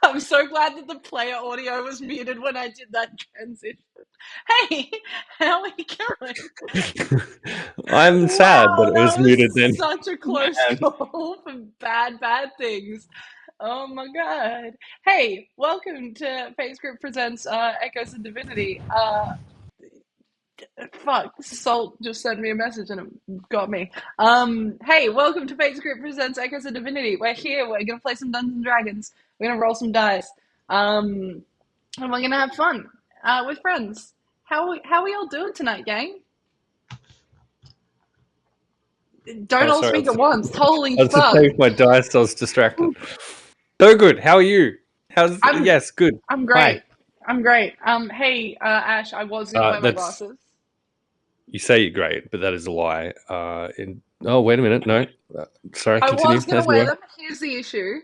I'm so glad that the player audio was muted when I did that transition. Hey, how are you going? I'm sad that it was that muted then. Such a close call for bad things. Oh my god. Hey, welcome to FatesGrip Presents Echoes of Divinity. Fuck, Salt just sent me a message and it got me. Hey, welcome to FatesGrip Presents Echoes of Divinity. We're here, we're gonna play some Dungeons and Dragons, we're gonna roll some dice, and we're gonna have fun with friends. How are we all doing tonight, gang? Don't all speak at once. Holy fuck. I was to take my dice, I was distracted. So good, how are you? Yes, good. I'm great. Hi. I'm great. Hey, Ash, I was gonna wear my glasses. You say you're great, but that is a lie. Oh, wait a minute. No. Sorry, continue. I was going to wear them. Here's the issue.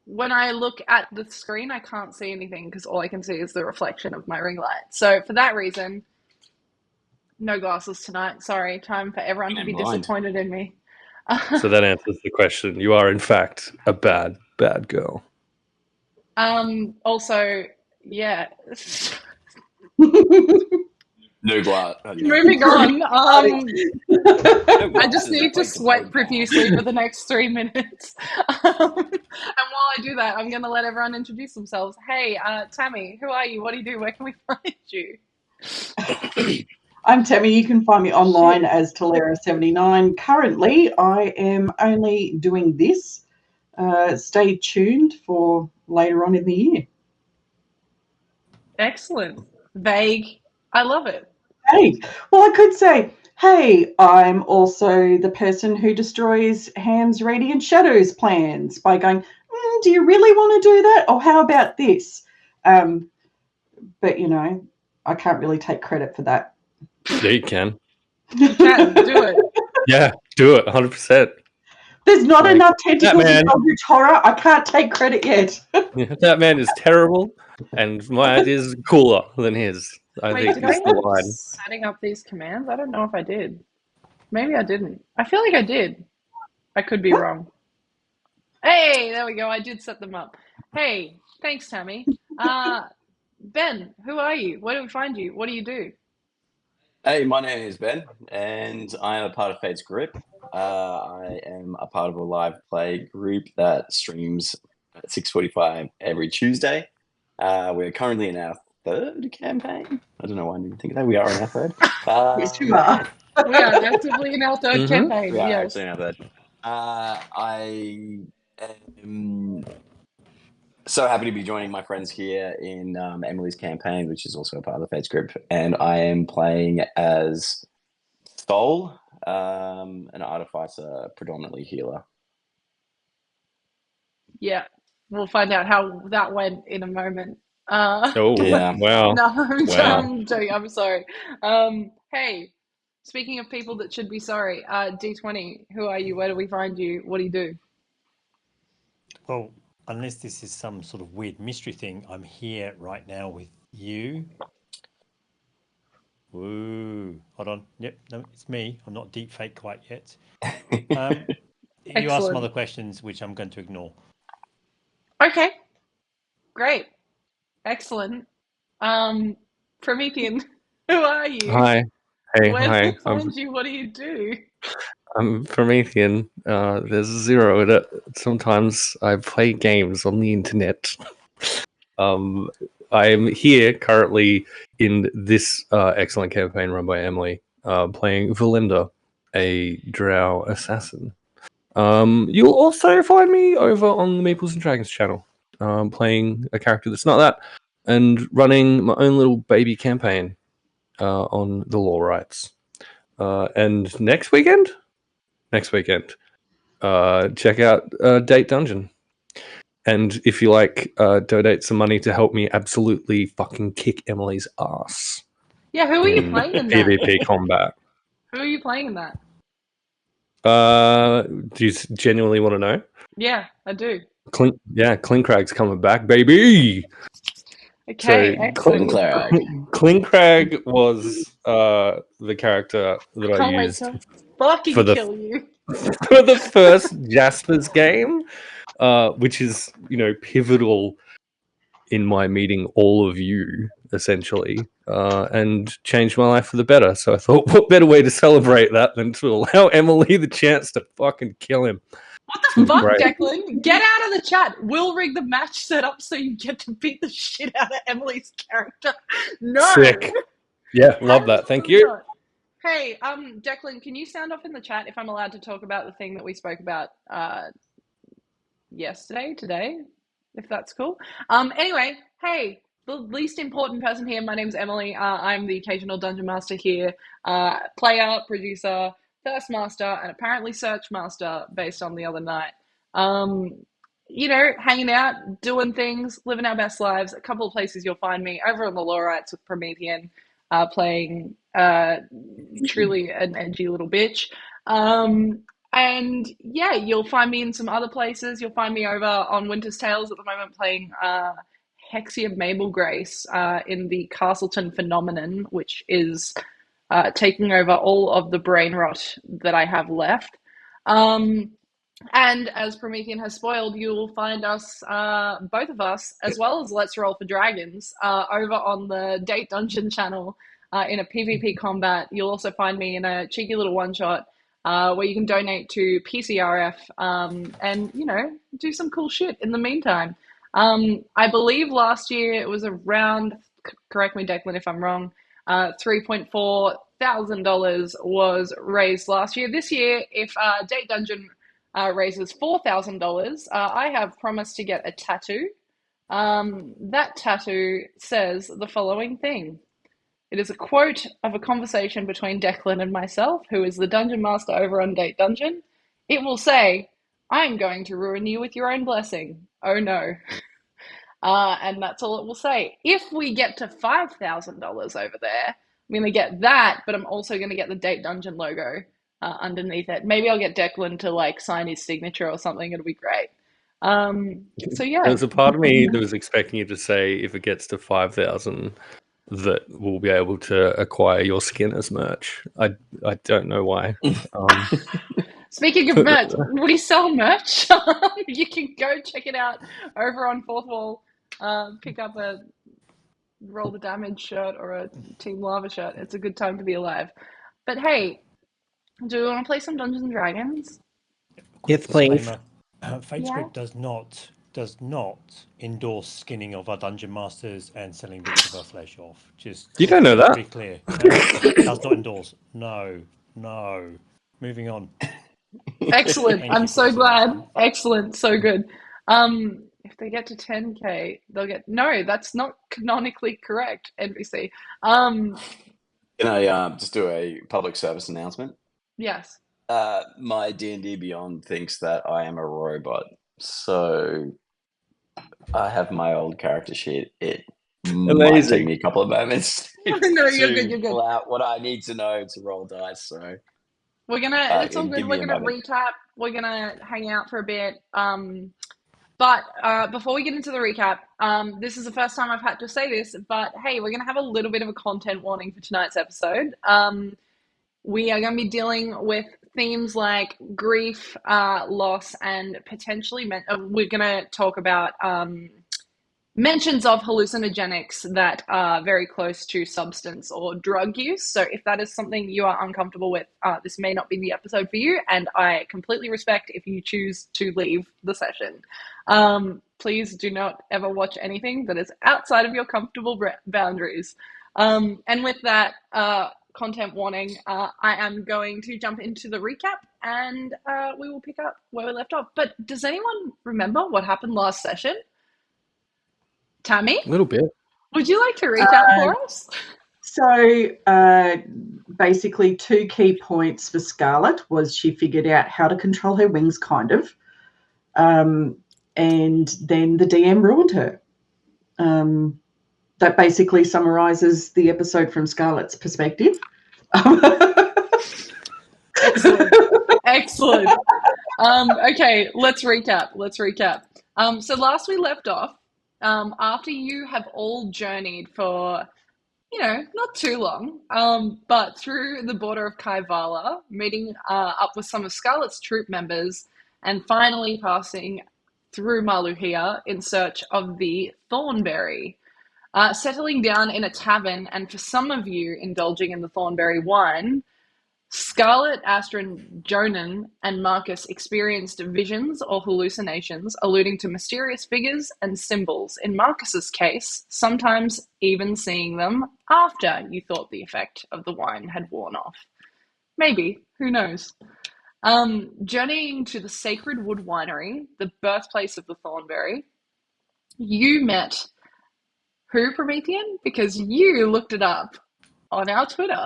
When I look at the screen, I can't see anything because all I can see is the reflection of my ring light. So for that reason, no glasses tonight. Sorry. Time for everyone to be disappointed in me. So that answers the question. You are, in fact, a bad girl. Also, yeah. No glass. Moving on. I just need to sweat profusely for the next 3 minutes. And while I do that, I'm going to let everyone introduce themselves. Hey, Tammy, who are you? What do you do? Where can we find you? I'm Tammy. You can find me online as Talera79. Currently, I am only doing this. Stay tuned for later on in the year. Excellent. Vague. I love it. Hey, well, I could say, hey, I'm also the person who destroys Ham's Radiant Shadows plans by going, do you really want to do that? Or how about this? But, you know, I can't really take credit for that. Yeah, you can. You can. Do it. Yeah, do it, 100%. There's not enough tentacles in Eldritch Horror. I can't take credit yet. That man is terrible, and mine is cooler than his. Wait, did I end up setting up these commands? I don't know if I did. Maybe I didn't. I feel like I did. I could be wrong. Hey, there we go. I did set them up. Hey, thanks, Tammy. Ben, who are you? Where do we find you? What do you do? Hey, my name is Ben, and I am a part of FatesGrip. I am a part of a live play group that streams at 6:45 every Tuesday. We're currently in our third campaign. I don't know why I didn't think of that. We are in our third. Yes, you are. We are actively in our third campaign. We are yes. actually in our third. I am so happy to be joining my friends here in Emily's campaign, which is also a part of the FatesGrip, and I am playing as Soul, an artificer, predominantly healer. Yeah, we'll find out how that went in a moment. Yeah. Wow. No, I'm joking. I'm sorry. Hey, speaking of people that should be sorry, Deetwenry, who are you? Where do we find you? What do you do? Well, unless this is some sort of weird mystery thing, I'm here right now with you. Woo. Hold on. Yep, no, it's me. I'm not deep fake quite yet. You asked some other questions, which I'm going to ignore. Okay. Great. Excellent. Promethean, who are you? Hi. Hey, Where hi. do we find you? What do you do? I'm Promethean. There's a zero in it. Sometimes I play games on the internet. I'm here currently in this excellent campaign run by Emily, playing Verlender, a drow assassin. You'll also find me over on the Maples and Dragons channel, playing a character that's not that, and running my own little baby campaign on the Law Rights. And next weekend, check out Date Dungeon. And if you like, donate some money to help me absolutely fucking kick Emily's ass. Yeah, who are you playing in that? PvP combat. Who are you playing in that? Do you genuinely want to know? Yeah, I do. Klincrag's coming back, baby! Okay, so excellent. Klincrag was the character that I used kill you. for the first Jasper's game. which is, pivotal in my meeting all of you, essentially, and changed my life for the better. So I thought, what better way to celebrate that than to allow Emily the chance to fucking kill him? What the fuck, Declan? Get out of the chat. We'll rig the match set up so you get to beat the shit out of Emily's character. No. Sick. Yeah, love that. Thank you. Not. Hey, Declan, can you sound off in the chat if I'm allowed to talk about the thing that we spoke about today, if that's cool. Anyway, hey, the least important person here, my name's Emily. I'm the occasional dungeon master here, player, producer, first master, and apparently search master based on the other night. Hanging out, doing things, living our best lives. A couple of places you'll find me over on the Lowrights with Promethean, playing truly an edgy little bitch. And yeah, you'll find me in some other places. You'll find me over on Winter's Tales at the moment playing Hexia Mabel Grace in the Castleton Phenomenon, which is taking over all of the brain rot that I have left. And as Promethean has spoiled, you will find us, both of us, as well as Let's Roll for Dragons, over on the Date Dungeon channel in a PvP combat. You'll also find me in a cheeky little one-shot where you can donate to PCRF and, do some cool shit in the meantime. I believe last year it was around, correct me, Declan, if I'm wrong, $3,400 was raised last year. This year, if Date Dungeon raises $4,000, I have promised to get a tattoo. That tattoo says the following thing. It is a quote of a conversation between Declan and myself, who is the dungeon master over on Date Dungeon. It will say, "I'm going to ruin you with your own blessing. Oh no." And that's all it will say. If we get to $5,000 over there, I'm going to get that, but I'm also going to get the Date Dungeon logo underneath it. Maybe I'll get Declan to sign his signature or something. It'll be great. So yeah. There's a part of me that was expecting you to say, if it gets to 5,000, that we'll be able to acquire your skin as merch. I don't know why. Speaking of merch, we sell merch. You can go check it out over on Fourth Wall. Pick up a Roll the Damage shirt or a Team Lava shirt. It's a good time to be alive. But hey, do we want to play some Dungeons and Dragons? Yes, please. FatesGrip does not endorse skinning of our dungeon masters and selling bits of our flesh off. You don't know that? To be clear, it does not endorse. No. Moving on. Excellent. I'm so glad. Excellent. So good. If they get to 10K, they'll get... No, that's not canonically correct, NBC. Can I just do a public service announcement? Yes. My D&D Beyond thinks that I am a robot, so I have my old character sheet. It might take me a couple of moments No, you're good. pull out what I need to know to roll dice. So we're gonna. It's all good. We're gonna recap. We're gonna hang out for a bit. But before we get into the recap, this is the first time I've had to say this, but hey, we're gonna have a little bit of a content warning for tonight's episode. We are going to be dealing with themes like grief, loss, and potentially we're going to talk about mentions of hallucinogenics that are very close to substance or drug use. So if that is something you are uncomfortable with, this may not be the episode for you, and I completely respect if you choose to leave the session. Please do not ever watch anything that is outside of your comfortable boundaries. And with that... content warning, I am going to jump into the recap and we will pick up where we left off. But does anyone remember what happened last session? Tammy? A little bit. Would you like to recap for us? So basically 2 key points for Scarlet was she figured out how to control her wings, kind of. And then the DM ruined her. That basically summarizes the episode from Scarlet's perspective. Excellent. Okay, let's recap. So last we left off, after you have all journeyed for, not too long, but through the border of Kaivala, meeting up with some of Scarlet's troop members, and finally passing through Maluhia in search of the Thornberry. Settling down in a tavern, and for some of you indulging in the Thornberry wine, Scarlet, Astryn, Jonan, and Marcus experienced visions or hallucinations alluding to mysterious figures and symbols. In Marcus's case, sometimes even seeing them after you thought the effect of the wine had worn off. Maybe, who knows? Journeying to the Sacred Wood Winery, the birthplace of the Thornberry, you met who, Promethean? Because you looked it up on our Twitter.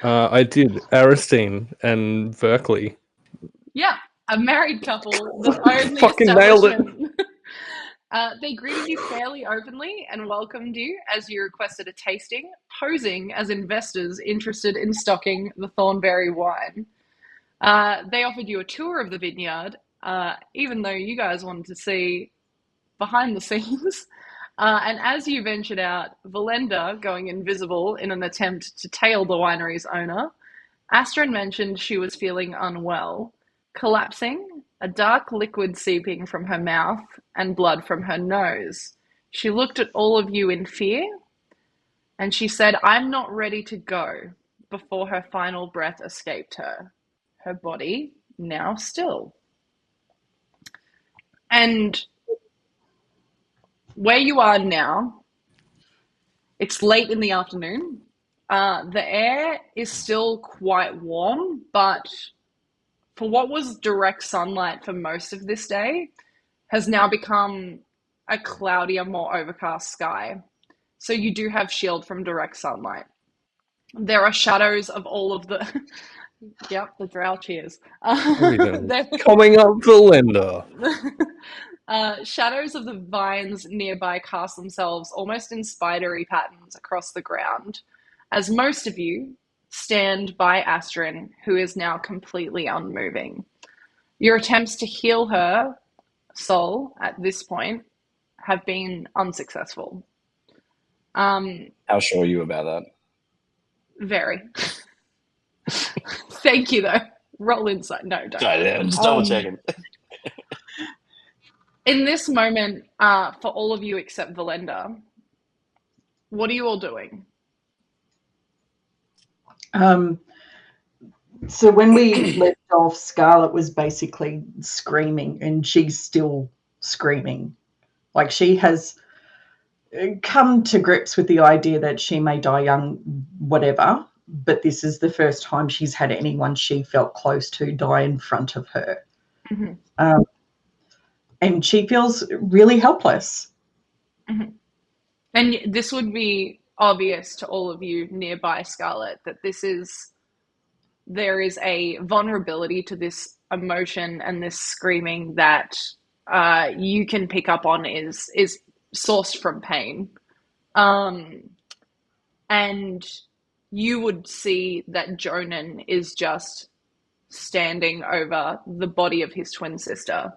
I did. Astryn and Berkeley. Yeah, a married couple that own the Fucking nailed it. establishment. They greeted you fairly openly and welcomed you as you requested a tasting, posing as investors interested in stocking the Thornberry wine. They offered you a tour of the vineyard, even though you guys wanted to see behind the scenes. And as you ventured out, Verlender, going invisible in an attempt to tail the winery's owner, Astryn mentioned she was feeling unwell, collapsing, a dark liquid seeping from her mouth and blood from her nose. She looked at all of you in fear, and she said, "I'm not ready to go," before her final breath escaped her, her body now still. And where you are now, it's late in the afternoon. The air is still quite warm, but for what was direct sunlight for most of this day, has now become a cloudier, more overcast sky. So you do have shield from direct sunlight. There are shadows of all of the... Yep, the drow cheers. Coming up, Verlender. Shadows of the vines nearby cast themselves almost in spidery patterns across the ground, as most of you stand by Astryn, who is now completely unmoving. Your attempts to heal her soul at this point have been unsuccessful. How sure are you about that? Very. Thank you, though. Roll insight. No, don't. I'm just double checking. In this moment, for all of you except Verlender, what are you all doing? So when we left off, Scarlet was basically screaming, and she's still screaming. Like, she has come to grips with the idea that she may die young, whatever, but this is the first time she's had anyone she felt close to die in front of her. Mm-hmm. And she feels really helpless. Mm-hmm. And this would be obvious to all of you nearby, Scarlet, that there is a vulnerability to this emotion and this screaming that you can pick up on is sourced from pain. And you would see that Jonan is just standing over the body of his twin sister,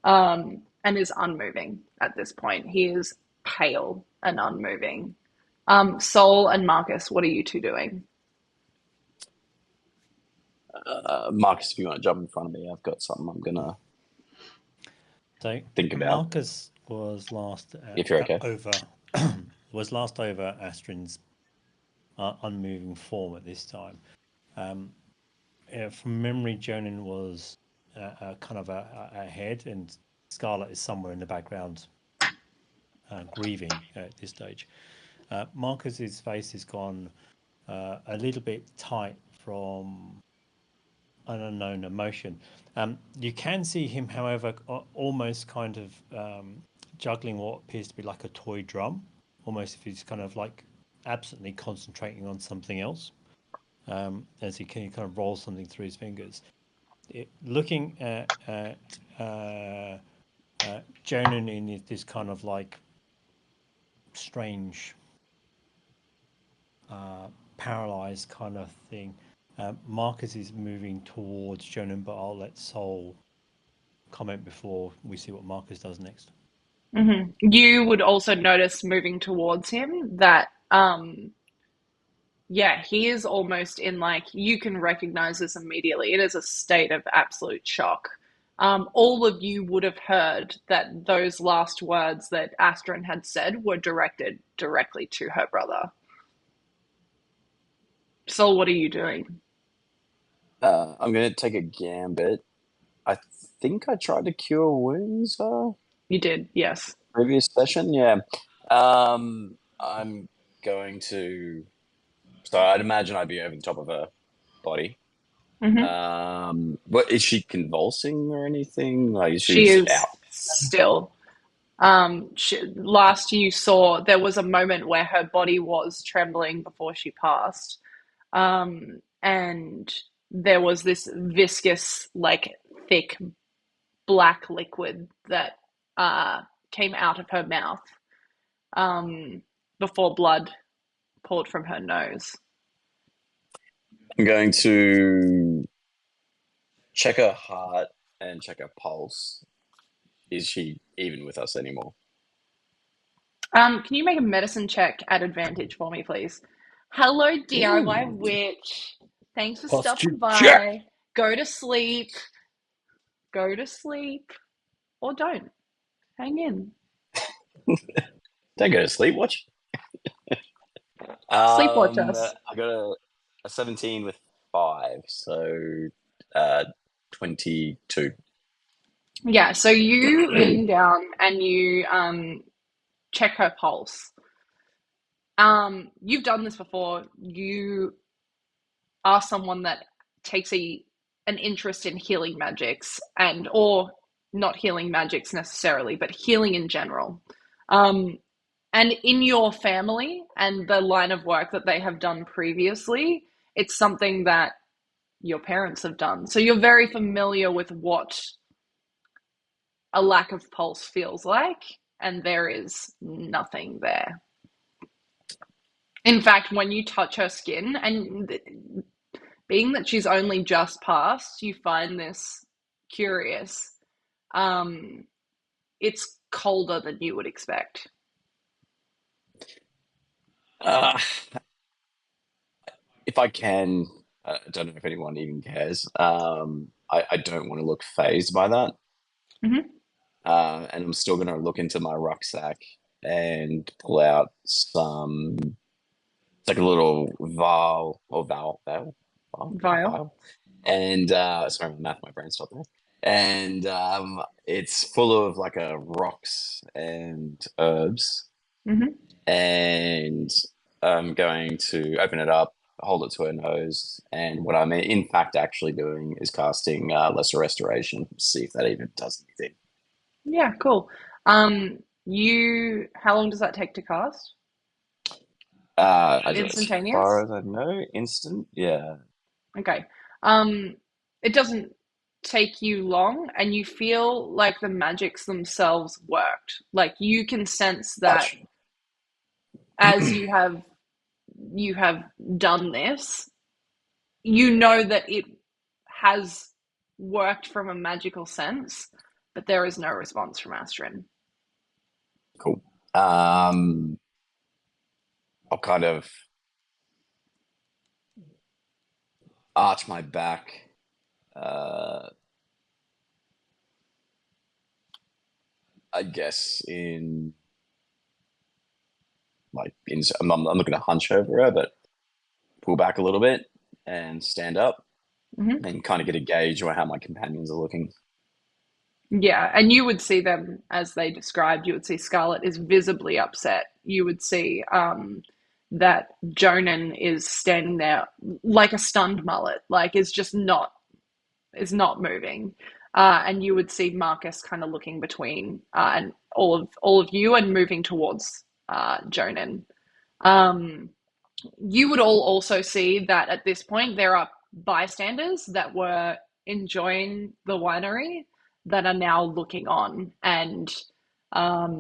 and is unmoving at this point. He is pale and unmoving. Sol and Marcus, what are you two doing? Marcus, if you want to jump in front of me, I've got something I'm gonna think about. Marcus was last if you're okay. over Astryn's unmoving form at this time. From memory, Jonan was kind of ahead, and Scarlet is somewhere in the background, grieving at this stage. Marcus's face has gone a little bit tight from an unknown emotion. You can see him, however, almost kind of juggling what appears to be like a toy drum, almost if he's kind of like absently concentrating on something else, as he kind of rolls something through his fingers. Looking at Jonan in this kind of like strange paralyzed kind of thing, Marcus is moving towards Jonan, but I'll let Sol comment before we see what Marcus does next. Mm-hmm. You would also notice moving towards him that he is almost in, like, you can recognize this immediately. It is a state of absolute shock. all of you would have heard that those last words that Astryn had said were directed directly to her brother. Sol, what are you doing? I'm going to take a gambit. I think I tried to cure wounds You did, yes. previous session. Yeah. I'm going to. So I'd imagine I'd be over the top of her body. Mm-hmm. What is she convulsing or anything? Like is She is out? still. Last you saw, there was a moment where her body was trembling before she passed. And there was this viscous, like thick black liquid that came out of her mouth before blood poured from her nose. I'm going to check her heart and check her pulse. Is she even with us anymore? Can you make a medicine check at advantage for me, please? Hello, DIY Ooh. Witch. Thanks for Posture stopping by. check. Go to sleep. Go to sleep. Or don't. Hang in. Don't go to sleep. Watch. Sleepwatch us. I got a 17 with 5, so 22. Yeah, so you lean down and you check her pulse. You've done this before. You are someone that takes an interest in healing magics or not healing magics necessarily, but healing in general. And in your family and the line of work that they have done previously, it's something that your parents have done. So you're very familiar with what a lack of pulse feels like, and there is nothing there. In fact, when you touch her skin, and being that she's only just passed, you find this curious. It's colder than you would expect. If I can, I don't know if anyone even cares. I don't want to look phased by that. Mm-hmm. And I'm still going to look into my rucksack and pull out some. It's like a little vial. And sorry, my brain stopped there. And it's full of like rocks and herbs. Mm-hmm. And I'm going to open it up, hold it to her nose, and what I'm in fact actually doing is casting Lesser Restoration, see if that even does anything. Yeah, cool. How long does that take to cast? Instantaneous? As far as I know, instant. Yeah. Okay. It doesn't take you long, and you feel like the magics themselves worked. Like you can sense that Gotcha. as you have done this, you know that it has worked from a magical sense, but there is no response from Astryn. Cool. I'll kind of arch my back. I guess I'm not going to hunch over her, but pull back a little bit and stand up and kind of get a gauge on how my companions are looking. Yeah, and you would see them as they described. You would see Scarlet is visibly upset. You would see that Jonan is standing there like a stunned mullet, like is not moving. And you would see Marcus kind of looking between and all of you and moving towards Jonan. You would all also see that at this point there are bystanders that were enjoying the winery that are now looking on and are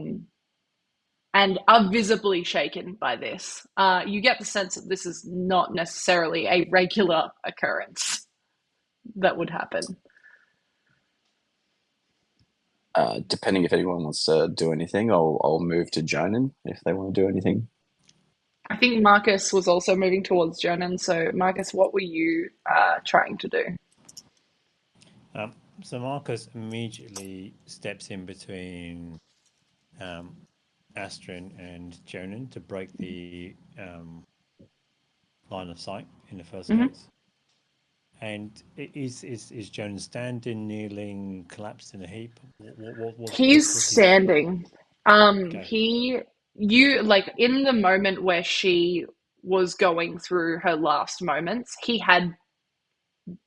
visibly shaken by this. You get the sense that this is not necessarily a regular occurrence that would happen. Depending if anyone wants to do anything, I'll move to Jonan if they want to do anything. I think Marcus was also moving towards Jonan. So, Marcus, what were you trying to do? So Marcus immediately steps in between Astryn and Jonan to break the line of sight in the first Mhm. case. And is Jonan standing, kneeling, collapsed in a heap? He's what's his... standing. Okay. You like in the moment where she was going through her last moments, he had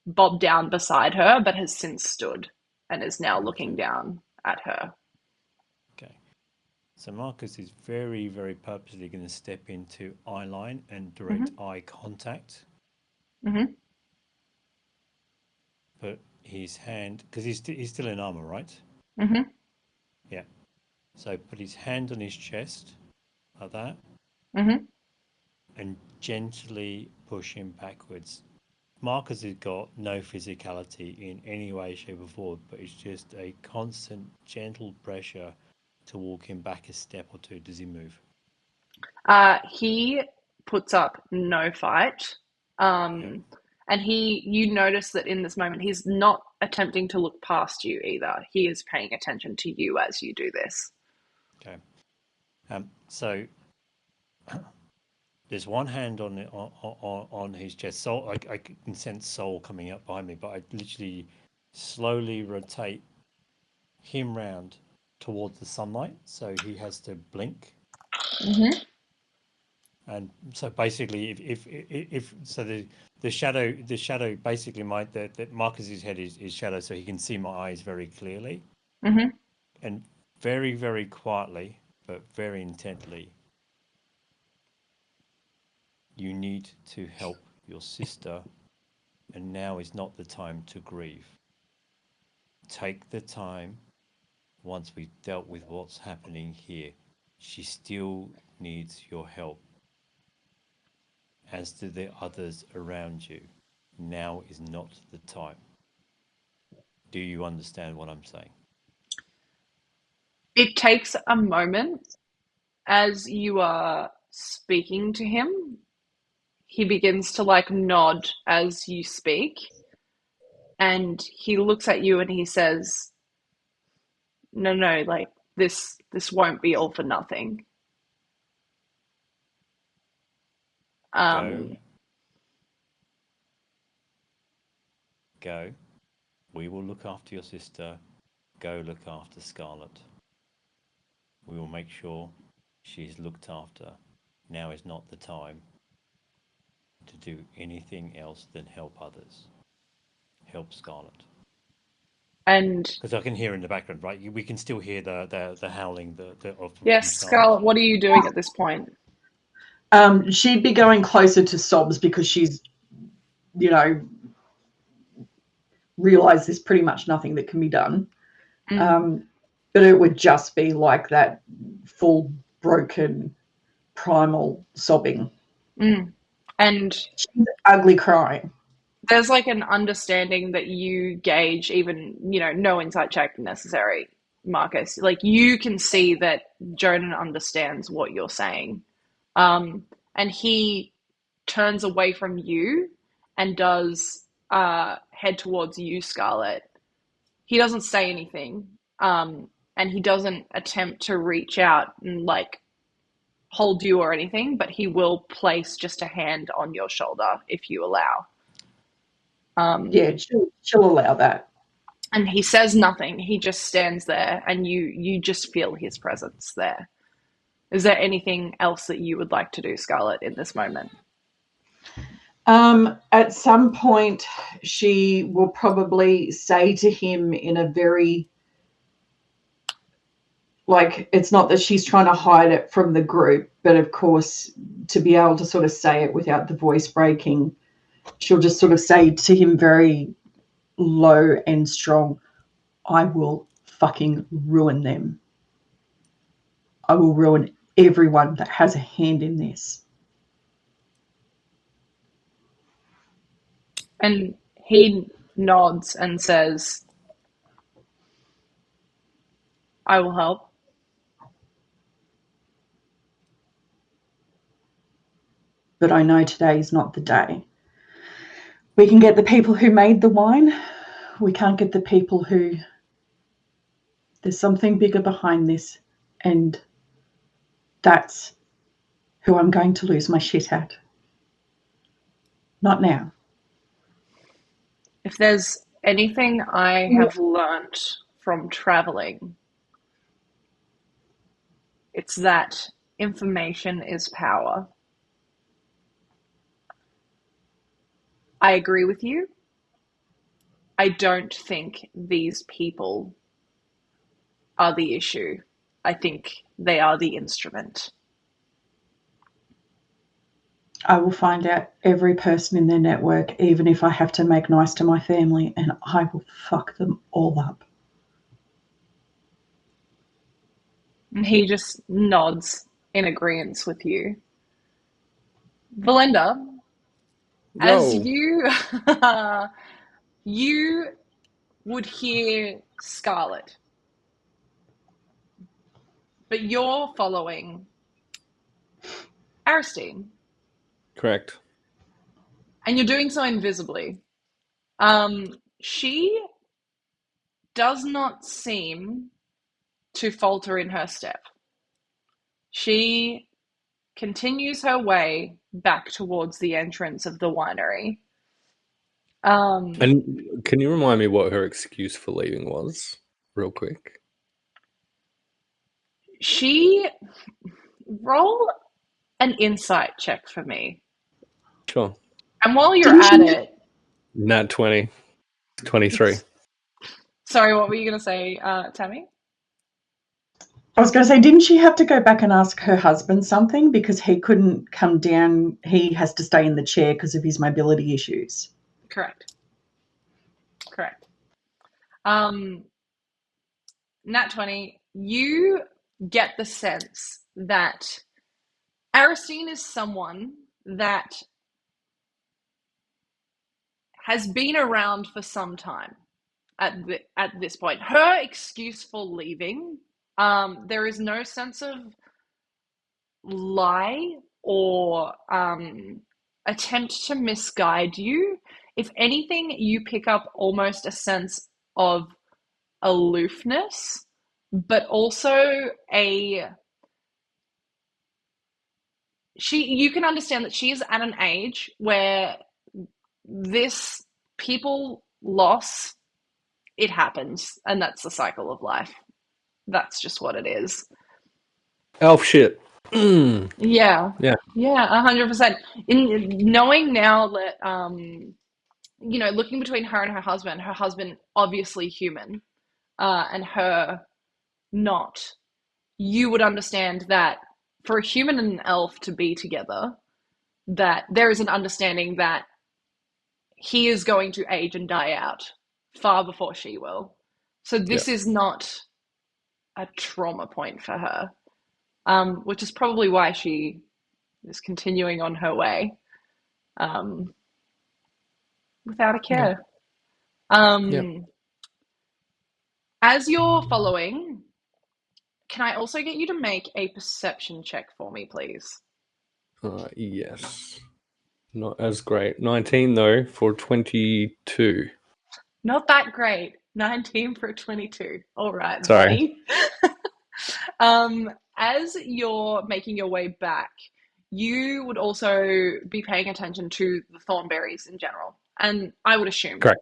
bobbed down beside her, but has since stood and is now looking down at her. Okay. So Marcus is very, very purposely going to step into eye line and direct eye contact. Mm-hmm. Put his hand, because he's still in armor, right? Mm-hmm. Yeah. So put his hand on his chest, like that, Mm-hmm. and gently push him backwards. Marcus has got no physicality in any way, shape, or form, but it's just a constant, gentle pressure to walk him back a step or two. Does he move? He puts up no fight. Yeah. And you notice that in this moment, he's not attempting to look past you either. He is paying attention to you as you do this. Okay. So there's one hand on his chest. Soul, I can sense Soul coming up behind me, but I literally slowly rotate him round towards the sunlight, so he has to blink. Mm-hmm. And so basically, if so, the shadow basically that Marcus's head is shadow, so he can see my eyes very clearly, Mm-hmm. and very, very quietly, but very intently. You need to help your sister, and now is not the time to grieve. Take the time. Once we've dealt with what's happening here, she still needs your help, as do the others around you. Now is not the time. Do you understand what I'm saying? It takes a moment as you are speaking to him. He begins to like nod as you speak, and he looks at you and he says, no, like this won't be all for nothing. Go. Go. We will look after your sister. Go look after Scarlet. We will make sure she's looked after. Now is not the time to do anything else than help others. Help Scarlet. And because I can hear in the background, right? We can still hear the howling of yes, Scarlet, what are you doing at this point? She'd be going closer to sobs because she's, realised there's pretty much nothing that can be done. But it would just be like that full broken primal sobbing. And she's ugly crying. There's like an understanding that you gauge, even, no insight check necessary, Marcus. Like you can see that Jonan understands what you're saying. And he turns away from you and does head towards you, Scarlet. He doesn't say anything. And he doesn't attempt to reach out and like hold you or anything, but he will place just a hand on your shoulder if you allow. Yeah, she'll allow that. And he says nothing. He just stands there, and you just feel his presence there. Is there anything else that you would like to do, Scarlet, in this moment? At some point, she will probably say to him in a very, like, it's not that she's trying to hide it from the group, but of course, to be able to sort of say it without the voice breaking, she'll just sort of say to him very low and strong, I will fucking ruin them. I will ruin everyone that has a hand in this. And he nods and says, I will help. But I know today is not the day. We can get the people who made the wine. we can't get the people who... There's something bigger behind this, and that's who I'm going to lose my shit at. Not now. If there's anything I have learnt from traveling, it's that information is power. I agree with you. I don't think these people are the issue. I think they are the instrument. I will find out every person in their network, even if I have to make nice to my family, and I will fuck them all up. And he just nods in agreement with you. Verlender, as you you would hear Scarlet, but you're following Astryn. Correct. And you're doing so invisibly. She does not seem to falter in her step. She continues her way back towards the entrance of the winery. And can you remind me what her excuse for leaving was, real quick? She... Roll an insight check for me. Sure. And while you're at it... Nat 20. 23. Sorry, what were you going to say, Tammy? I was going to say, didn't she have to go back and ask her husband something because he couldn't come down? He has to stay in the chair because of his mobility issues. Correct. Nat 20, you get the sense that Astryn is someone that has been around for some time at this point. Her excuse for leaving, there is no sense of lie or attempt to misguide you. If anything, you pick up almost a sense of aloofness, but also you can understand that she is at an age where this people loss, it happens, and that's the cycle of life. That's just what it is. Elf shit. Yeah, 100%. In knowing now that looking between her and her husband obviously human, and her not, you would understand that for a human and an elf to be together, that there is an understanding that he is going to age and die out far before she will. So this is not a trauma point for her, which is probably why she is continuing on her way without a care. As you're following, can I also get you to make a perception check for me, please? Yes. Not as great. 19, though, for 22. Not that great. 19 for 22. All right, Sorry. buddy. As you're making your way back, you would also be paying attention to the Thornberries in general, and I would assume. Correct.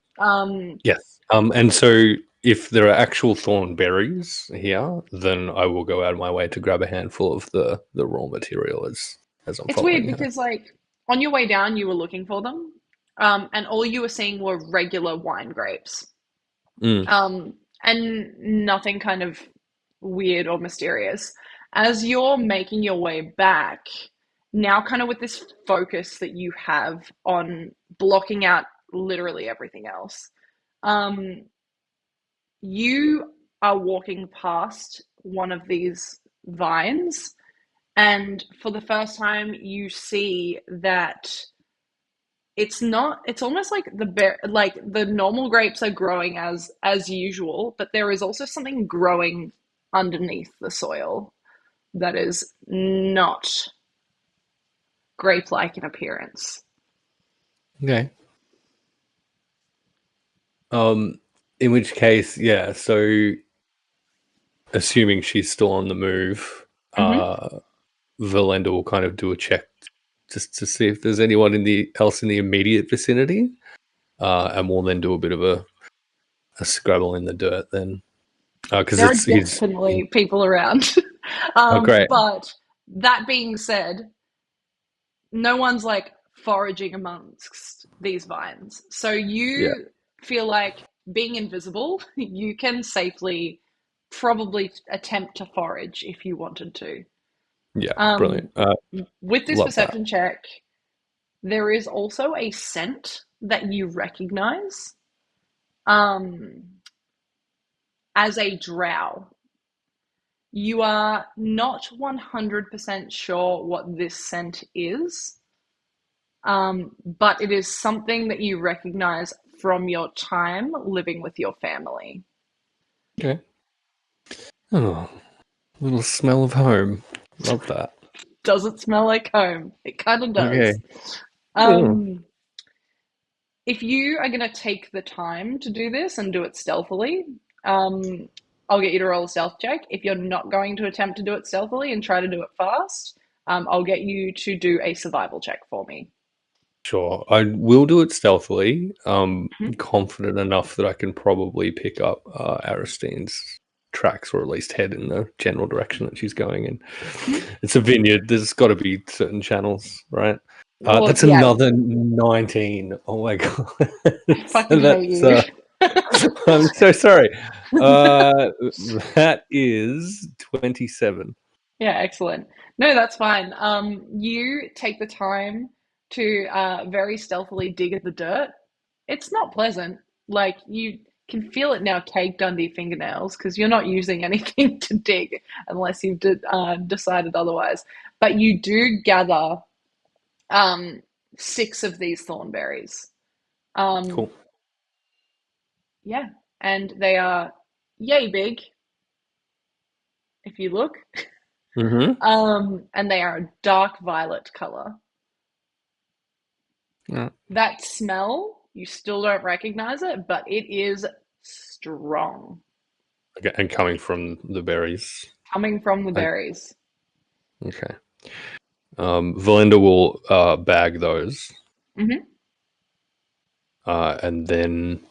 Yes. And so if there are actual thornberries here, then I will go out of my way to grab a handful of the raw material as I'm It's following weird her. because, like, on your way down, you were looking for them, and all you were seeing were regular wine grapes. And nothing kind of weird or mysterious. As you're making your way back, now kind of with this focus that you have on blocking out literally everything else, you are walking past one of these vines, and for the first time you see that it's almost like the normal grapes are growing as usual, but there is also something growing underneath the soil that is not grape-like in appearance. Okay. In which case, yeah. So, assuming she's still on the move, Verlender will kind of do a check just to see if there's anyone else in the immediate vicinity, and we'll then do a bit of a scrabble in the dirt then, because There are he's definitely people around. great. But that being said, no one's like foraging amongst these vines. So you feel like being invisible, you can safely probably attempt to forage if you wanted to. Yeah, brilliant. With this Love that. perception check, there is also a scent that you recognize as a drow. You are not 100% sure what this scent is, but it is something that you recognize from your time living with your family. Okay. Oh, little smell of home. Love that. Does it smell like home? It kind of does. Okay. If you are going to take the time to do this and do it stealthily, I'll get you to roll a stealth check. If you're not going to attempt to do it stealthily and try to do it fast, I'll get you to do a survival check for me. Sure. I will do it stealthily. Confident enough that I can probably pick up Aristine's tracks, or at least head in the general direction that she's going in. It's a vineyard. There's got to be certain channels, right? Well, That's yeah. another 19. Oh my god. I fucking hate you. I'm so sorry. That is 27. Yeah, excellent. No, that's fine. You take the time to very stealthily dig at the dirt. It's not pleasant. Like, you can feel it now caked under your fingernails because you're not using anything to dig unless you've decided otherwise. But you do gather 6 of these thornberries. Cool. Yeah, and they are yay big if you look. And they are a dark violet color. Yeah. That smell, you still don't recognize it, but it is strong. Okay, and coming from the berries. Coming from the berries. Okay. Verlender will bag those. And then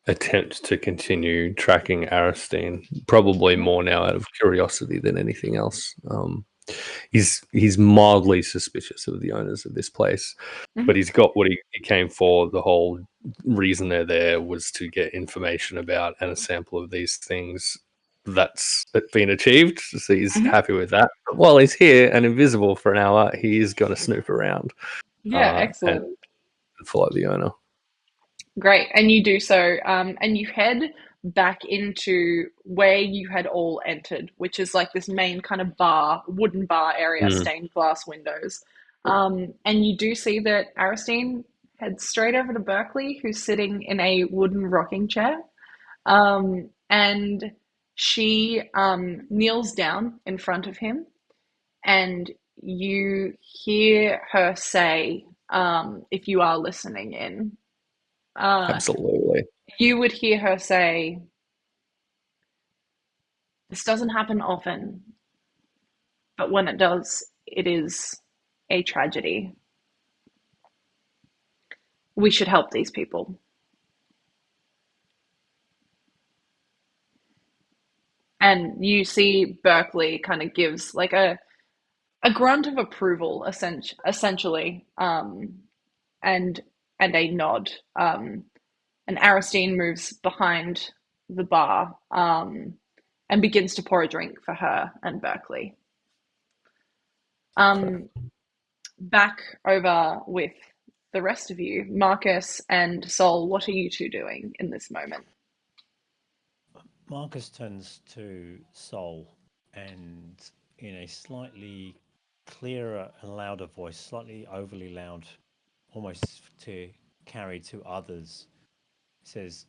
attempt to continue tracking Astryn, probably more now out of curiosity than anything else. He's mildly suspicious of the owners of this place, but he's got what he came for. The whole reason they're there was to get information about and a sample of these things. That's been achieved, so he's happy with that. But while he's here and invisible for an hour, he is going to snoop around. Yeah, excellent. And follow the owner. Great. And you do so, and you head back into where you had all entered, which is like this main kind of bar, wooden bar area, stained glass windows. And you do see that Astryn heads straight over to Berkeley, who's sitting in a wooden rocking chair. And she kneels down in front of him, and you hear her say, if you are listening in, Absolutely. you would hear her say, "This doesn't happen often, but when it does, it is a tragedy. We should help these people." And you see Berkeley kind of gives like a grunt of approval, essentially, and a nod. And Astryn moves behind the bar and begins to pour a drink for her and Berkeley. Back over with the rest of you, Marcus and Sol, what are you two doing in this moment? Marcus turns to Sol and, in a slightly clearer and louder voice, slightly overly loud, almost to carry to others, says,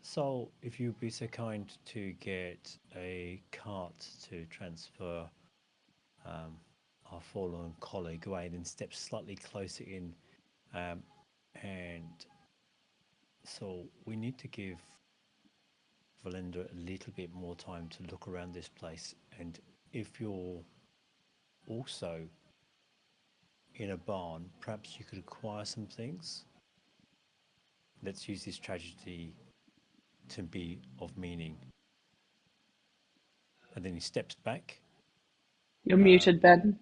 Sol, if you'd be so kind to get a cart to transfer our fallen colleague away, then steps slightly closer in and So we need to give Verlender a little bit more time to look around this place. And if you're also in a barn, perhaps you could acquire some things. Let's use this tragedy to be of meaning. And then he steps back. You're muted, Ben.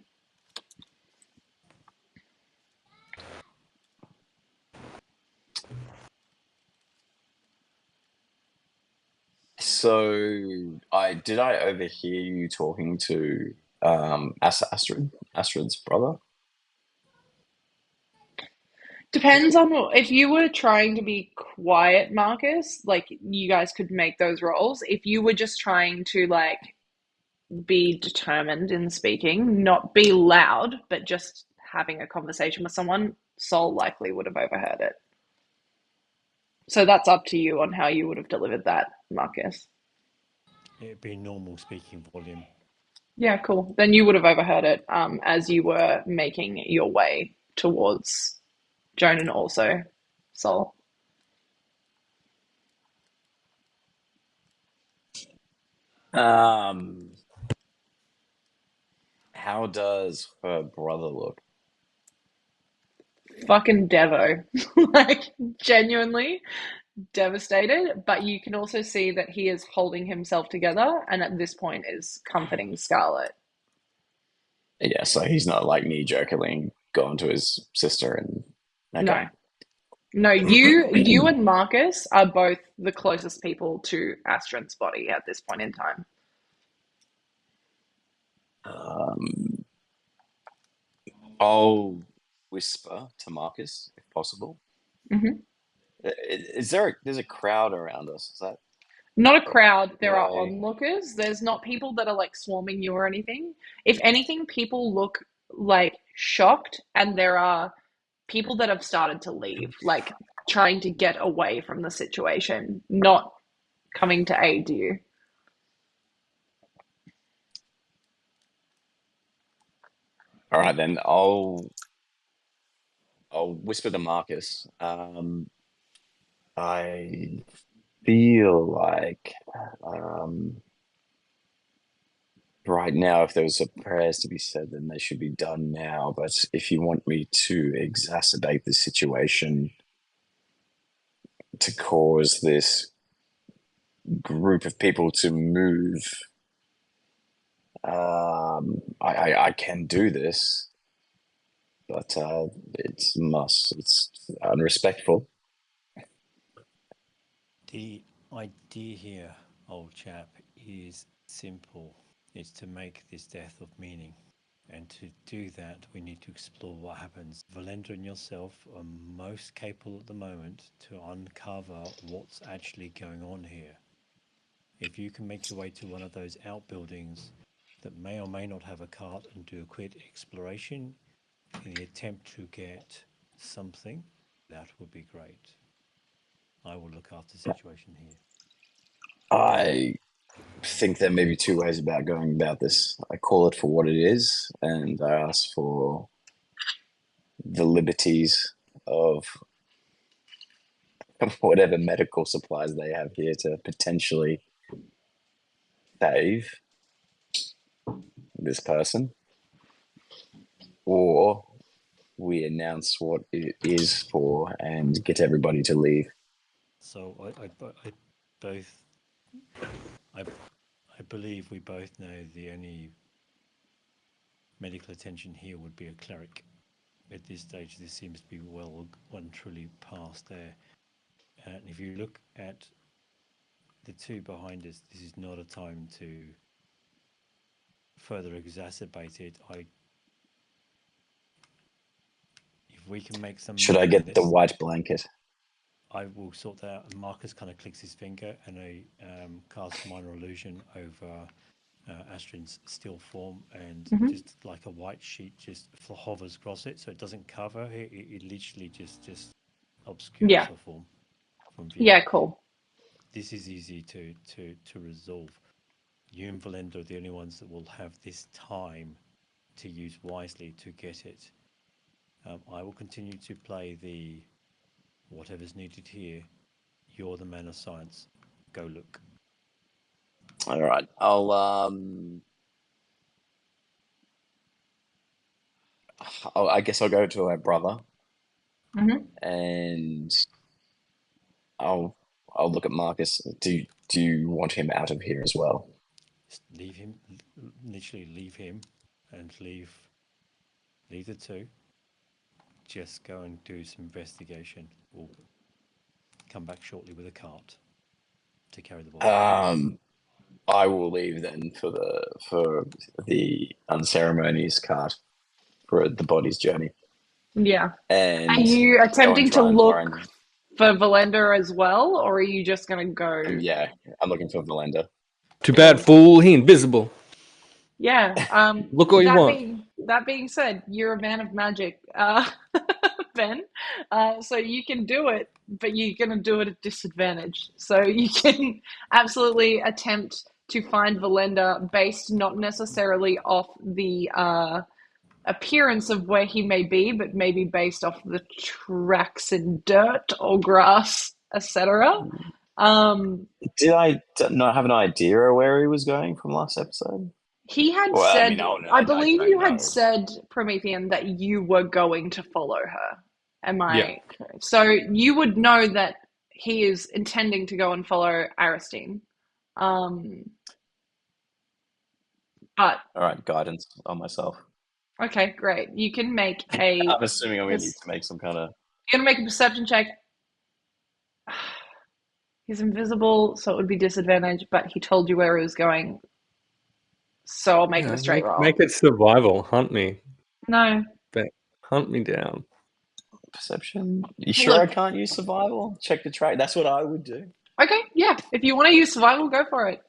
So I overhear you talking to Astryn's brother? Depends on if you were trying to be quiet, Marcus, like you guys could make those rolls. If you were just trying to like be determined in speaking, not be loud, but just having a conversation with someone, Sol likely would have overheard it. So that's up to you on how you would have delivered that, Marcus. It'd be normal speaking volume. Yeah, cool. Then you would have overheard it as you were making your way towards Jonan also, Sol. How does her brother look? Fucking Devo. Like, genuinely devastated, but you can also see that he is holding himself together and at this point is comforting Scarlet. Yeah, so he's not like knee-jerkily going to his sister and okay. No, you and Marcus are both the closest people to Astryn's body at this point in time. I'll whisper to Marcus if possible. Mm-hmm. There's a crowd around us? Is that Not a crowd. There are right? onlookers. There's not people that are like swarming you or anything. If anything, people look like shocked, and there are people that have started to leave, like trying to get away from the situation, not coming to aid you. All right, then I'll whisper to Marcus. I feel like right now, if there was a prayers to be said, then they should be done now. But if you want me to exacerbate the situation to cause this group of people to move, I can do this, but it's unrespectful. The idea here, old chap, is simple. It's to make this death of meaning. And to do that, we need to explore what happens. Verlender and yourself are most capable at the moment to uncover what's actually going on here. If you can make your way to one of those outbuildings that may or may not have a cart and do a quick exploration in the attempt to get something, that would be great. I will look after the situation here. I think there may be two ways about going about this. I call it for what it is, and I ask for the liberties of whatever medical supplies they have here to potentially save this person, or we announce what it is for and get everybody to leave. So I believe we both know the only medical attention here would be a cleric. At this stage, this seems to be well and truly past there. And if you look at the two behind us, this is not a time to further exacerbate it. If we can make some. Should I get the white blanket? I will sort that out. And Marcus kind of clicks his finger and casts minor illusion over Astryn's still form, and just like a white sheet just hovers across it, so it doesn't cover it. It literally just obscures her form from view. Yeah, cool. This is easy to resolve. You and Verlender are the only ones that will have this time to use wisely to get it. I will continue to play the whatever's needed here. You're the man of science. Go look. All right. I guess I'll go to her brother, and I'll look at Marcus. Do you want him out of here as well? Just leave him. Literally leave him, and leave the two. Just go and do some investigation. We'll come back shortly with a cart to carry the body. I will leave then for the unceremonious cart for the body's journey. Yeah. And Are you attempting to try and look find- for Verlender as well, or are you just going to go? Yeah, I'm looking for Verlender. Too bad, fool. He invisible. Yeah. Look all you want. That being said, you're a man of magic, Ben. So you can do it, but you're going to do it at disadvantage. So you can absolutely attempt to find Verlender based not necessarily off the appearance of where he may be, but maybe based off the tracks in dirt or grass, etc. Did I not have an idea of where he was going from last episode? He had Well, said, I mean, no, I believe don't you had know. said, Promethean, that you were going to follow her. Am I Yeah. correct? So you would know that he is intending to go and follow Astryn. But All right, guidance on myself. okay, great. You can make a. I'm assuming I'm going to need to make some kind of. You're gonna make a perception check. He's invisible, so it would be disadvantage. But he told you where he was going, so I'll make it a straight roll. Make it survival. Hunt me. No. Hunt me down. Perception. You sure Look. I can't use survival? Check the track. That's what I would do. Okay, yeah. If you want to use survival, go for it.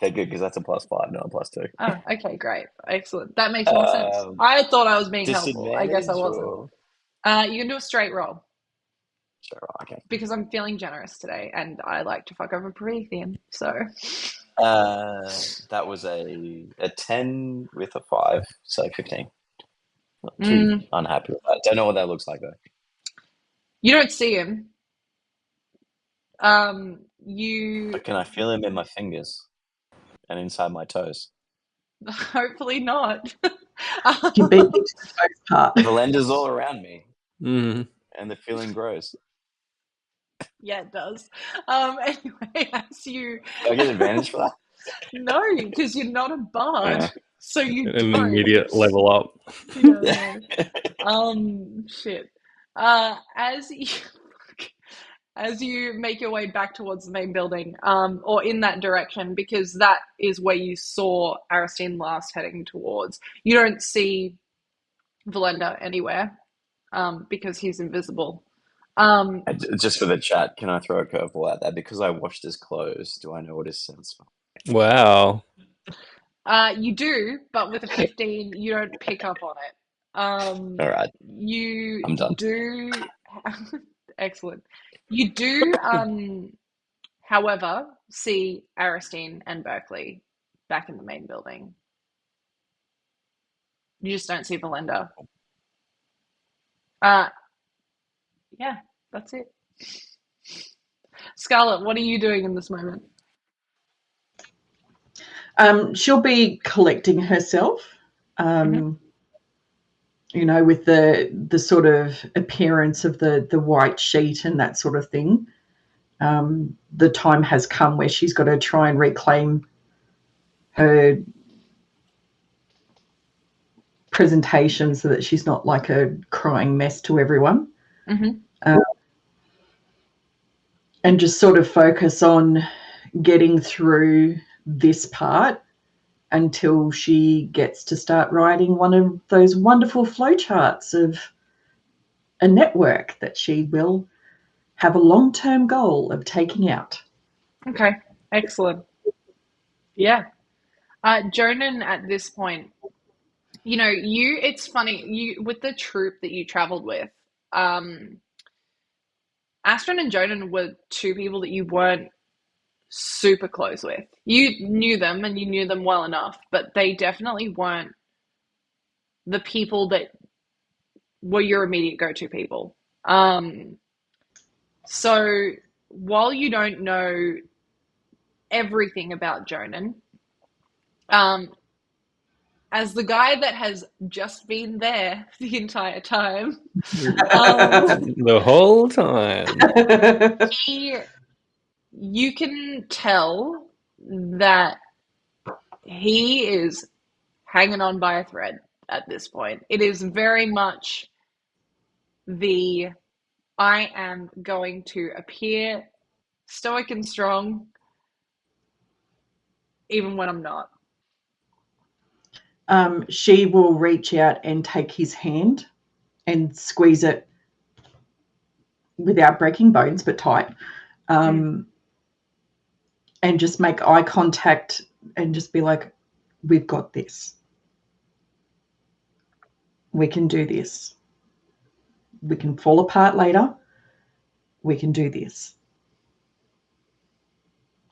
Okay, good, because that's a +5, not a +2. Oh, okay, great. Excellent. That makes more sense. I thought I was being helpful. I guess I wasn't. Or... You can do a straight roll. Sure, okay. Because I'm feeling generous today, and I like to fuck over Promethean, so... that was a 10 with a 5, so 15. Not too unhappy with that. Don't know what that looks like, though. You don't see him. But can I feel him in my fingers and inside my toes? Hopefully not. You beat me to the toes part. The lender's all around me, Mm. and the feeling grows. Yeah, it does. Anyway, as you... Do I get advantage for that? No, because you're not a bard, so you An don't. immediate level up. Yeah, no. Shit. As you make your way back towards the main building, or in that direction, because that is where you saw Astryn last heading towards. You don't see Verlender anywhere, because he's invisible. Just for the chat, can I throw a curveball at that? Because I washed his clothes, do I know what his sense of? Wow. You do, but with a 15, you don't pick up on it. All right. I'm done. Do excellent. You do, however, see Astryn and Berkeley back in the main building. You just don't see Verlender. Yeah, that's it. Scarlet, what are you doing in this moment? She'll be collecting herself. You know, with the sort of appearance of the white sheet and that sort of thing. The time has come where she's got to try and reclaim her presentation so that she's not like a crying mess to everyone. And just sort of focus on getting through this part until she gets to start writing one of those wonderful flowcharts of a network that she will have a long-term goal of taking out. Okay, excellent. Yeah. Jonan, at this point, you know, it's funny, with the troop that you traveled with, Astryn and Jonan were two people that you weren't super close with. You knew them and you knew them well enough, but they definitely weren't the people that were your immediate go-to people. So while you don't know everything about Jonan, as the guy that has just been there the entire time, The whole time. you can tell that he is hanging on by a thread at this point. It is very much I am going to appear stoic and strong even when I'm not. She will reach out and take his hand and squeeze it without breaking bones, but tight. And just make eye contact and just be like, we've got this. We can do this. We can fall apart later. We can do this.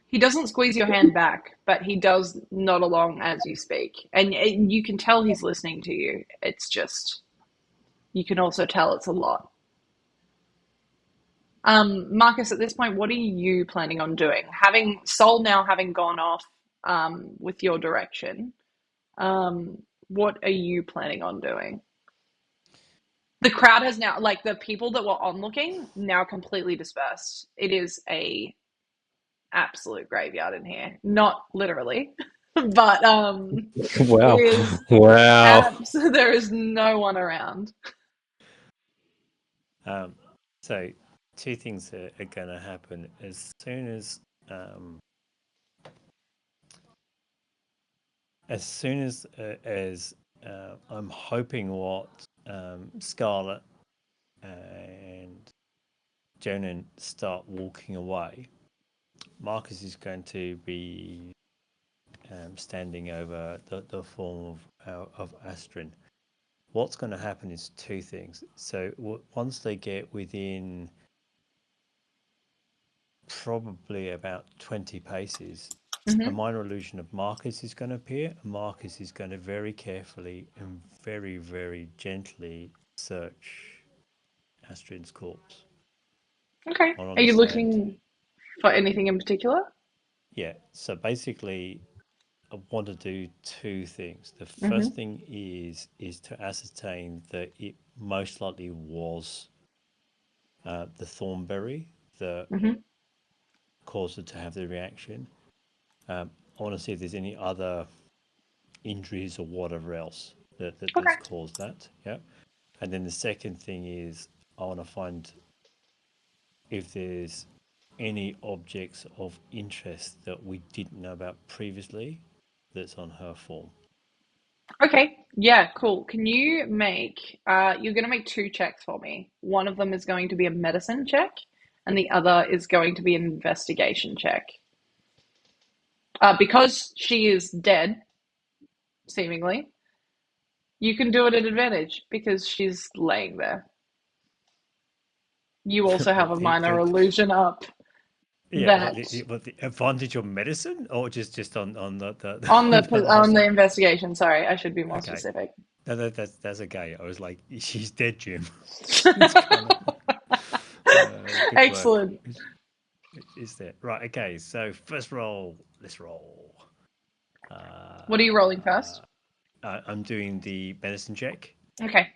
He doesn't squeeze your hand back, but he does nod along as you speak. And you can tell he's listening to you. It's just, you can also tell it's a lot. Marcus, at this point, what are you planning on doing? Sol now having gone off with your direction, what are you planning on doing? The crowd has now, like the people that were onlooking, now completely dispersed. It is a absolute graveyard in here. Not literally, but Wow. it is Wow. there is no one around. So two things are going to happen as soon as I'm hoping what Scarlet and Jonan start walking away, Marcus is going to be standing over the form of Astryn. What's going to happen is two things. So once they get within probably about 20 paces, a minor illusion of Marcus is going to appear. Marcus is going to very carefully and very, very gently search Astryn's corpse. Okay. Are you looking for anything in particular? Yeah. So basically, I want to do two things. The first thing is to ascertain that it most likely was the Thornberry that caused it to have the reaction. I want to see if there's any other injuries or whatever else that's caused that. Yeah. And then the second thing is I want to find if there's any objects of interest that we didn't know about previously that's on her form. Okay, yeah, cool. Can you you're going to make 2 checks for me. One of them is going to be a medicine check, and the other is going to be an investigation check. Because she is dead, seemingly, you can do it at advantage because she's laying there. You also have a minor illusion up. Yeah, but the advantage of medicine, or just on the on the investigation. Sorry, I should be more specific. No, that's okay. I was like, she's dead, Jim. Excellent. Is that right? Okay, so first roll. Let's roll. What are you rolling first? I'm doing the medicine check. Okay.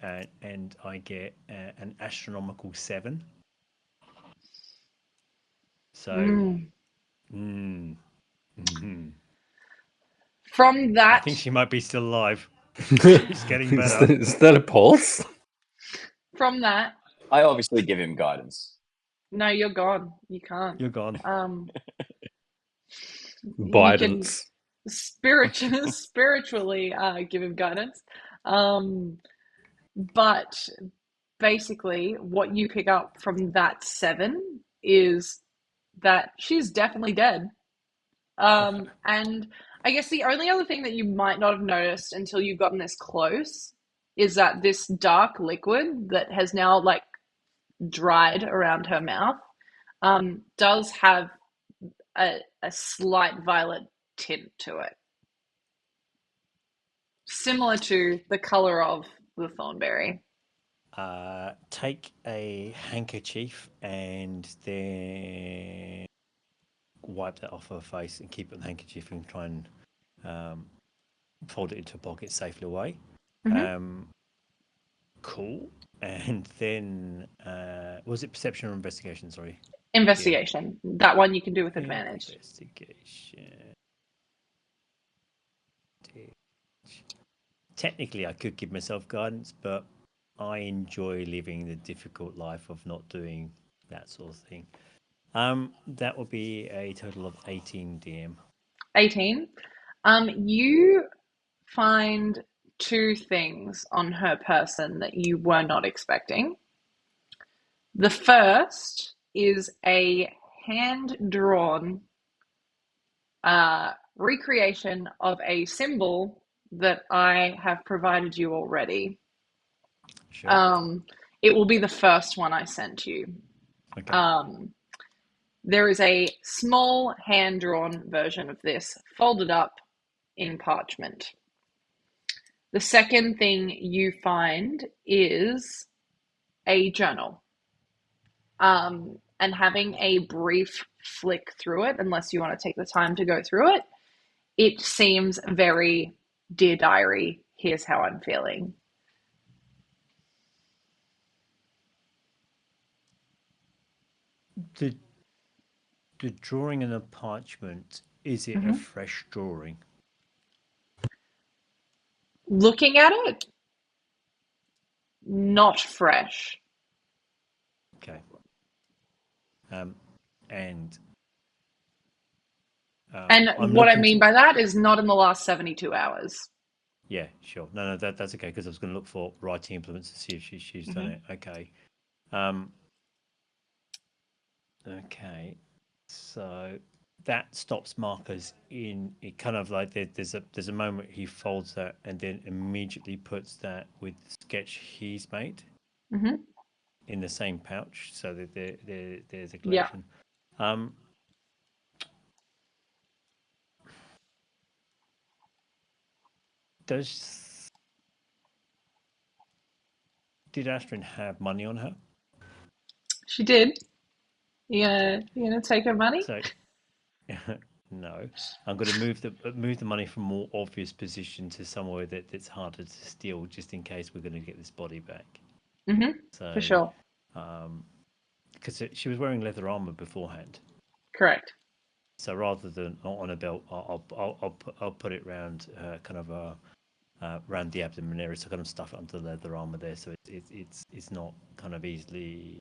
And I get an astronomical 7. So, from that, I think she might be still alive. She's getting better. Is that a pulse? From that, I obviously give him guidance. No, you're gone. You can't. You're gone. Guidance. Spiritually give him guidance. But basically, what you pick up from that 7 is that she's definitely dead. And I guess the only other thing that you might not have noticed until you've gotten this close is that this dark liquid that has now like dried around her mouth does have a slight violet tint to it, similar to the color of the Thornberry. take a handkerchief and then wipe that off her face and keep it in the handkerchief and try and fold it into a pocket safely away. Cool. And then, was it perception or investigation? Sorry. Investigation. That one you can do with advantage. Investigation. Technically, I could give myself guidance, but I enjoy living the difficult life of not doing that sort of thing. That would be a total of 18 DM. 18. You find two things on her person that you were not expecting. The first is a hand-drawn recreation of a symbol that I have provided you already. Sure. It will be the first one I sent you. Okay. There is a small hand-drawn version of this folded up in parchment. The second thing you find is a journal. And having a brief flick through it, unless you want to take the time to go through it, it seems very, dear diary, here's how I'm feeling. The drawing in the parchment, is it a fresh drawing? Looking at it, not fresh. Okay. And what I mean by that is not in the last 72 hours. Yeah, sure. No, that's okay, because I was going to look for writing implements to see if she's done it. Okay. Okay. So that stops Marcus in it, kind of like there's a moment he folds that and then immediately puts that with the sketch he's made in the same pouch, so that there's a collection. Yeah. Did Astryn have money on her? She did. You gonna take her money? So, no. I'm going to move the money from a more obvious position to somewhere that's harder to steal, just in case we're going to get this body back. So, for sure. Because she was wearing leather armor beforehand. Correct. So rather than on a belt, I'll put it round kind of around the abdomen area, so kind of stuff it under the leather armor there, so it's not kind of easily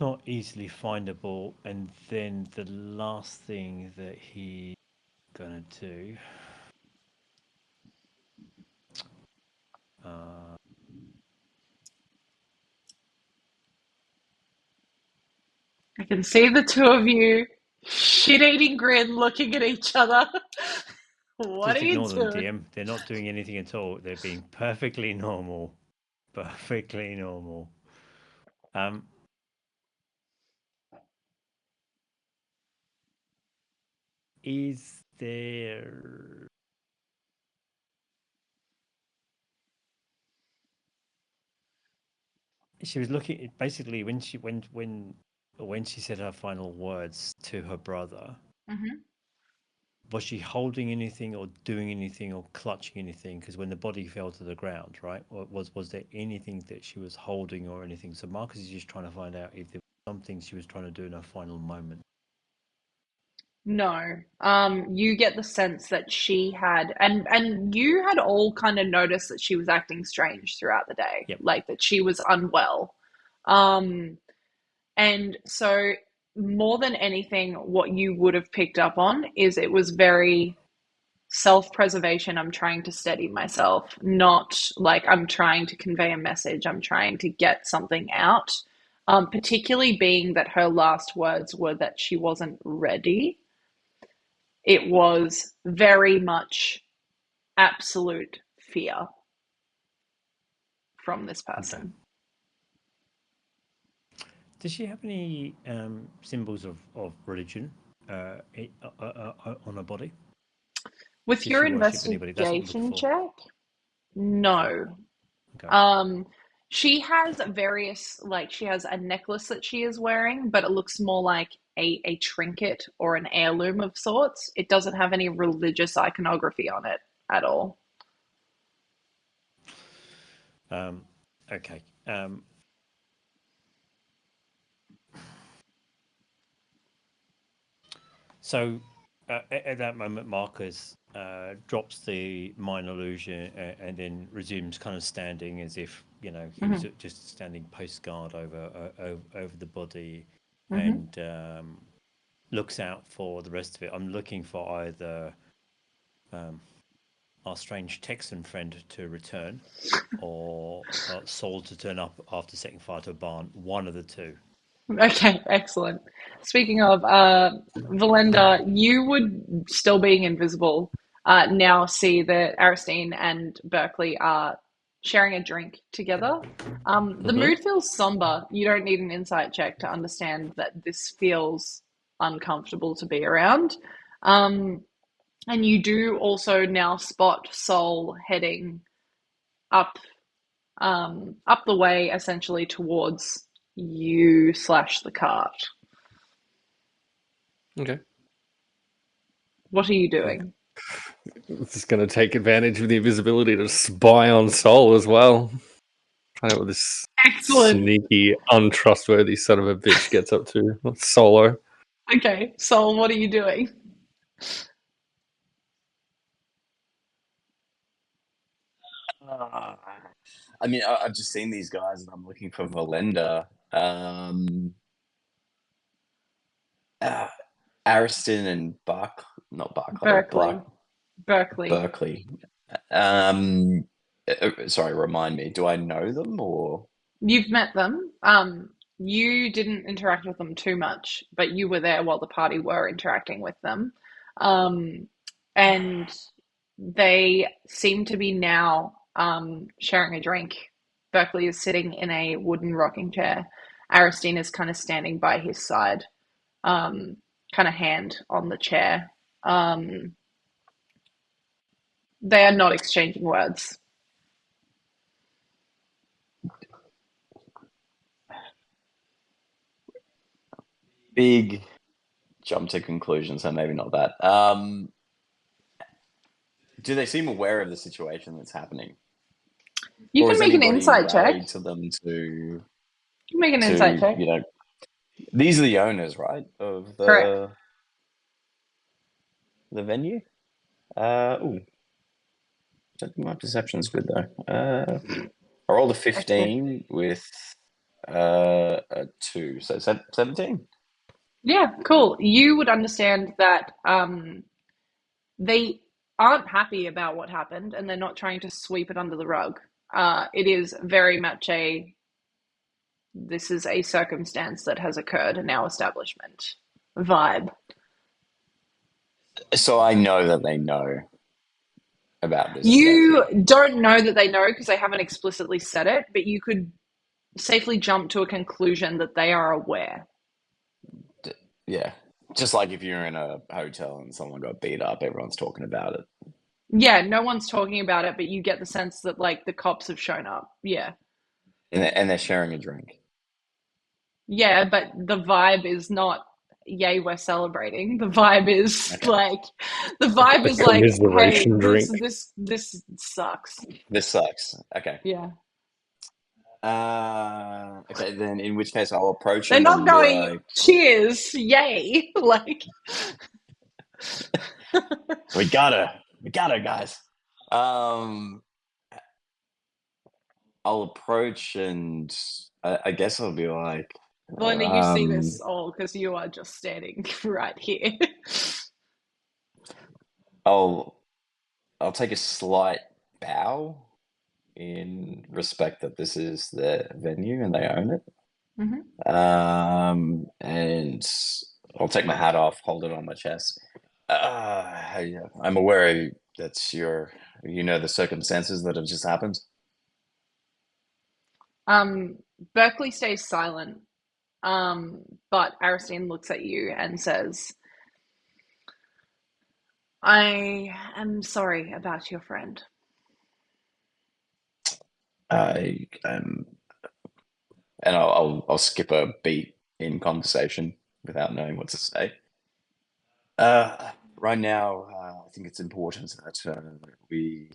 not easily findable. And then the last thing that he's gonna do, I can see the two of you shit-eating grin looking at each other. What just are you ignore them, doing? DM. They're not doing anything at all. They're being perfectly normal. Perfectly normal. Is there... She was looking, basically, when she said her final words to her brother, was she holding anything or doing anything or clutching anything? Because when the body fell to the ground, right, was there anything that she was holding or anything? So Marcus is just trying to find out if there was something she was trying to do in her final moment. No. You get the sense that she had, and you had all kind of noticed that she was acting strange throughout the day. Yep. Like that she was unwell. And so more than anything, what you would have picked up on is it was very self-preservation. I'm trying to steady myself, not like I'm trying to convey a message. I'm trying to get something out. Particularly being that her last words were that she wasn't ready. It was very much absolute fear from this person. Okay. Does she have any symbols of religion on her body? With your investigation check, No. Okay. She has various, like, she has a necklace that she is wearing, but it looks more like a trinket or an heirloom of sorts. It doesn't have any religious iconography on it at all. Okay. So at that moment, Marcus drops the minor illusion and then resumes kind of standing as if, you know, he was just standing post guard over the body, and looks out for the rest of it. I'm looking for either our strange Texan friend to return or Saul to turn up after setting fire to a barn. One of the two. Okay, excellent. Speaking of, Verlender, you would, still being invisible, now see that Astryn and Berkeley are sharing a drink together. The mood feels somber. You don't need an insight check to understand that this feels uncomfortable to be around. And you do also now spot Sol heading up, up the way, essentially towards you slash the cart. Okay. What are you doing? Just going to take advantage of the invisibility to spy on Sol as well. Find out what this Excellent. sneaky, untrustworthy son of a bitch gets up to. Solo. Okay, Sol, what are you doing? I mean, I've just seen these guys, and I'm looking for Verlender. Ariston and not Barclay, Berkeley. Berkeley. Sorry, remind me. Do I know them or? You've met them. You didn't interact with them too much, but you were there while the party were interacting with them. And they seem to be now sharing a drink. Berkeley is sitting in a wooden rocking chair. Ariston is kind of standing by his side, kind of hand on the chair. They are not exchanging words. Big jump to conclusions, so maybe not that. Do they seem aware of the situation that's happening? You Or can is make an anybody insight check. rallied to them to You can make an insight check. you know, these are the owners, right, of Correct. the venue? Ooh, my perception's good though. I rolled a 15 with a 2, so 17. Yeah, cool. You would understand that they aren't happy about what happened and they're not trying to sweep it under the rug. It is very much this is a circumstance that has occurred in our establishment vibe. So I know that they know about this. You don't know that they know because they haven't explicitly said it, but you could safely jump to a conclusion that they are aware. Yeah. Just like if you're in a hotel and someone got beat up, everyone's talking about it. Yeah, no one's talking about it, but you get the sense that, like, the cops have shown up. Yeah. And they're sharing a drink. Yeah, but the vibe is not, yay, we're celebrating. The vibe is Okay. hey, commiseration drink. this sucks. This sucks. Okay. Yeah. Okay, then in which case I'll approach They're him not and be going, like, cheers, yay. Like, we got her, guys. I'll approach and I guess I'll be like, Verlender, you see this all because you are just standing right here. I'll take a slight bow in respect that this is their venue and they own it. And I'll take my hat off, hold it on my chest. I'm aware that the circumstances that have just happened. Berkeley stays silent, but Ariston looks at you and says, I am sorry about your friend. I and I'll skip a beat in conversation without knowing what to say. Right now, I think it's important that we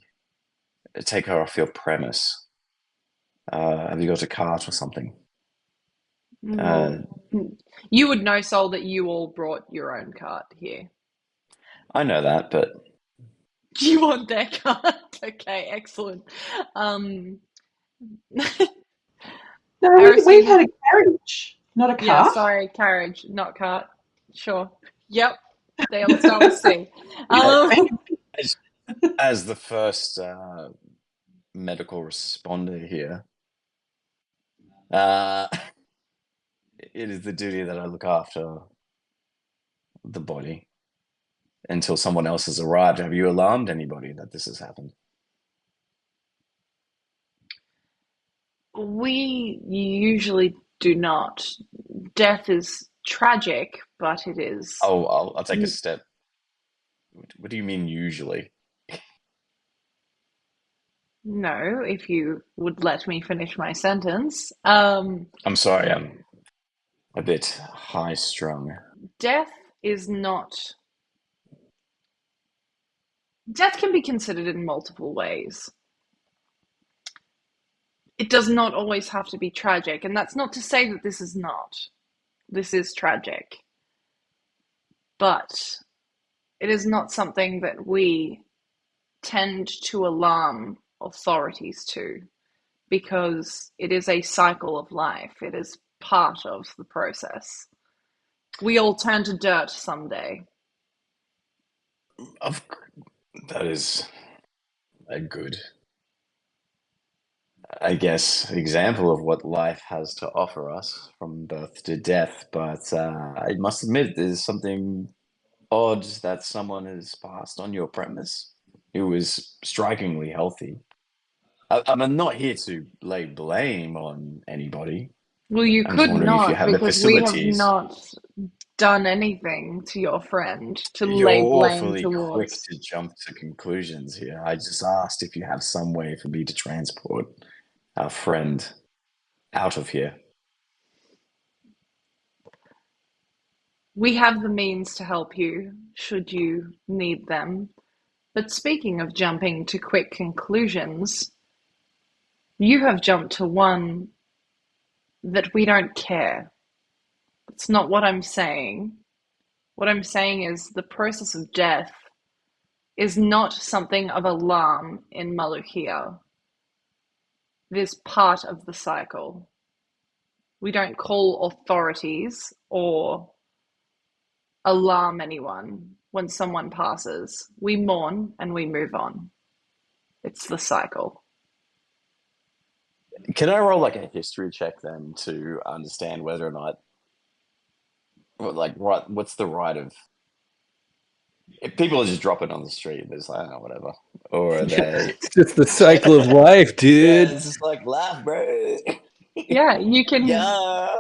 take her off your premise. Have you got a cart or something? You would know, Sol, that you all brought your own cart here. I know that, but Do you want their cart? Okay, excellent. No, we had a carriage, not a cart. Yeah, sorry, carriage, not cart. Sure. Yep. They all start with C. As the first medical responder here, it is the duty that I look after the body until someone else has arrived. Have you alarmed anybody that this has happened? We usually do not. Death is tragic, but it is. Oh, I'll take a step. What do you mean usually? No, if you would let me finish my sentence. I'm sorry, I'm a bit high-strung. Death is not. Death can be considered in multiple ways. It does not always have to be tragic, and that's not to say that this is not. This is tragic. But it is not something that we tend to alarm authorities to, because it is a cycle of life. It is part of the process. We all turn to dirt someday. That is a good, I guess, example of what life has to offer us from birth to death. But I must admit, there's something odd that someone has passed on your premise who is strikingly healthy. I'm not here to lay blame on anybody. Well, you I'm just could wondering if you not, have the because we have facilities. not done anything to your friend to You're lay blame awfully quick towards. to jump to conclusions here. I just asked if you have some way for me to transport our friend out of here. We have the means to help you, should you need them. But speaking of jumping to quick conclusions, you have jumped to one that we don't care. It's not what I'm saying. What I'm saying is the process of death is not something of alarm in Malukia. It is part of the cycle. We don't call authorities or alarm anyone when someone passes. We mourn and we move on. It's the cycle. Can I roll like a history check then to understand whether or not, what's the right of, if people are just dropping on the street, there's like, oh, whatever, or are they? It's just the cycle of life, Yeah, dude. it's just like laugh, bro. Yeah, you can. Yeah.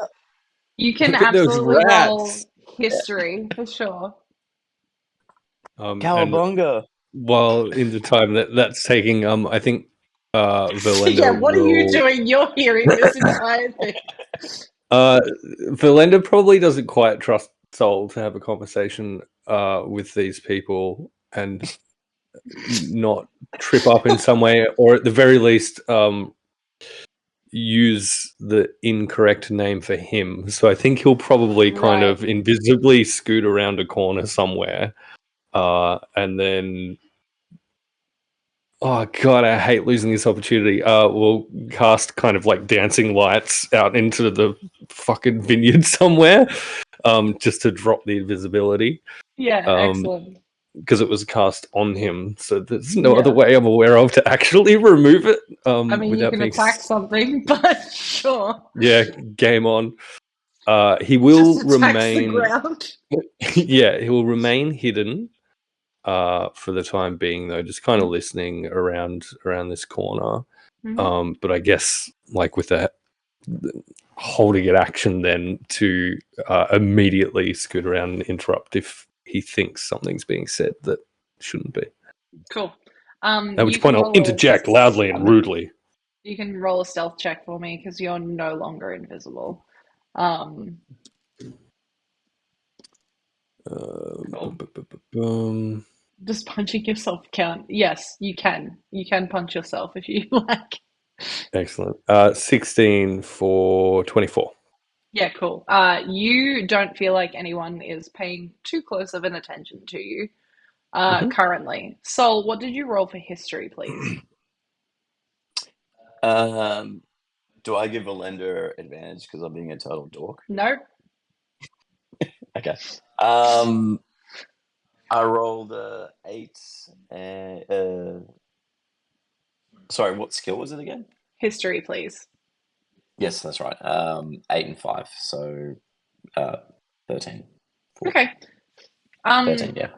You can Look at those absolutely roll rats. history for sure. And Cowabunga. while in the time that's taking, I think Verlender Yeah, what are you will- doing? You're hearing this entire thing. Verlender probably doesn't quite trust Sol to have a conversation with these people and not trip up in some way, or at the very least use the incorrect name for him. So I think he'll probably kind of invisibly scoot around a corner somewhere, and then, oh god, I hate losing this opportunity. We'll cast kind of like dancing lights out into the fucking vineyard somewhere, just to drop the invisibility. Yeah, excellent. Because it was cast on him, so there's no other way I'm aware of to actually remove it. I mean, you can attack something, but sure. Yeah, game on. He will Just attacks remain. the ground. Yeah, he will remain hidden for the time being, though, just kind of listening around this corner. Mhm. But I guess, like with that, holding it action, then to immediately scoot around and interrupt if he thinks something's being said that shouldn't be. Cool. At which point I'll interject loudly and rudely. You can roll a stealth check for me because you're no longer invisible. Cool. Does punching yourself count? Yes, you can. You can punch yourself if you like. Excellent. 16 for 24. Yeah, cool. You don't feel like anyone is paying too close of an attention to you currently. Sol, what did you roll for history, please? Do I give Verlender advantage because I'm being a total dork? Nope. Okay. I rolled 8. Sorry, what skill was it again? History, please. Yes, that's right. 8 and 5, so 13. Okay. 13, yeah.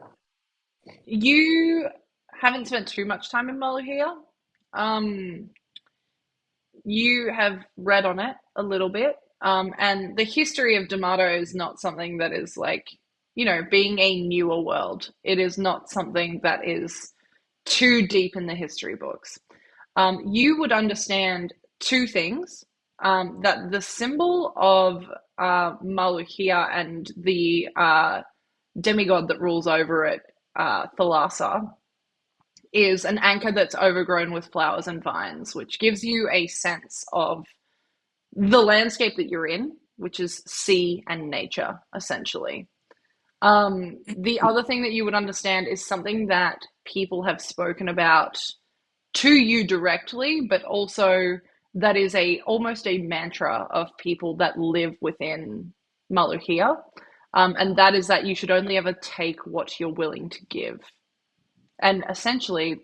You haven't spent too much time in Molokhia. You have read on it a little bit, and the history of D'Amato is not something that is like, being a newer world. It is not something that is too deep in the history books. You would understand two things, that the symbol of Molokhia and the demigod that rules over it, Thalassa, is an anchor that's overgrown with flowers and vines, which gives you a sense of the landscape that you're in, which is sea and nature, essentially. The other thing that you would understand is something that people have spoken about to you directly, but also that is almost a mantra of people that live within Molokhia, and that is that you should only ever take what you're willing to give. And essentially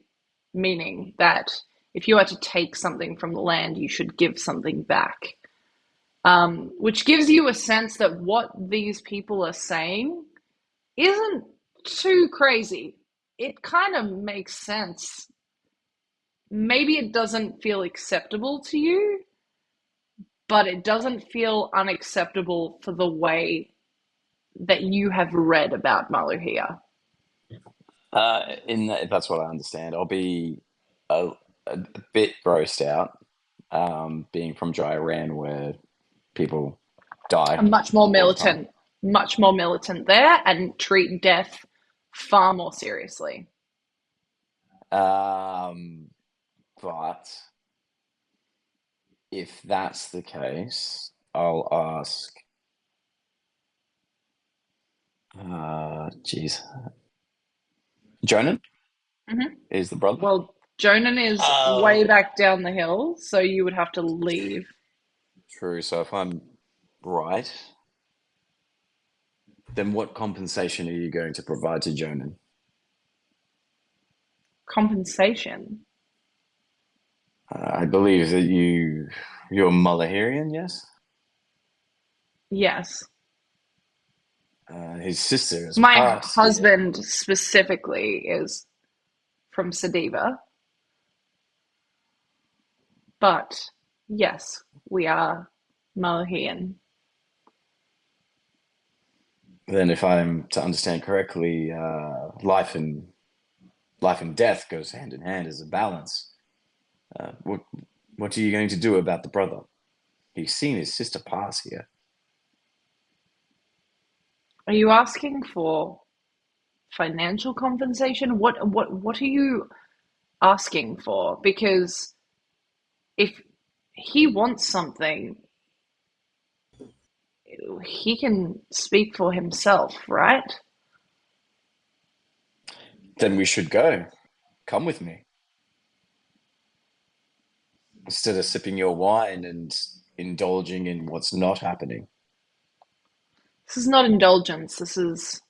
meaning that if you are to take something from the land, you should give something back. Which gives you a sense that what these people are saying isn't too crazy. It kind of makes sense. Maybe it doesn't feel acceptable to you, but it doesn't feel unacceptable for the way that you have read about Molokhia. That's what I understand. I'll be a bit grossed out, being from Dry Iran where people die. And much more militant there, and treat death far more seriously. But if that's the case, I'll ask. Geez. Jonan is the brother. Well, Jonan is way back down the hill, so you would have to leave. True. So if I'm right, then what compensation are you going to provide to Jonan? Compensation? I believe that you're Mullaherian, yes? Yes. His sister is My husband specifically is from Sadiva. But yes, we are Malahian. Then if I'm to understand correctly, life and death goes hand in hand as a balance. What are you going to do about the brother? He's seen his sister pass here. Are you asking for financial compensation? What are you asking for? Because if he wants something, he can speak for himself, right? Then we should go. Come with me. Instead of sipping your wine and indulging in what's not happening. This is not indulgence. This is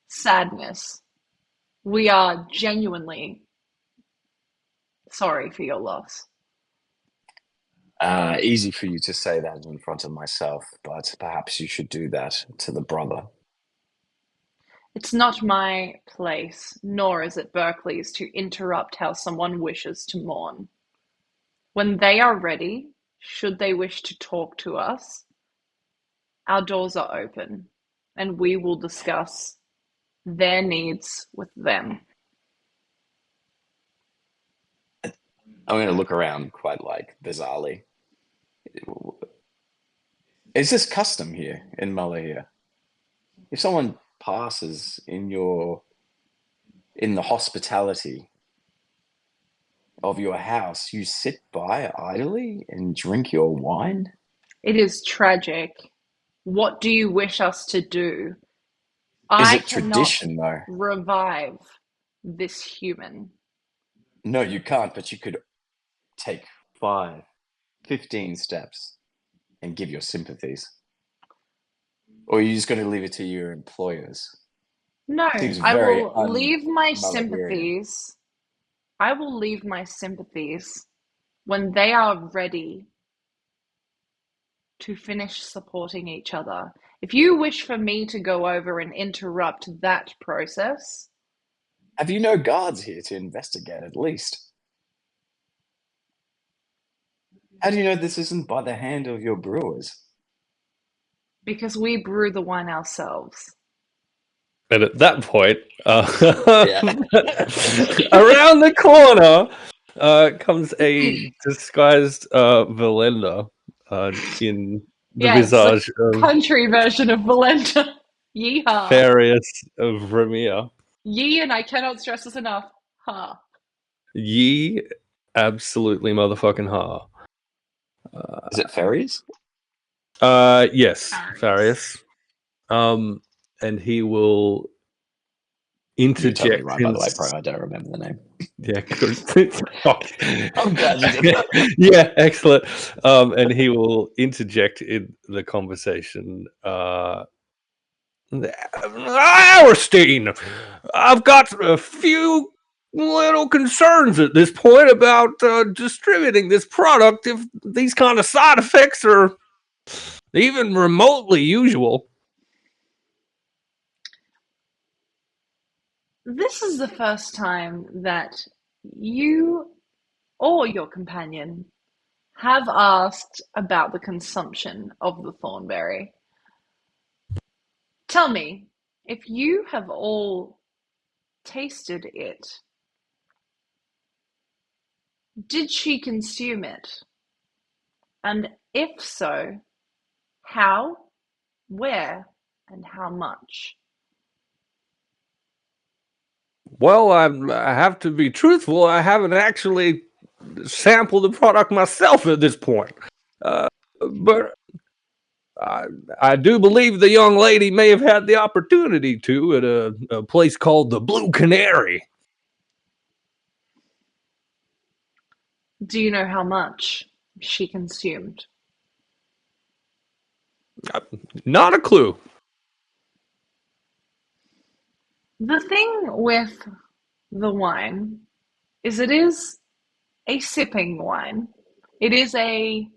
sadness. We are genuinely sorry for your loss. Easy for you to say that in front of myself, but perhaps you should do that to the brother. It's not my place, nor is it Berkeley's, to interrupt how someone wishes to mourn. When they are ready, should they wish to talk to us, our doors are open, and we will discuss their needs with them. I'm going to look around quite bizarrely. Is this custom here in Malaya? If someone passes in the hospitality of your house, you sit by idly and drink your wine? It is tragic. What do you wish us to do? Is I it cannot tradition, though? revive this human. No, you can't, but you could take 5, 15 steps and give your sympathies. Or are you just going to leave it to your employers? No, Seems I very will leave my un-Malaysian. sympathies. I will leave my sympathies when they are ready to finish supporting each other. If you wish for me to go over and interrupt that process, Have you no guards here to investigate at least? How do you know this isn't by the hand of your brewers? because we brew the wine ourselves. And at that point, Yeah. around the corner comes a disguised Verlender in the Yeah, it's the visage of country version of Verlender. Yeehaw. Farius of Ramia. Yee, and I cannot stress this enough. Ha. Ye absolutely motherfucking ha. Is it fairies? Yes, Farius. And he will You totally interject. right, by the way, Pro. I don't remember the name. Yeah, good. I'm glad you did that. Yeah, excellent. And he will interject in the conversation. Astryn, I've got a few little concerns at this point about distributing this product if these kind of side effects are even remotely usual. This is the first time that you or your companion have asked about the consumption of the Thornberry. Tell me, if you have all tasted it, did she consume it? And if so, how, where, and how much? Well, I have to be truthful. I haven't actually sampled the product myself at this point. But I do believe the young lady may have had the opportunity to at a place called the Blue Canary. Do you know how much she consumed? Not a clue. The thing with the wine is it is a sipping wine. It is a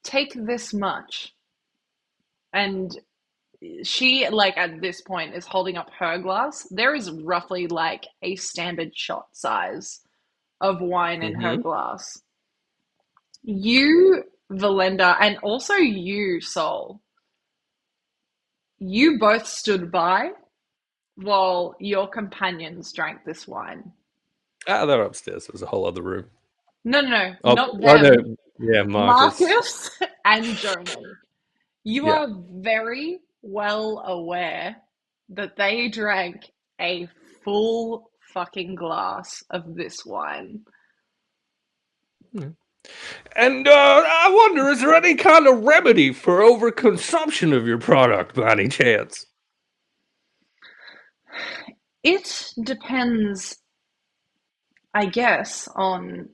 take this much. And she, at this point, is holding up her glass. There is roughly a standard shot size of wine in her glass. You, Verlender, and also you, Sol, you both stood by while your companions drank this wine. They're upstairs. There's a whole other room. No, not them. No. Yeah, Marcus. And Jonan. You are very well aware that they drank a full fucking glass of this wine. And I wonder, is there any kind of remedy for overconsumption of your product by any chance? It depends, I guess, on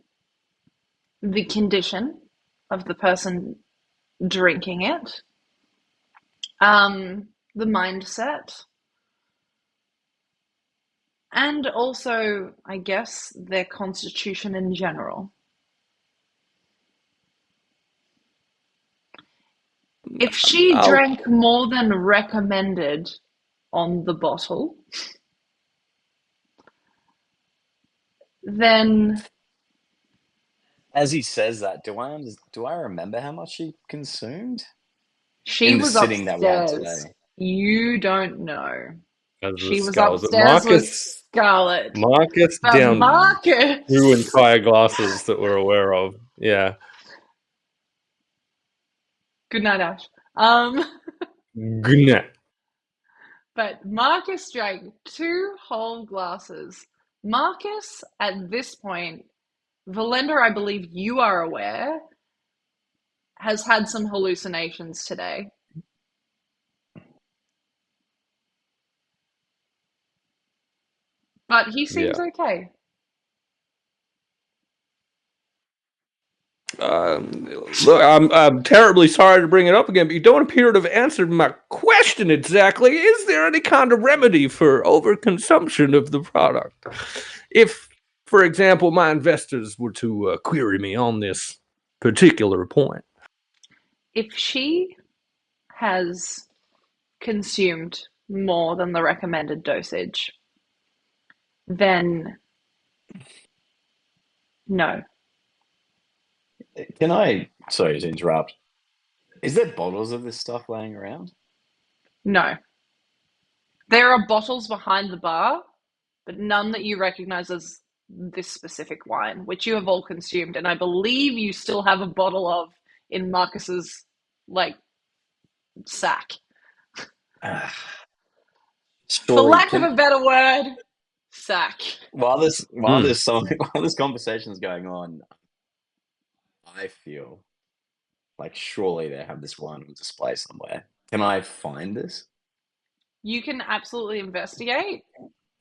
the condition of the person drinking it, the mindset, and also, I guess, their constitution in general. If she drank more than recommended on the bottle, then... As he says that, do I remember how much she consumed? She was sitting upstairs. That we had today. You don't know. As She was scowls at upstairs Marcus. Scarlet. Marcus But down Marcus. 2 entire glasses that we're aware of. Yeah. Good night, Ash. Good night. But Marcus drank 2 whole glasses. Marcus, at this point, Verlender, I believe you are aware, has had some hallucinations today. But he seems okay. Look, I'm terribly sorry to bring it up again, but you don't appear to have answered my question exactly. Is there any kind of remedy for overconsumption of the product? If, for example, my investors were to query me on this particular point. If she has consumed more than the recommended dosage, then no. Can I, sorry to interrupt, is there bottles of this stuff laying around? No. There are bottles behind the bar, but none that you recognize as this specific wine, which you have all consumed, and I believe you still have a bottle of in Marcus's, sack. For lack of a better word, sack. While this conversation is going on, I feel like surely they have this wine on display somewhere. Can I find this? You can absolutely investigate.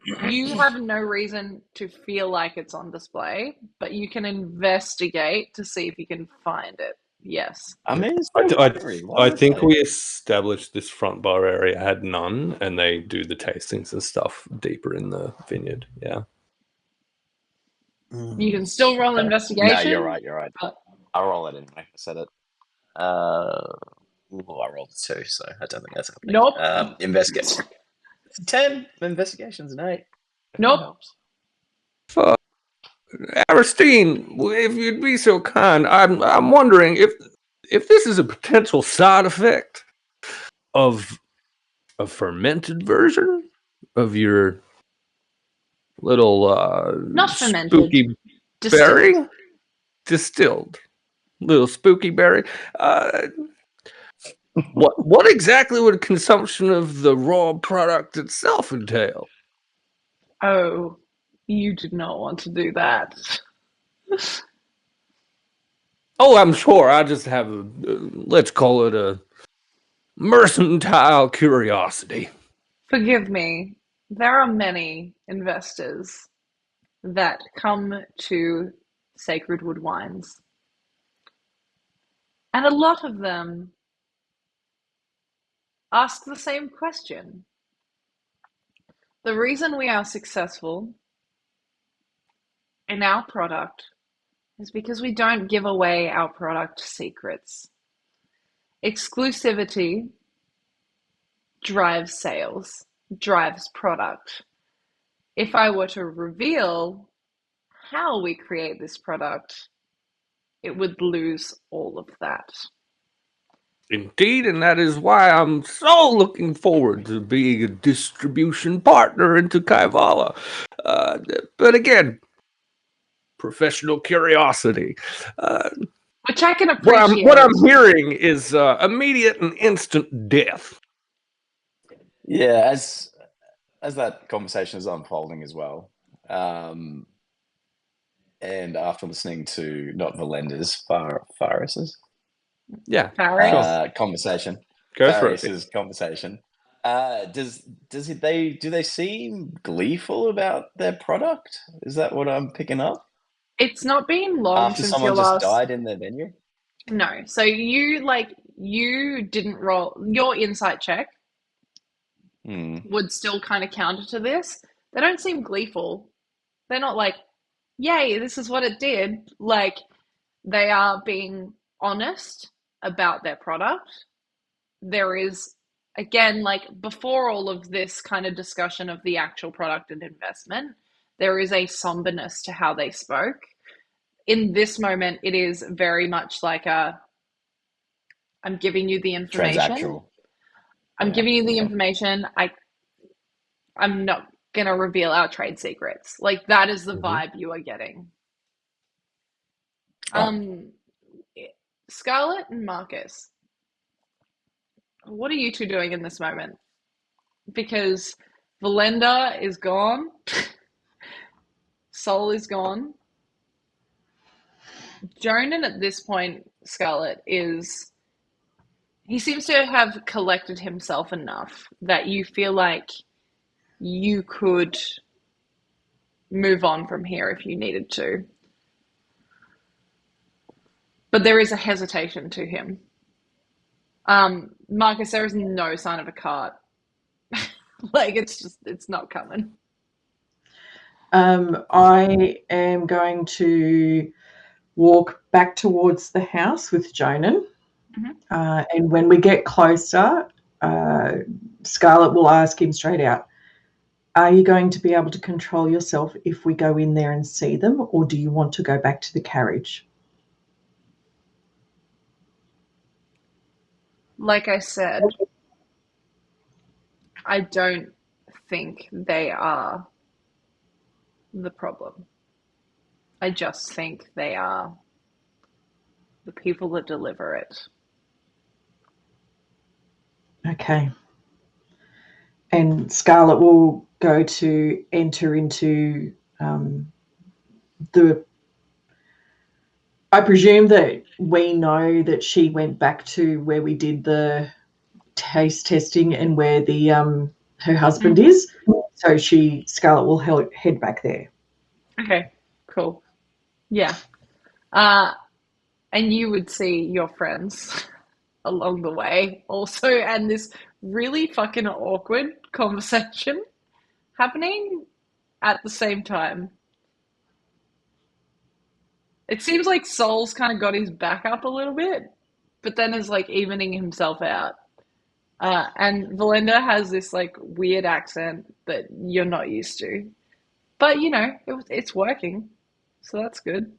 You have no reason to feel like it's on display, but you can investigate to see if you can find it. Yes. I mean, I think we established this front bar area had none, and they do the tastings and stuff deeper in the vineyard. Yeah. You can still roll investigation. No, you're right. But I'll roll it anyway. I said it. I rolled a 2, so I don't think that's happening. Nope. Investigate. 10. Investigation's an 8. Nope. Astryn, if you'd be so kind, I'm wondering if this is a potential side effect of a fermented version of your little not fermented, spooky berry, distilled little spooky berry. What exactly would consumption of the raw product itself entail? Oh, you did not want to do that. Oh, I'm sure. I just have let's call it a mercantile curiosity. Forgive me. There are many investors that come to Sacred Wood Wines. And a lot of them ask the same question. The reason we are successful in our product is because we don't give away our product secrets. Exclusivity drives sales, drives product. If I were to reveal how we create this product, it would lose all of that. Indeed, and that is why I'm so looking forward to being a distribution partner into Kaivala. But again, professional curiosity. Which I can appreciate. What I'm hearing is immediate and instant death. Yeah, as that conversation is unfolding as well, and after listening to not Verlender's, Faris's, conversation, Go for it. Faris's conversation. Do they seem gleeful about their product? Is that what I'm picking up? It's not been long After since someone your just last... died in their venue? No. So you didn't roll your insight check. Would still kind of counter to this. They don't seem gleeful. They're not like, yay, this is what it did. Like, they are being honest about their product. There is, again, like before all of this kind of discussion of the actual product and investment, there is a somberness to how they spoke. In this moment, it is very much like I'm giving you the information. Transactional. I'm giving you the information. I'm not gonna reveal our trade secrets. Like, that is the vibe you are getting. Scarlet and Marcus, what are you two doing in this moment? Because Verlender is gone. Sol is gone. Jonan at this point, Scarlet, he seems to have collected himself enough that you feel like you could move on from here if you needed to. But there is a hesitation to him. Marcus, there is no sign of a cart. Like, it's not coming. I am going to walk back towards the house with Jonan. And when we get closer, Scarlet will ask him straight out, are you going to be able to control yourself if we go in there and see them, or do you want to go back to the carriage? Like I said, I don't think they are the problem. I just think they are the people that deliver it. Okay. And Scarlet will go to enter into I presume that we know that she went back to where we did the taste testing and where the her husband is. So Scarlet will head back there. Okay, cool. Yeah. And you would see your friends along the way also, and this really fucking awkward conversation happening at the same time. It seems like Sol's kind of got his back up a little bit, but then is like evening himself out. And Verlender has this like weird accent that you're not used to. But, you know, it's working. So that's good.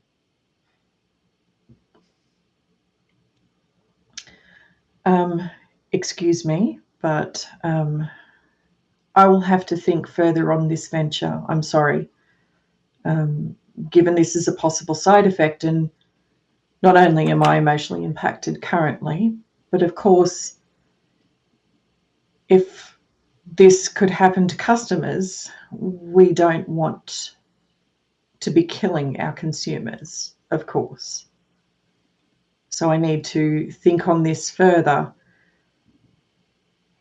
Excuse me, but I will have to think further on this venture. I'm sorry. Given this is a possible side effect, and not only am I emotionally impacted currently, but of course, if this could happen to customers, we don't want to be killing our consumers, of course. So I need to think on this further,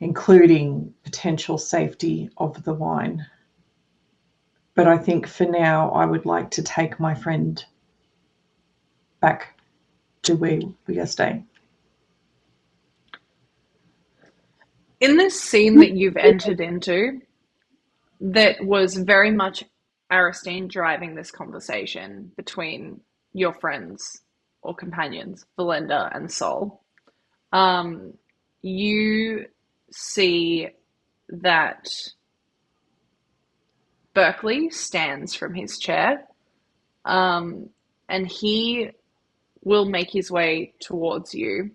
including potential safety of the wine. But I think for now, I would like to take my friend back to where we are staying. In this scene that you've entered into, that was very much Astryn driving this conversation between your friends or companions, Verlender and Sol, you see that Berkeley stands from his chair, and he will make his way towards you.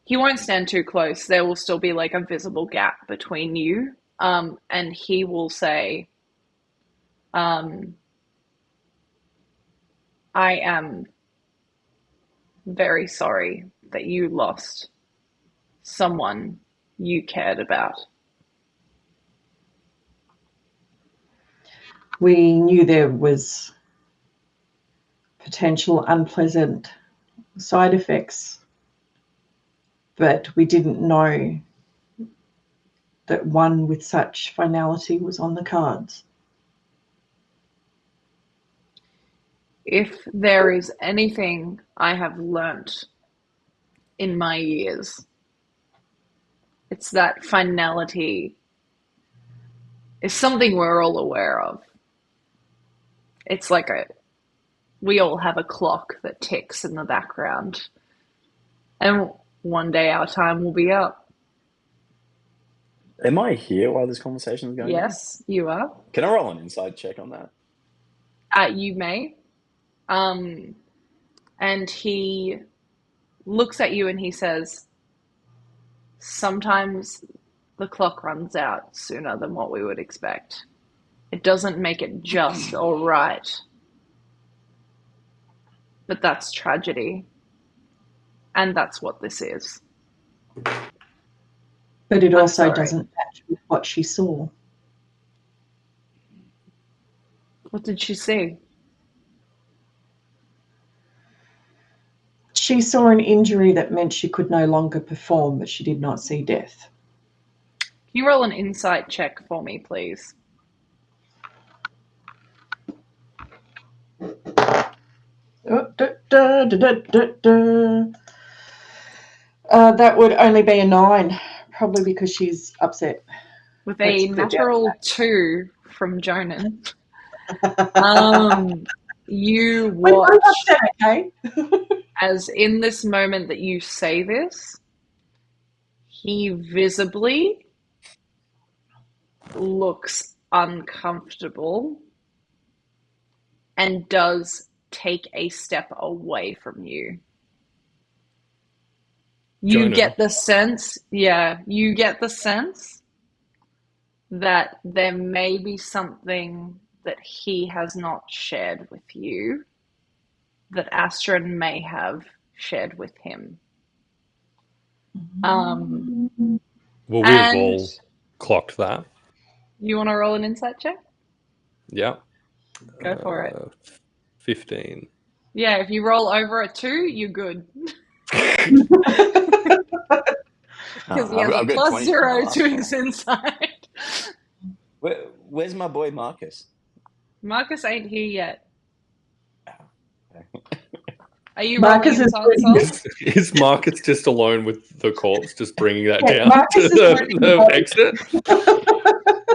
He won't stand too close. There will still be like a visible gap between you, and he will say, I am very sorry that you lost someone you cared about. We knew there was potential unpleasant side effects, but we didn't know that one with such finality was on the cards. If there is anything I have learnt in my years, it's that finality is something we're all aware of. It's like we all have a clock that ticks in the background, and one day our time will be up. Am I here while this conversation is going on? Yes, you are. Can I roll an inside check on that? You may. And he looks at you and he says, sometimes the clock runs out sooner than what we would expect. It doesn't make it just or right. But that's tragedy. And that's what this is. But it I'm also sorry. doesn't match with what she saw. What did she see? She saw an injury that meant she could no longer perform, but she did not see death. Can you roll an insight check for me, please? That would only be a 9, probably because she's upset. With Let's a put it natural 2 from Jonan, you We're watch both upset, okay? as in this moment that you say this, he visibly looks uncomfortable and does take a step away from you. You Jonan. get the sense, you get the sense that there may be something that he has not shared with you that Astryn may have shared with him. Well, we've And all clocked that. you want to roll an insight check? Yeah. Go for it. 15. Yeah, if you roll over a 2, you're good. Because he has a I've got plus 20 0 last to one. his insight. Where's my boy Marcus? Marcus ain't here yet. Are you Marcus rolling is insight, Salt? Is Marcus just alone with the corpse, just bringing that Yeah, down Marcus to is the exit?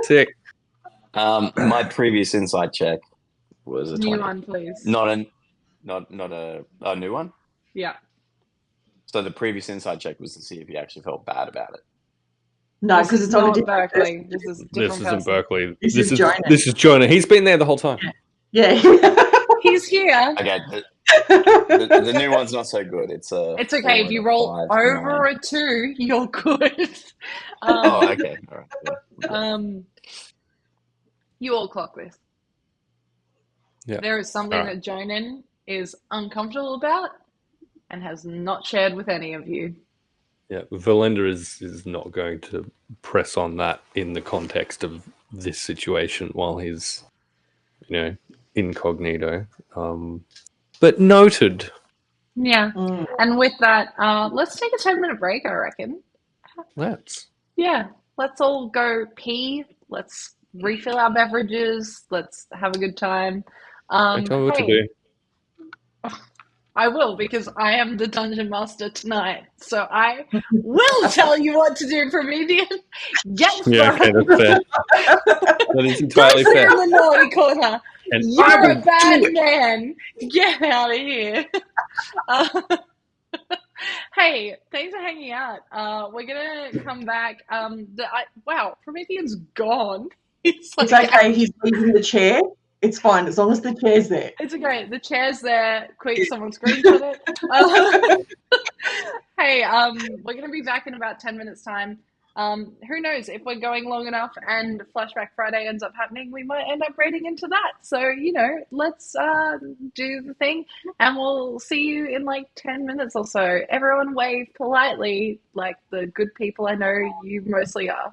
Sick. My previous insight check was a New 20. one, please. Not a new one. Yeah. So the previous insight check was to see if he actually felt bad about it. No, This because is it's on a not different Berkeley. This is a This different isn't person. Berkeley. This is Jonan. This is Jonan. He's been there the whole time. Yeah. He's here. Okay, the new one's not so good. It's a. It's okay. 4 If you and a roll 5, over 9. a 2, you're good. Oh, okay. All right. Yeah. You all clock this. Yeah. There is something All right. that Jonan is uncomfortable about and has not shared with any of you. Yeah, Verlender is not going to press on that in the context of this situation while he's, incognito. But noted. Yeah. And with that, let's take a 10-minute break, I reckon. Let's. Yeah. Let's all go pee. Let's refill our beverages. Let's have a good time. Don't tell me what to do. I will, because I am the dungeon master tonight. So I will tell you what to do, Promethean. Get Yeah, okay, that's fair. That is entirely Don't sit fair. in the naughty corner. And I You're will a bad do it. man. Get out of here. Hey, thanks for hanging out. We're gonna come back. Wow, Promethean's gone. It's It's okay. He's leaving the chair. It's fine as long as the chair's there. It's okay. The chair's there. Quick, someone screenshot it. Hey, we're gonna be back in about 10 minutes time. Who knows, if we're going long enough and Flashback Friday ends up happening, we might end up raiding into that. So, let's do the thing, and we'll see you in like 10 minutes or so. Everyone wave politely, like the good people I know you mostly are.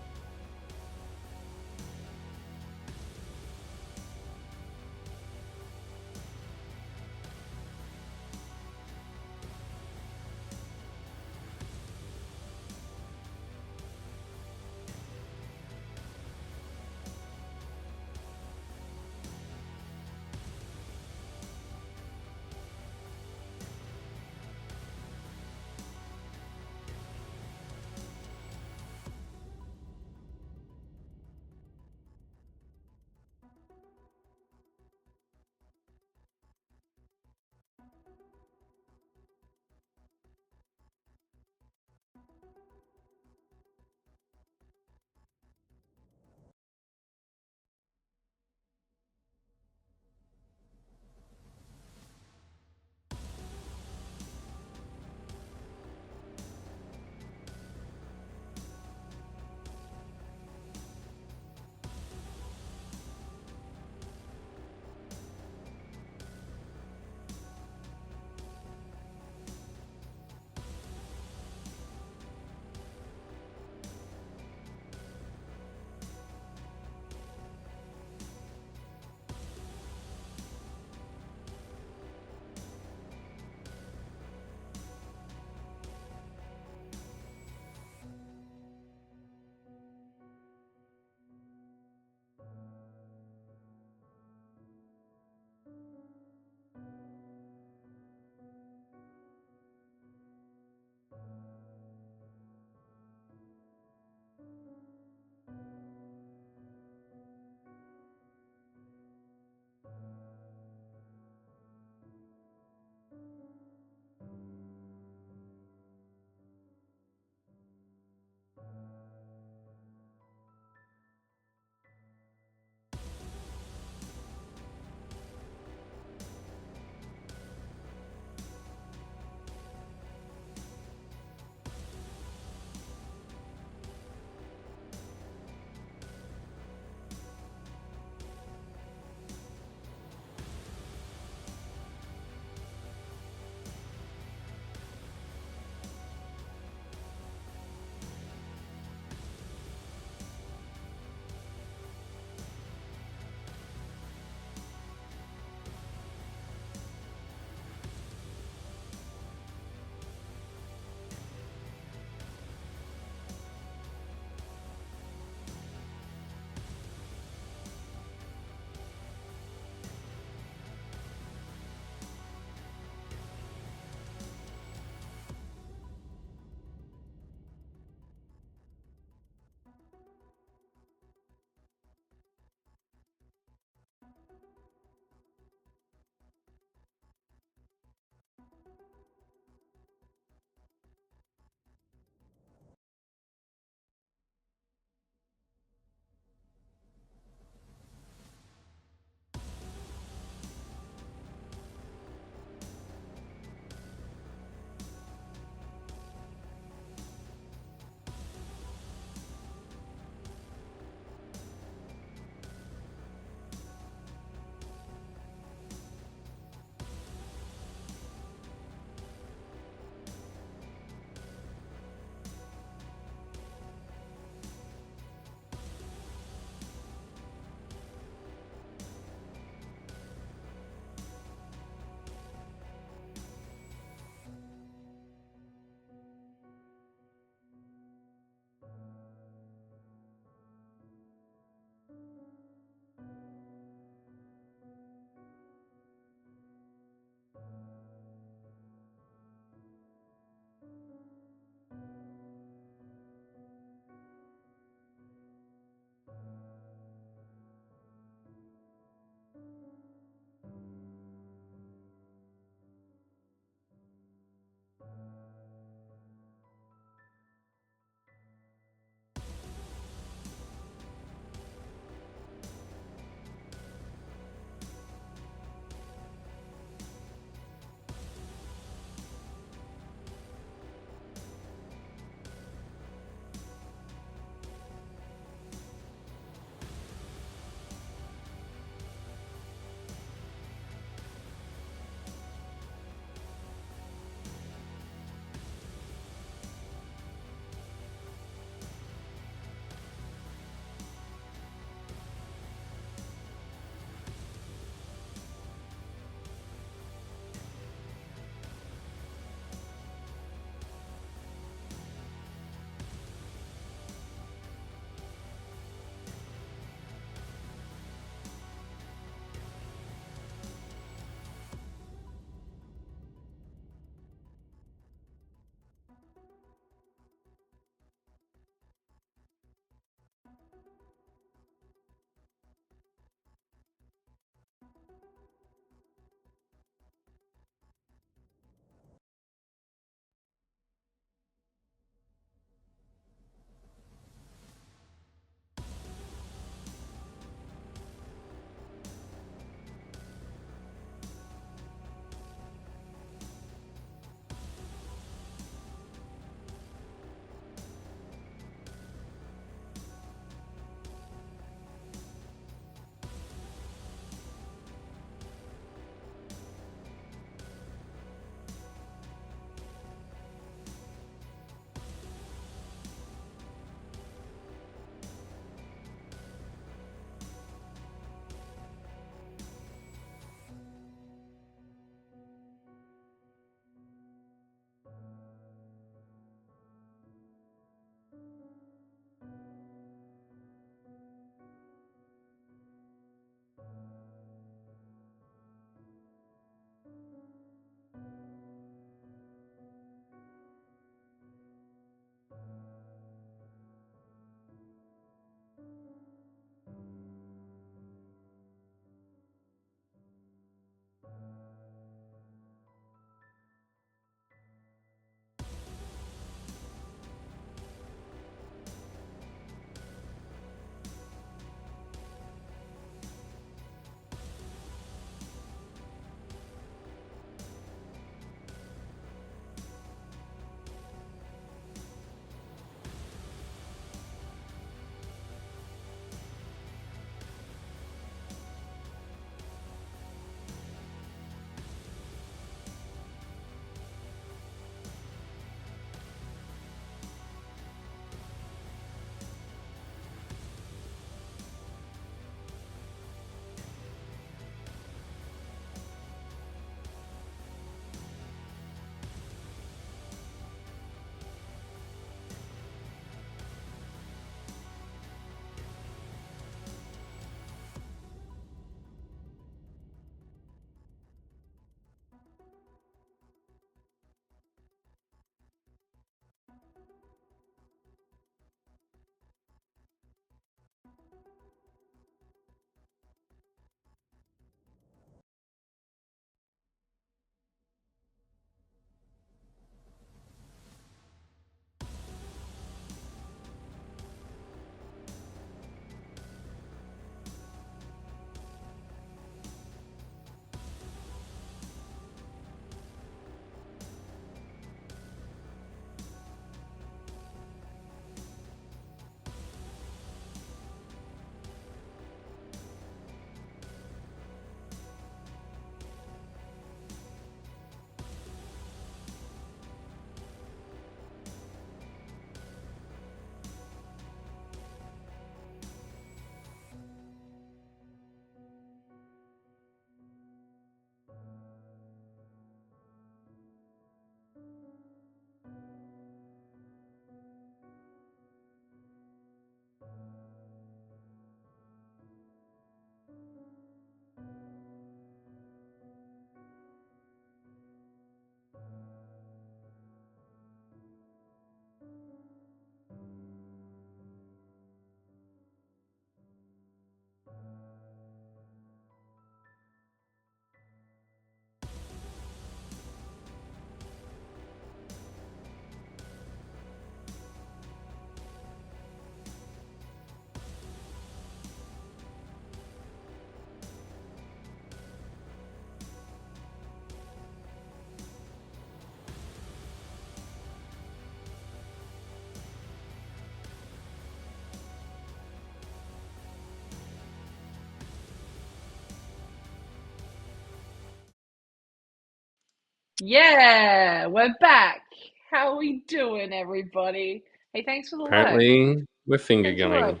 Yeah, we're back. How we doing, everybody? Hey, thanks for the like. Apparently, we're finger Thanks for the gunning.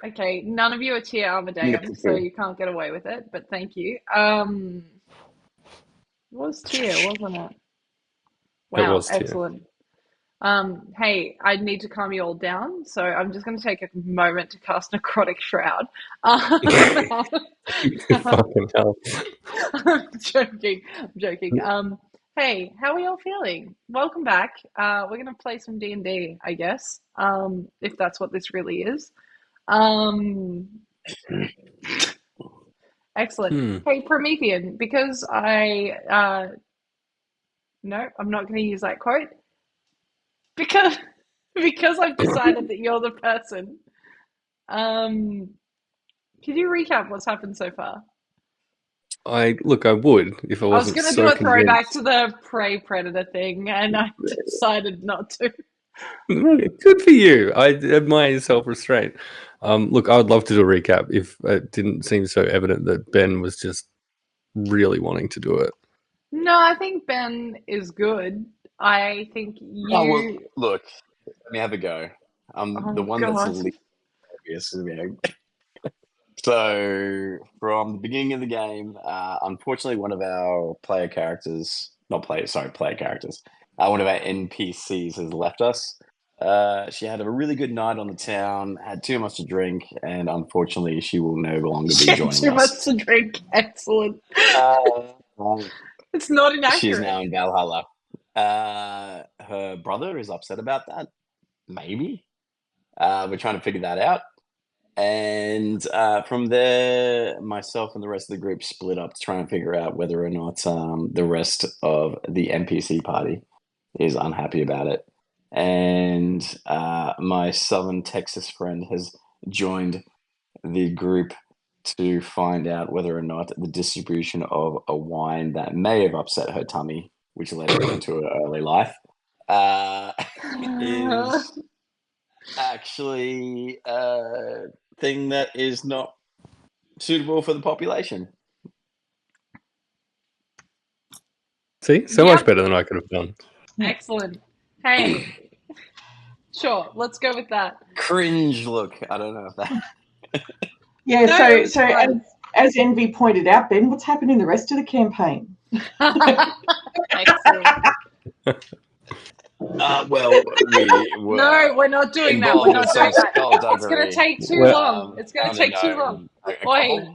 like. Okay, none of you are Tier Armadeum, so you can't get away with it, but thank you. It was Tier, wasn't it? Wow, was Tier. excellent. Hey, I need to calm you all down, so I'm just going to take a moment to cast Necrotic Shroud. Fucking hell. I'm joking. Hey, how are we all feeling? Welcome back. We're going to play some D&D, I guess, if that's what this really is. Excellent. Hey, Promethean, because no, I'm not going to use that quote. Because I've decided that you're the person. Could you recap what's happened so far? I would if I wasn't I was going to so do a throwback convinced. to the prey predator thing, and I decided not to. Good for you. I admire your self-restraint. Look, I would love to do a recap if it didn't seem so evident that Ben was just really wanting to do it. No, I think Ben is good. I think you... Oh, well, look, let me have a go. I'm the one that's God. least obvious. So, from the beginning of the game, unfortunately, one of our player characters, one of our NPCs has left us. She had a really good night on the town, had too much to drink, and unfortunately, she will no longer be joining us. Too much to drink. Excellent. It's not inaccurate. She's now in Valhalla. Her brother is upset about that. Maybe. We're trying to figure that out. And from there, myself and the rest of the group split up to try and figure out whether or not the rest of the NPC party is unhappy about it. And my Southern Texas friend has joined the group to find out whether or not the distribution of a wine that may have upset her tummy, which led her into her early life, is actually a thing that is not suitable for the population. See? So much better than I could have done. Excellent. Hey. Sure, let's go with that. Cringe look. I don't know if that... Yeah, No, so as Envy pointed out, Ben, what's happened in the rest of the campaign? Excellent. Well, we were... No, we're not doing that. We're not doing that. It's going to take too long. It's going to take too long. Wait,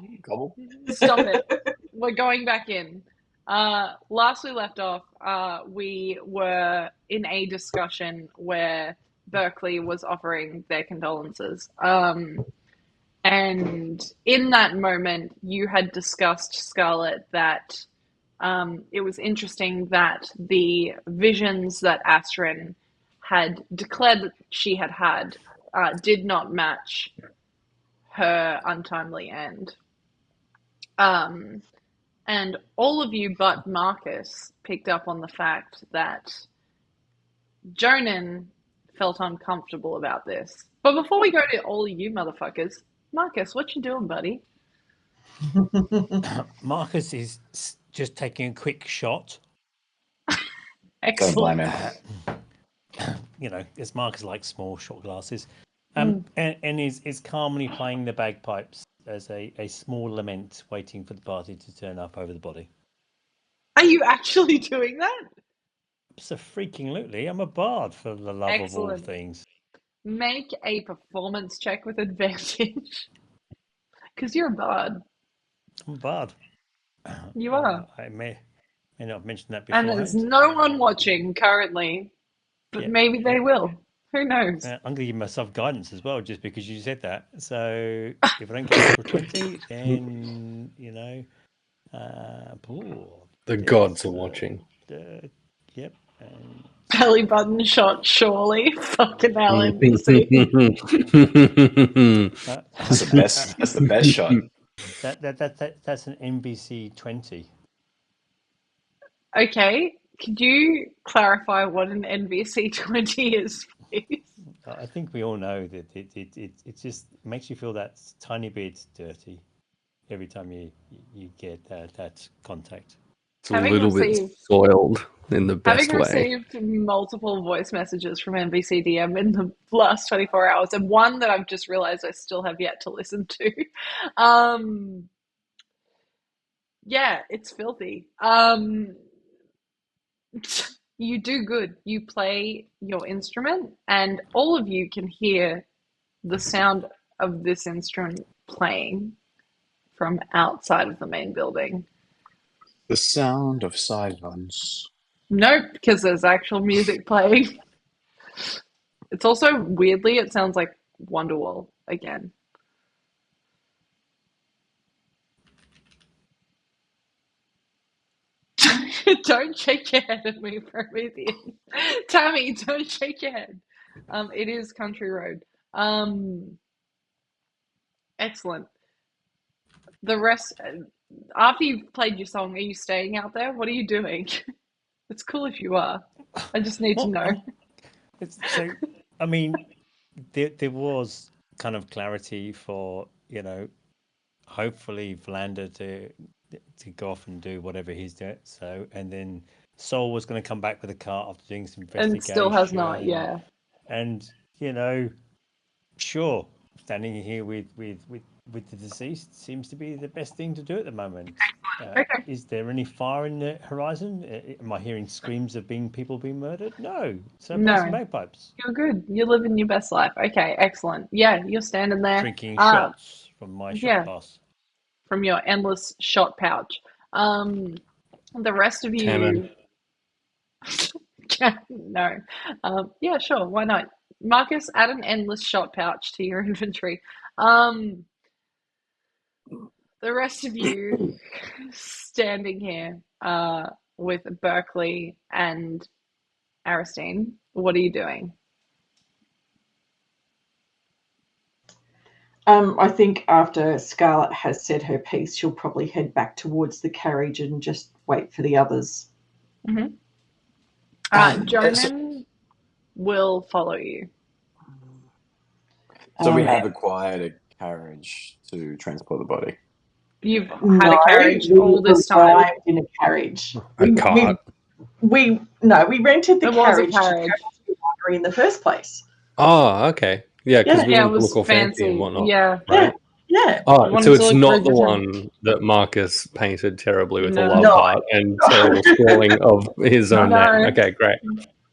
stop it. We're going back in. Last we left off, we were in a discussion where Berkeley was offering their condolences. And in that moment, you had discussed, Scarlet, that it was interesting that the visions that Astryn had declared that she had did not match her untimely end. And all of you but Marcus picked up on the fact that Jonan felt uncomfortable about this. But before we go to all of you motherfuckers, Marcus, what you doing, buddy? Marcus is just taking a quick shot. Don't blame him. You know, as Marcus likes small shot glasses. And is calmly playing the bagpipes as a small lament waiting for the party to turn up over the body. Are you actually doing that? So freaking lootly. I'm a bard, for the love of all things. Make a performance check with advantage. Because you're a bard. I'm a bard. You are. I may not have mentioned that before. And there's no one watching currently. But maybe they will. Who knows? I'm going to give myself guidance as well, just because you said that. So if I don't get a 20, then, you know... the gods are watching. Yep. Belly button shot, surely. Fucking hell, NPC. That's the best shot. That's an NBC 20. Okay. Could you clarify what an NBC 20 is, please? I think we all know that it just makes you feel that tiny bit dirty every time you get that contact. It's a Having little bit received- soiled in the best Having way. received multiple voice messages from NBCDM in the last 24 hours, and one that I've just realized I still have yet to listen to. Yeah, it's filthy. You do good. You play your instrument, and all of you can hear the sound of this instrument playing from outside of the main building. The sound of silence. Nope, because there's actual music playing. It's also weirdly, it sounds like Wonderwall again. Don't shake your head at me, Promethean. Tammy, don't shake your head. It is Country Road. Excellent. The rest, after you've played your song, are you staying out there? What are you doing? It's cool if you are. I just need to know. So, I mean, there was kind of clarity for, hopefully Verlender to go off and do whatever he's doing. So, and then Sol was going to come back with a car after doing some investigation. And still has not, yeah. And, sure, standing here with the deceased seems to be the best thing to do at the moment. Okay. Is there any fire in the horizon? Am I hearing screams of people being murdered? No. So play some bagpipes. You're good. You're living your best life. Okay, excellent. Yeah, you're standing there. Drinking shots from my shot glass. From your endless shot pouch. The rest of you... No. Yeah, sure. Why not? Marcus, add an endless shot pouch to your inventory. The rest of you standing here with Berkeley and Astryn, what are you doing? I think after Scarlet has said her piece, she'll probably head back towards the carriage and just wait for the others. Mm-hmm. Jonan will follow you. So we have acquired a carriage to transport the body. You've had a carriage all this time. Arrived in a carriage. A cart. We rented the carriage to go carriage. to the winery in the first place. Oh, okay. Yeah, because we it want to was look all fancy and whatnot. Yeah. Right? Yeah. Oh, so it's not the Bridgerton. one that Marcus painted terribly with a No. love heart and terrible spelling of his own name. Okay, great.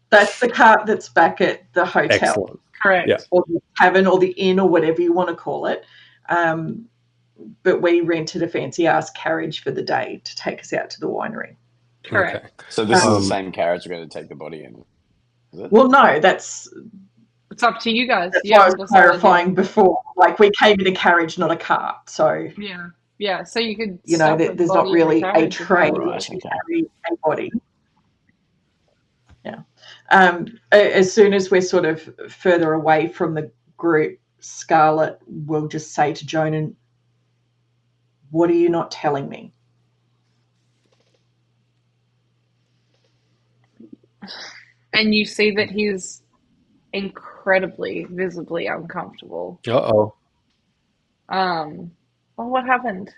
That's the cart that's back at the hotel. Excellent. Correct. Yeah. Or the tavern or the inn or whatever you want to call it. But we rented a fancy-ass carriage for the day to take us out to the winery. Correct. Okay. So this is the same carriage we're going to take the body in, is it? Well, no, it's up to you guys. That's why I was clarifying before. Like, we came in a carriage, not a cart. So yeah. So you could, there's not really a train to carry a body. Yeah. As soon as we're sort of further away from the group, Scarlet will just say to Jonan, "What are you not telling me?" And you see that he's incredibly, visibly uncomfortable. Uh-oh. Well, what happened?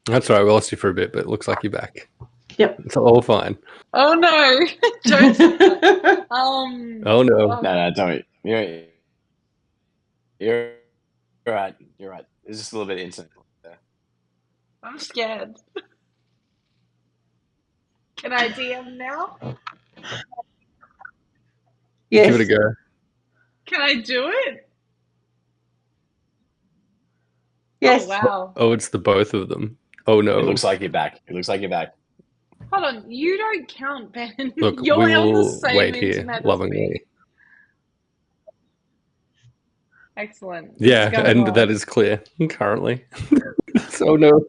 That's all right. We lost you for a bit, but it looks like you're back. Yep. It's all fine. Oh, no. Don't say that. Oh, no. No, don't. You're right. You're right. It's just a little bit intimate there. I'm scared. Can I DM now? Yes. Give it a go. Can I do it? Yes. Oh, wow. Oh, it's the both of them. Oh, no. It looks like you're back. Hold on. You don't count, Ben. Look, You're we on the will same wait here internet as lovingly. me. Excellent. Yeah, Let's go and on. that is clear currently. So, no.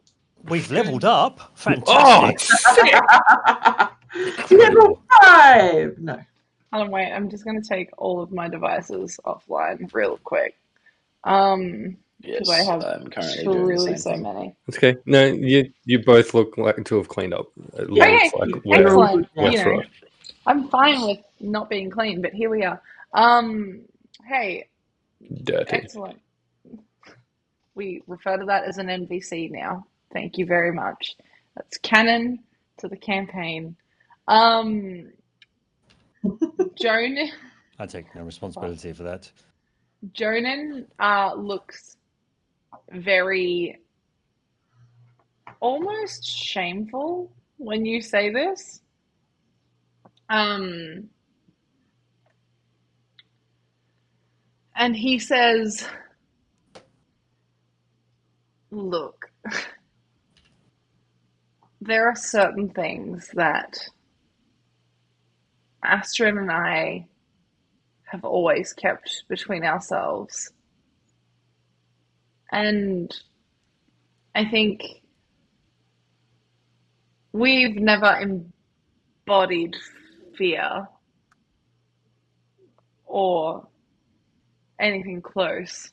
We've leveled up. Oh, Fantastic. Level 5. No. Hold on, wait. I'm just going to take all of my devices offline real quick. Yes, Because I have I'm currently doing the truly same so thing. many. it's okay. No, you both look like to have cleaned up. It Okay, looks like we're excellent. through it. I'm fine with not being clean, but here we are. Hey, Dirty. excellent. We refer to that as an NPC now. Thank you very much. That's canon. to the campaign. Jonan, I take no responsibility for that. Jonan looks very almost shameful when you say this. And he says, look, there are certain things that Astryn and I have always kept between ourselves. And I think we've never embodied fear or anything close.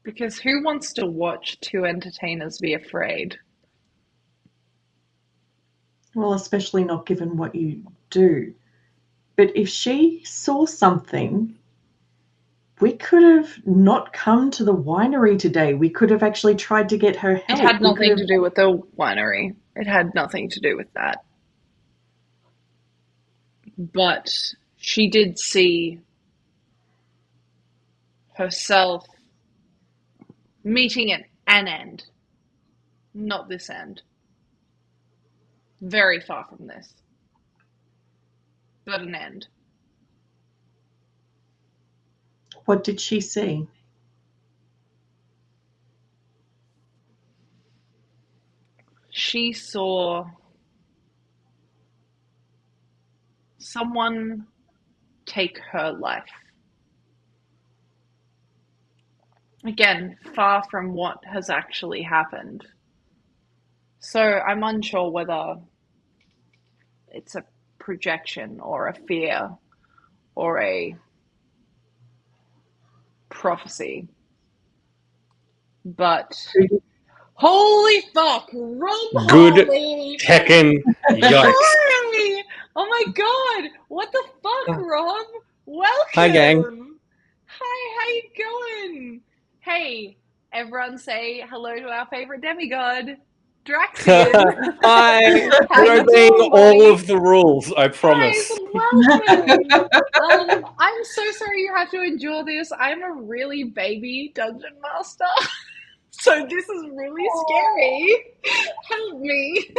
Because who wants to watch two entertainers be afraid? Well, especially not given what you do. But if she saw something, we could have not come to the winery today. We could have actually tried to get her help. It had nothing to do with the winery. It had nothing to do with that. But she did see herself meeting at an end, not this end. Very far from this, but an end. What did she see? She saw someone take her life. Again, far from what has actually happened. So I'm unsure whether it's a projection or a fear or a prophecy. But holy fuck, Rob Good Harley! heckin' yikes. Hi! Oh my god! What the fuck, Rob? Welcome! Hi, gang. Hi, how you going? Hey, everyone say hello to our favorite demigod, Draxian. Hi. How We're you obeying doing, all buddy? of the rules, I promise. Guys, welcome! I'm so sorry you have to endure this. I'm a really baby dungeon master. So this is really scary. Help me.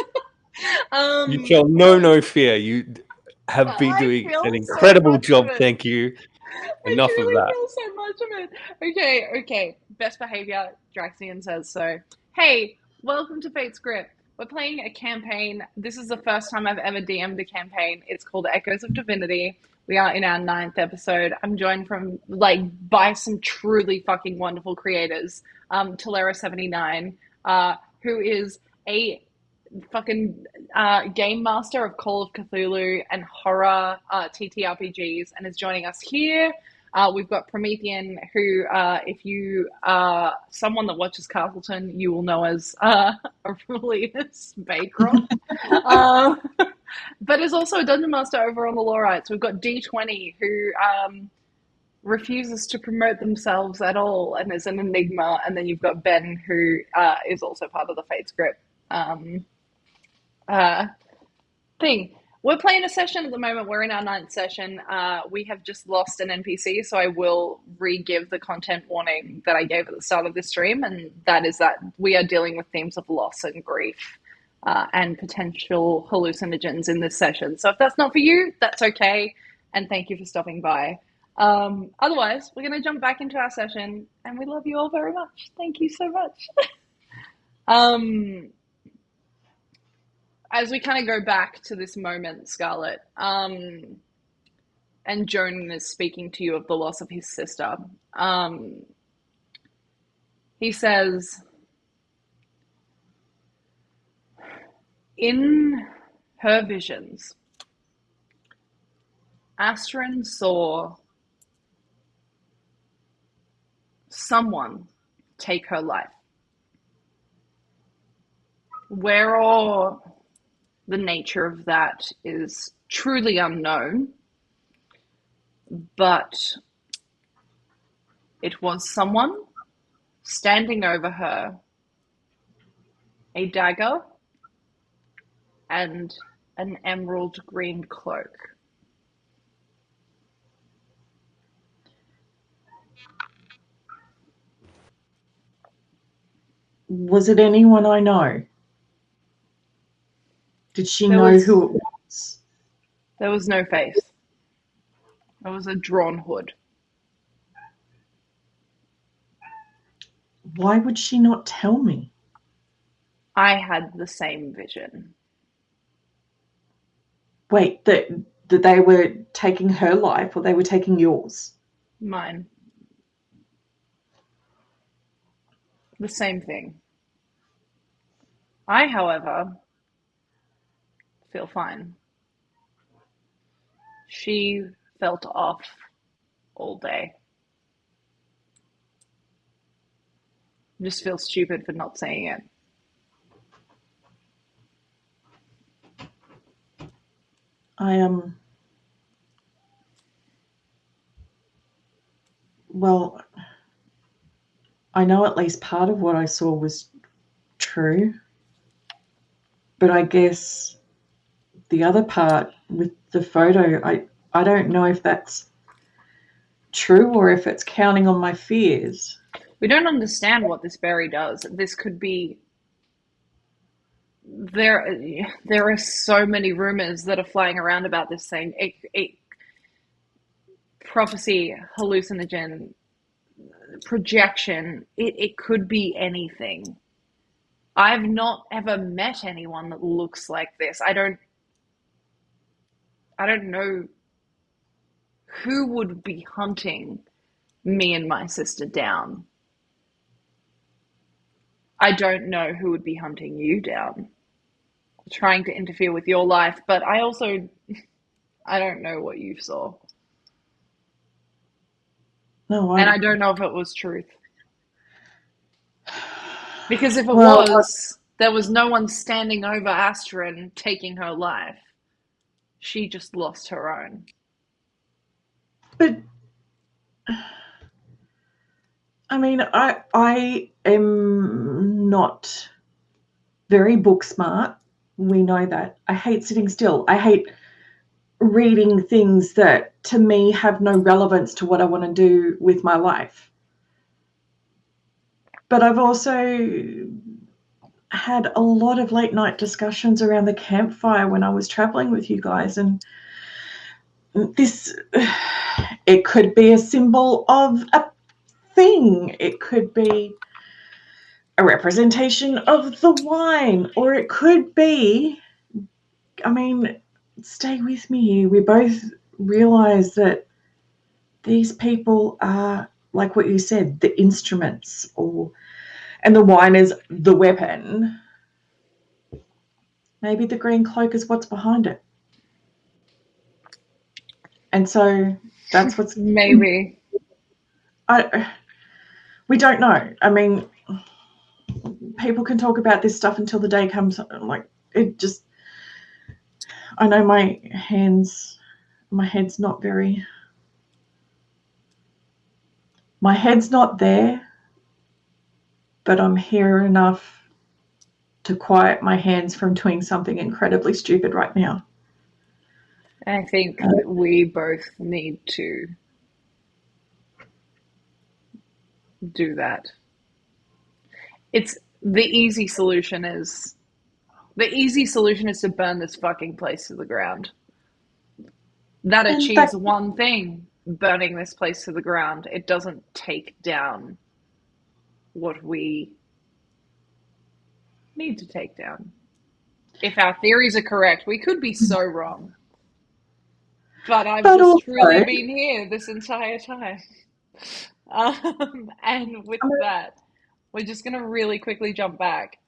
You shall know no fear. You have been I doing feel an so incredible much job. of it. Thank you. I Enough of truly that. feel so much of it. Okay. Best behavior, Draxian says so. Hey, welcome to FatesGrip. We're playing a campaign. This is the first time I've ever DM'd a campaign. It's called Echoes of Divinity. We are in our 9th episode. I'm joined by some truly fucking wonderful creators. Talera79, who is a fucking game master of Call of Cthulhu and horror TTRPGs, and is joining us here. We've got Promethean, who, if you are someone that watches Castleton, you will know as Aurelius Baycroft, but is also a dungeon master over on the Lawrites. We've got Deetwenry, who refuses to promote themselves at all and is an enigma, and then you've got Ben, who is also part of the FatesGrip thing. We're playing a session at the moment. We're in our 9th session. We have just lost an NPC, so I will re-give the content warning that I gave at the start of this stream, and that is that we are dealing with themes of loss and grief and potential hallucinogens in this session. So if that's not for you, that's okay, and thank you for stopping by. Otherwise, we're going to jump back into our session, and we love you all very much. Thank you so much. As we kind of go back to this moment, Scarlet, and Jonan is speaking to you of the loss of his sister, he says, in her visions, Astryn saw someone take her life. Where or the nature of that is truly unknown, but it was someone standing over her, a dagger and an emerald green cloak. Was it anyone I know? Did she There know was- who it was? There was no face. There was a drawn hood. Why would she not tell me? I had the same vision. Wait, that they were taking her life or they were taking yours? Mine. The same thing. I, however, feel fine. She felt off all day. I just feel stupid for not saying it. Well, I know at least part of what I saw was true, but I guess the other part with the photo, I don't know if that's true or if it's counting on my fears. We don't understand what this berry does. This could be... There are so many rumors that are flying around about this thing. Prophecy, hallucinogen, projection. It could be anything. I've not ever met anyone that looks like this. I don't know who would be hunting me and my sister down. I don't know who would be hunting you down, trying to interfere with your life, but I don't know what you saw. No, And I don't know if it was truth. Because if it Well, was, there was no one standing over Astryn taking her life. She just lost her own. But I mean, I am not very book smart. We know that. I hate sitting still. I hate reading things that to me have no relevance to what I want to do with my life. But I've also had a lot of late night discussions around the campfire when I was traveling with you guys, and this, it could be a symbol of a thing. It could be a representation of the wine, or it could be, I mean, stay with me here. We both realize that these people are, like what you said, the instruments, and the wine is the weapon. Maybe the green cloak is what's behind it. And so that's what's... Maybe. We don't know. I mean, people can talk about this stuff until the day comes. Like, it just... I know my head's not very... My head's not there, but I'm here enough to quiet my hands from doing something incredibly stupid right now. I think we both need to do that. It's the easy solution is to burn this fucking place to the ground. That achieves one thing, burning this place to the ground. It doesn't take down what we need to take down. If our theories are correct, we could be so wrong. But I've just also, truly been here this entire time. And with that, we're just going to really quickly jump back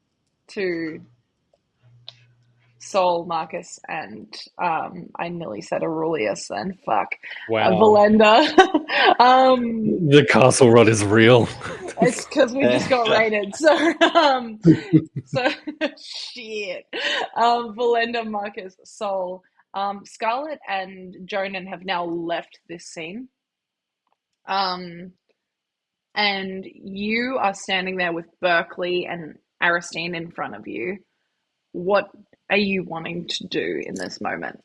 to Sol, Marcus, and I nearly said Aurelius then. Fuck. Wow. Verlender. The castle rod is real. It's because we just got raided. So shit. Verlender, Marcus, Sol. Scarlet and Jonan have now left this scene. And you are standing there with Berkeley and Astryn in front of you, what are you wanting to do in this moment?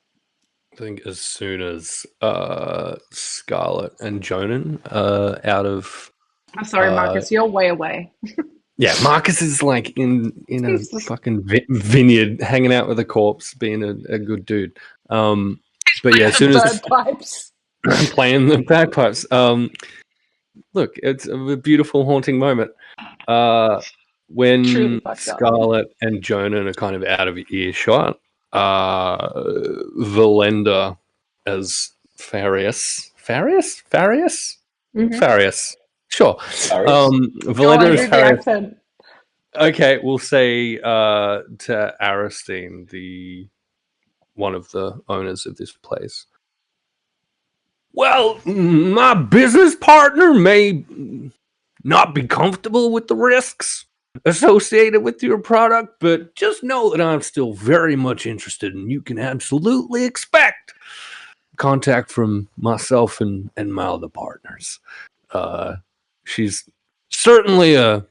I think as soon as Scarlet and Jonan out of I'm sorry, Marcus, you're way away. yeah, Marcus is like in a He's just- fucking vineyard, hanging out with a corpse, being a good dude. But yeah, as soon as Bagpipes. playing the bagpipes, look, it's a beautiful, haunting moment. Truly When fucked up. Scarlet and Jonan are kind of out of earshot, Verlender as Farius, Mhm. Farius, sure. Farius? Go Verlender on, as do the Farius. accent. Okay, we'll say to Astryn, the one of the owners of this place. Well, my business partner may not be comfortable with the risks associated with your product, but just know that I'm still very much interested, and you can absolutely expect contact from myself and my other partners. She's certainly a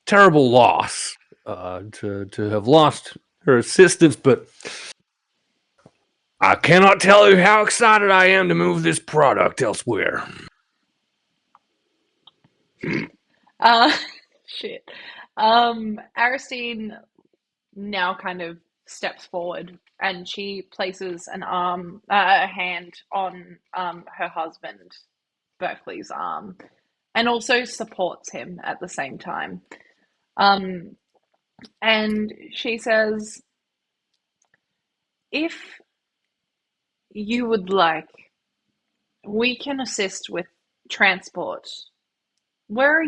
terrible loss to have lost her assistance, but I cannot tell you how excited I am to move this product elsewhere. Shit. Astryn now kind of steps forward and she places a hand on her husband, Berkeley's arm, and also supports him at the same time. And she says, if you would like, we can assist with transport. Where are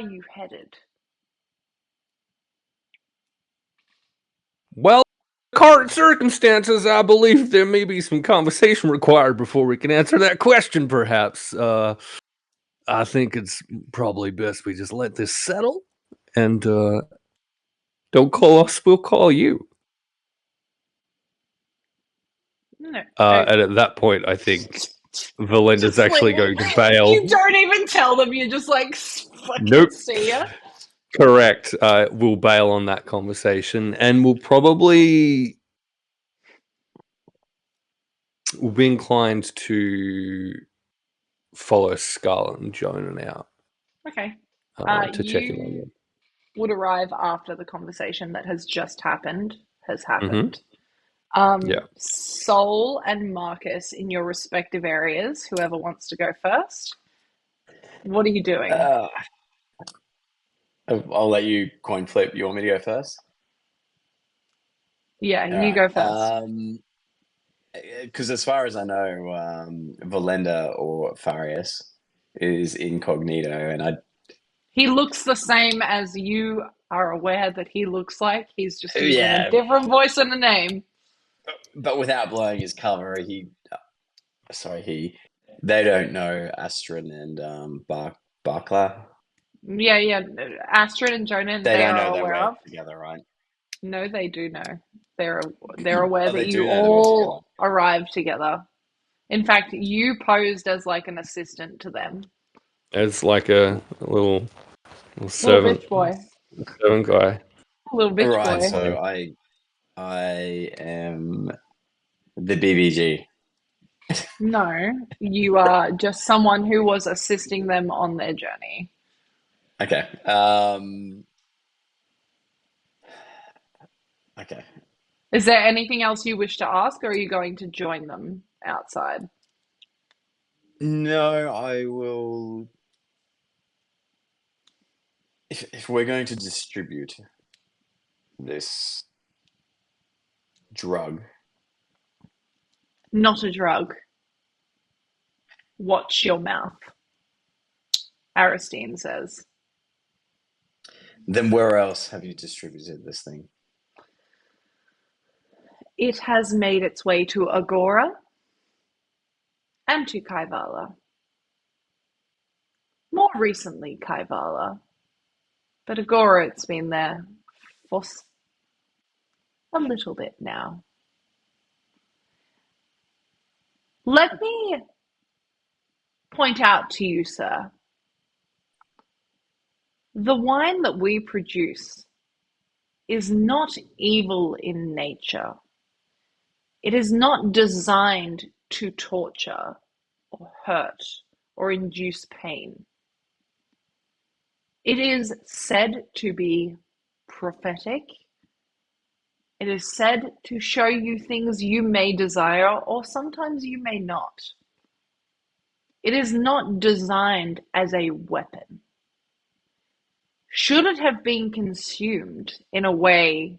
you headed? Well, current circumstances, I believe there may be some conversation required before we can answer that question, perhaps. I think it's probably best we just let this settle, and don't call us, we'll call you. No. And at that point, I think Verlender's actually going to bail. You don't even tell them, you're just like, fucking Nope. see ya. Correct. We'll bail on that conversation, and we'll be inclined to follow Scarlet and Jonan out Okay. to check in on You them. would arrive after the conversation that has just happened has happened. Yeah. Sol and Marcus in your respective areas, whoever wants to go first. What are you doing? I'll let you coin flip. You want me to go first? Yeah, you go first. Because as far as I know, Verlender or Farius is incognito, and He looks the same as you are aware that he looks like. He's just using Yeah. a different voice and a name. but without blowing his cover, they don't know Astryn and Barkla. Yeah. Astryn and Jonan, They don't are know they aware work of. together, right? No, they do know. They're aware they that do you know they work all arrived together. In fact, you posed as like an assistant to them. It's like a little Little servant, bitch boy. servant guy. Little bitch Right. boy. So I am the BBG. No, you are just someone who was assisting them on their journey. Okay. Okay. Is there anything else you wish to ask, or are you going to join them outside? No, I will. If we're going to distribute this drug, Not a drug. Watch your mouth, Astryn says. then where else have you distributed this thing? It has made its way to Agora and to Kaivala. More recently, Kaivala. But Agora, it's been there for a little bit now. Let me point out to you, sir, the wine that we produce is not evil in nature. It is not designed to torture or hurt or induce pain. It is said to be prophetic. It is said to show you things you may desire or sometimes you may not. It is not designed as a weapon. Should it have been consumed in a way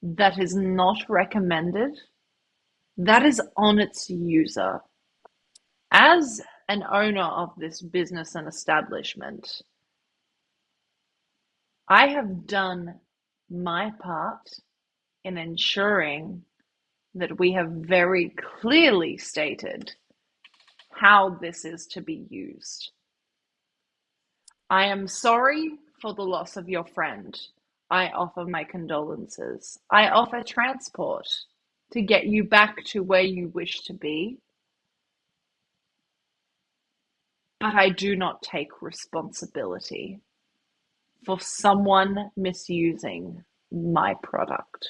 that is not recommended, that is on its user. As an owner of this business and establishment, I have done my part in ensuring that we have very clearly stated how this is to be used. I am sorry for the loss of your friend. I offer my condolences. I offer transport to get you back to where you wish to be. But I do not take responsibility for someone misusing my product.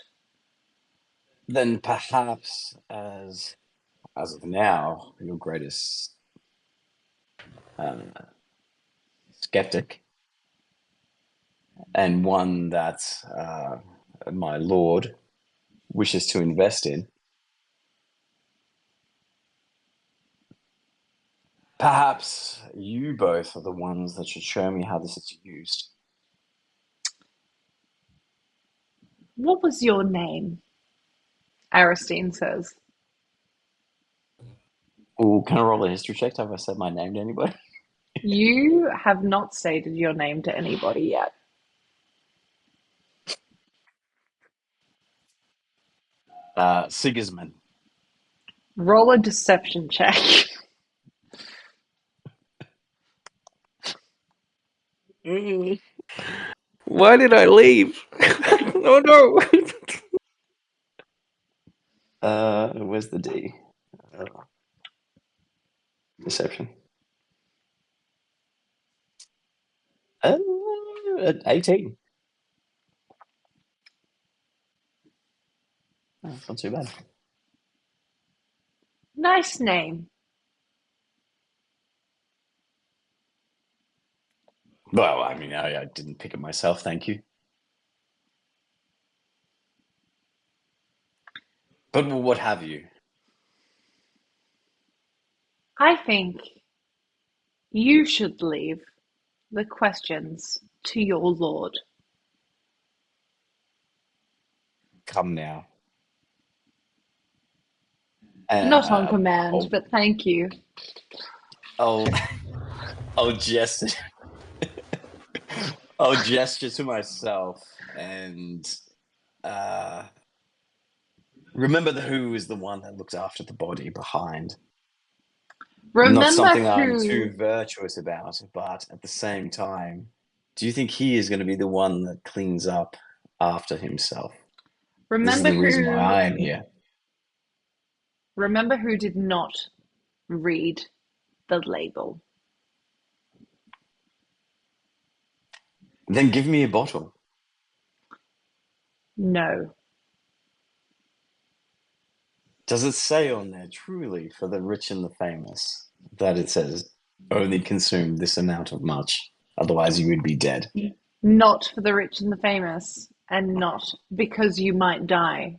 Then perhaps, as of now, your greatest skeptic, and one that my lord wishes to invest in, perhaps you both are the ones that should show me how this is used. What was your name? Astryn says. Oh, can I roll a history check? Have I said my name to anybody? You have not stated your name to anybody yet. Sigismund. Roll a deception check. Why did I leave? Oh no! Where's the D? Deception. 18. Oh, that's not too bad. Nice name. Well, I mean, I didn't pick it myself, thank you. But what have you? I think you should leave the questions to your lord. Come now. Not on command, but thank you. I'll gesture. I'll gesture to myself and remember the who is the one that looks after the body behind. Remember Not something who... I'm too virtuous about, but at the same time, do you think he is going to be the one that cleans up after himself? Remember this is the who... reason why I am here. Remember who did not read the label. Then give me a bottle. No. Does it say on there, truly, for the rich and the famous, that it says, only consume this amount of much, otherwise you would be dead? Not for the rich and the famous, and not because you might die.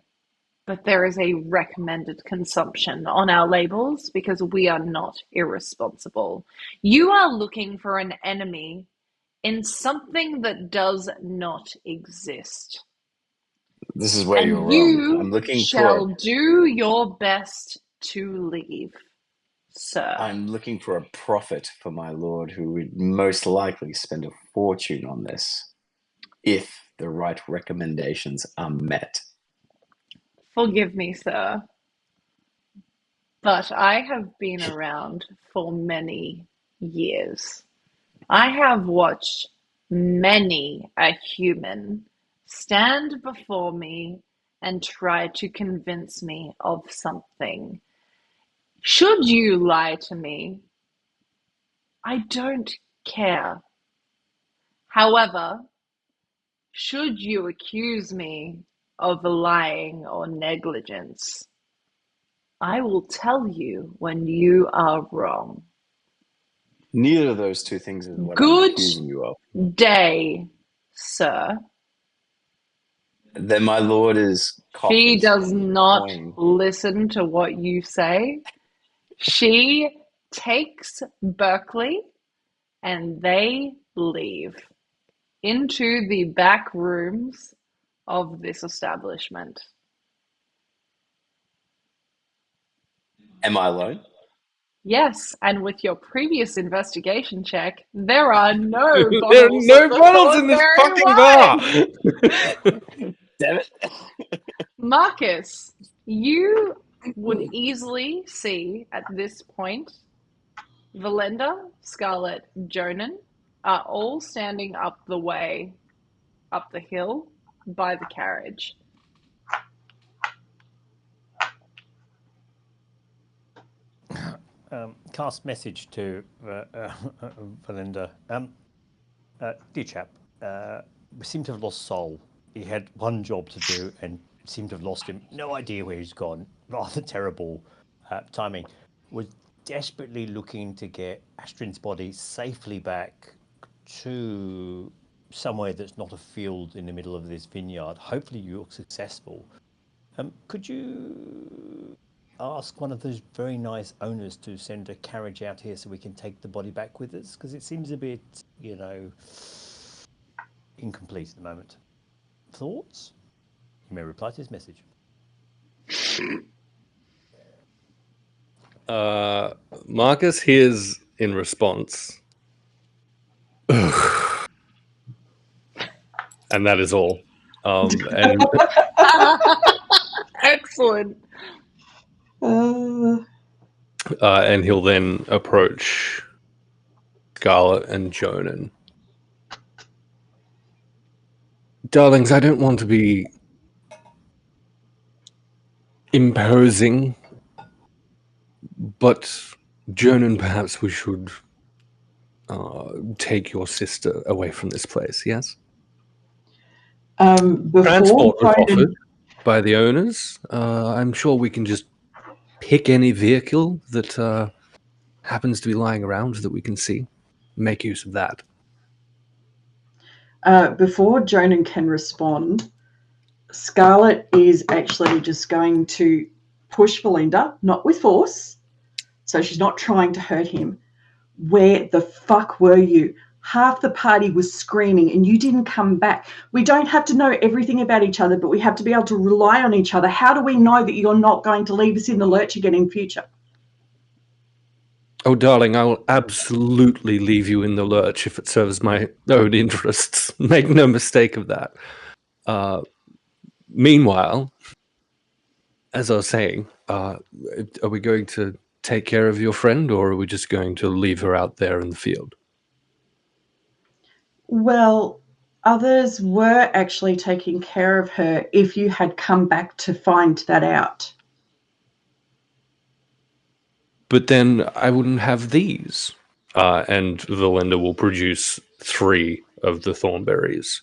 But there is a recommended consumption on our labels because we are not irresponsible. You are looking for an enemy in something that does not exist. This is where And you're you wrong. I'm looking shall for do your best to leave, sir. I'm looking for a prophet for my lord who would most likely spend a fortune on this if the right recommendations are met. Forgive me, sir, but I have been around for many years. I have watched many a human stand before me and try to convince me of something. Should you lie to me, I don't care. However, should you accuse me of lying or negligence, I will tell you when you are wrong. Neither of those two things is what I'm Good accusing you of. day, sir. Then my lord is She coughing. does not Coin. listen to what you say. She takes Berkeley and they leave into the back rooms of this establishment. Am I alone? Yes, and with your previous investigation check, there are no There are bottles no of the bottles in this Thornberry fucking wine. bar. Damn it. Marcus, you would easily see at this point Verlender, Scarlet, Jonan are all standing up the way, up the hill, by the carriage. Cast message to Verlender. Dear chap, we seem to have lost Sol. He had one job to do and seem to have lost him. No idea where he's gone. Rather terrible timing. We're desperately looking to get Astryn's body safely back to somewhere that's not a field in the middle of this vineyard. Hopefully you're successful. Could you ask one of those very nice owners to send a carriage out here so we can take the body back with us? Because it seems a bit, incomplete at the moment. Thoughts? You may reply to his message. Marcus hears in response. And that is all. And Excellent. and he'll then approach Scarlet and Jonan. Darlings, I don't want to be imposing, but Jonan, perhaps we should take your sister away from this place, yes? Transport was offered by the owners. I'm sure we can just pick any vehicle that happens to be lying around that we can see. Make use of that. Before Jonan can respond, Scarlet is actually just going to push Verlender, not with force, so she's not trying to hurt him. Where the fuck were you? Half the party was screaming and you didn't come back. We don't have to know everything about each other, but we have to be able to rely on each other. How do we know that you're not going to leave us in the lurch again in future? Oh, darling, I will absolutely leave you in the lurch if it serves my own interests. Make no mistake of that. Meanwhile, as I was saying, are we going to take care of your friend, or are we just going to leave her out there in the field? Well, others were actually taking care of her if you had come back to find that out. But then I wouldn't have these. And Verlender will produce 3 of the Thornberries,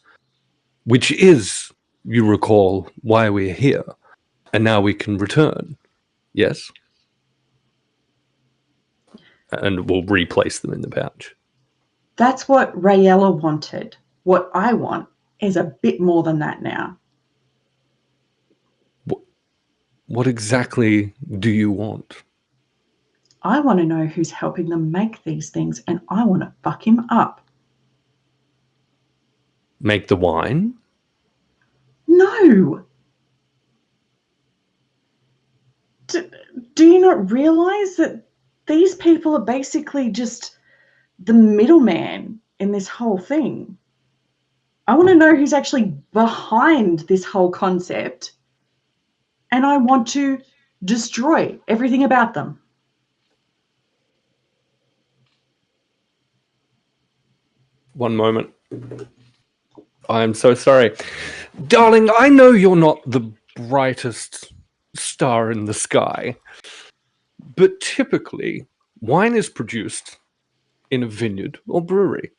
which is, you recall, why we're here. And now we can return. Yes? And we'll replace them in the pouch. That's what Rayella wanted. What I want is a bit more than that now. What exactly do you want? I want to know who's helping them make these things, and I want to fuck him up. Make the wine? No! Do you not realize that these people are basically just the middleman in this whole thing? I want to know who's actually behind this whole concept, and I want to destroy everything about them. One moment. I'm so sorry. Darling, I know you're not the brightest star in the sky, but typically wine is produced in a vineyard or brewery,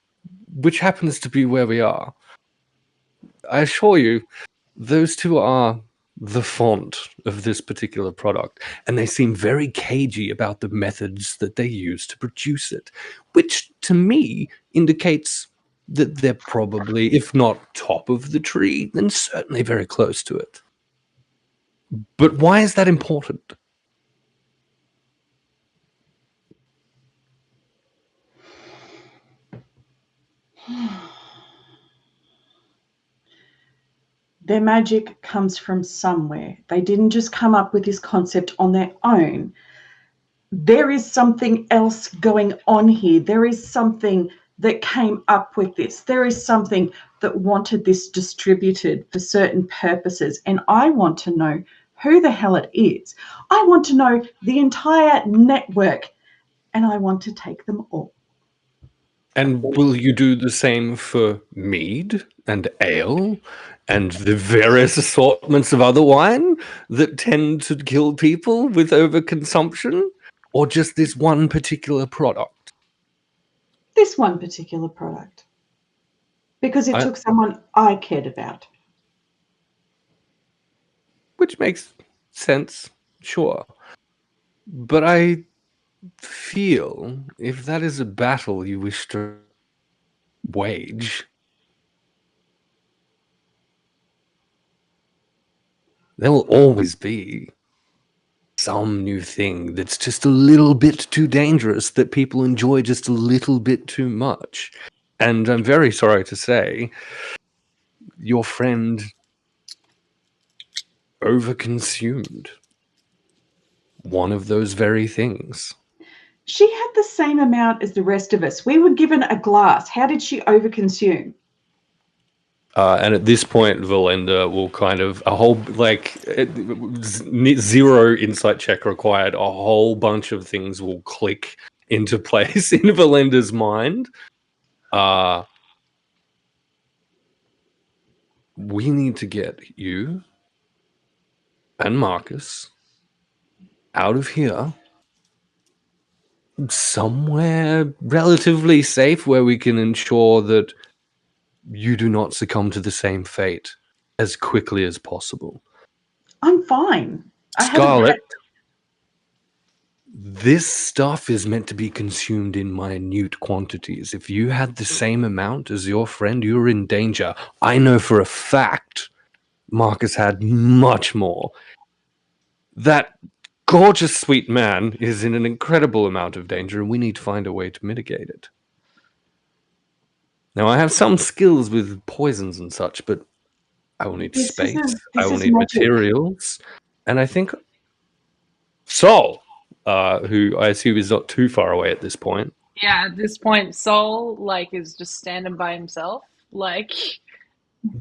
which happens to be where we are. I assure you, those two are the font of this particular product, and they seem very cagey about the methods that they use to produce it, which to me indicates that they're probably, if not top of the tree, then certainly very close to it. But why is that important? Their magic comes from somewhere. They didn't just come up with this concept on their own. There is something else going on here. There is something that came up with this. There is something that wanted this distributed for certain purposes. And I want to know who the hell it is. I want to know the entire network, and I want to take them all. And will you do the same for mead and ale and the various assortments of other wine that tend to kill people with overconsumption? Or just this one particular product? This one particular product. Because it took someone I cared about. Which makes sense, sure. But I feel if that is a battle you wish to wage, there will always be some new thing that's just a little bit too dangerous, that people enjoy just a little bit too much. And I'm very sorry to say, your friend overconsumed one of those very things. She had the same amount as the rest of us. We were given a glass. How did she overconsume? And at this point, Verlender will kind of zero insight check required. A whole bunch of things will click into place in Verlender's mind. We need to get you and Marcus out of here somewhere relatively safe where we can ensure that you do not succumb to the same fate as quickly as possible. I'm fine. Scarlet, this stuff is meant to be consumed in minute quantities. If you had the same amount as your friend, you're in danger. I know for a fact Marcus had much more. That gorgeous, sweet man is in an incredible amount of danger, and we need to find a way to mitigate it. Now, I have some skills with poisons and such, but I will need space. I will need materials. And I think Sol, who I assume is not too far away at this point. Yeah, at this point, Sol, is just standing by himself,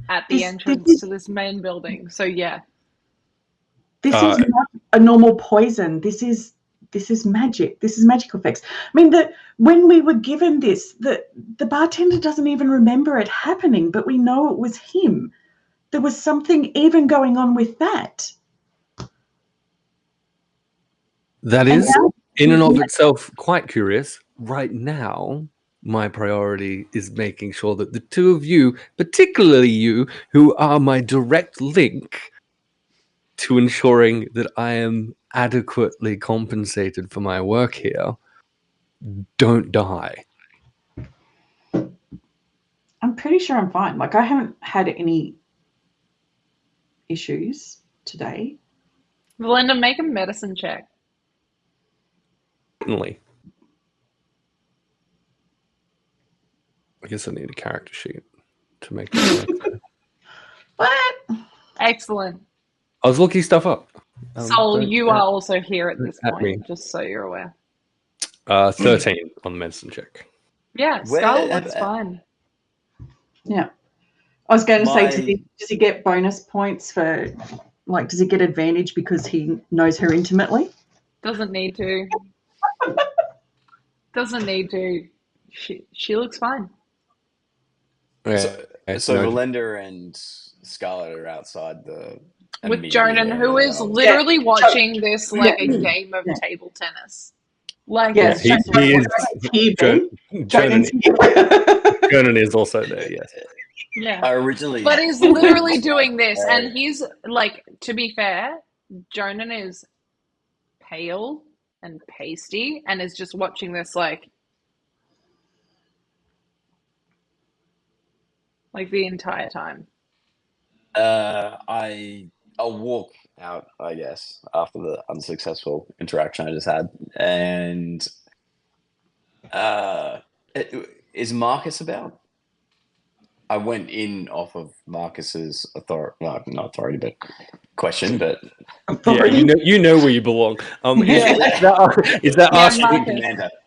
at the entrance to this main building. So, yeah. This is not a normal poison. This is magic. This is magical effects. I mean, when we were given this, the bartender doesn't even remember it happening, but we know it was him. There was something even going on with that. That is, in and of itself, quite curious. Right now, my priority is making sure that the two of you, particularly you, who are my direct link to ensuring that I am adequately compensated for my work here, don't die. I'm pretty sure I'm fine. I haven't had any issues today. Verlender, make a medicine check. Certainly. I guess I need a character sheet to make it. What? Excellent. I was looking stuff up. Sol, you are also here at this point, just so you're aware. 13 on the medicine check. Yeah, Scarlet looks fine. Yeah. I was going to say, does he get bonus points for, does he get advantage because he knows her intimately? Doesn't need to. Doesn't need to. She looks fine. So Verlender and Scarlet are outside with Jonan, who is literally watching this a game of table tennis. Yes, he is. Jonan is also there. Yes. Yeah. I originally, But he's literally doing this, and he's like, to be fair, Jonan is pale and pasty and is just watching this like the entire time. I'll walk out, I guess, after the unsuccessful interaction I just had. And is Marcus about? I went in off of Marcus's authority, not authority, but question. But Yeah, you know where you belong. Is that Yeah, us? Marcus.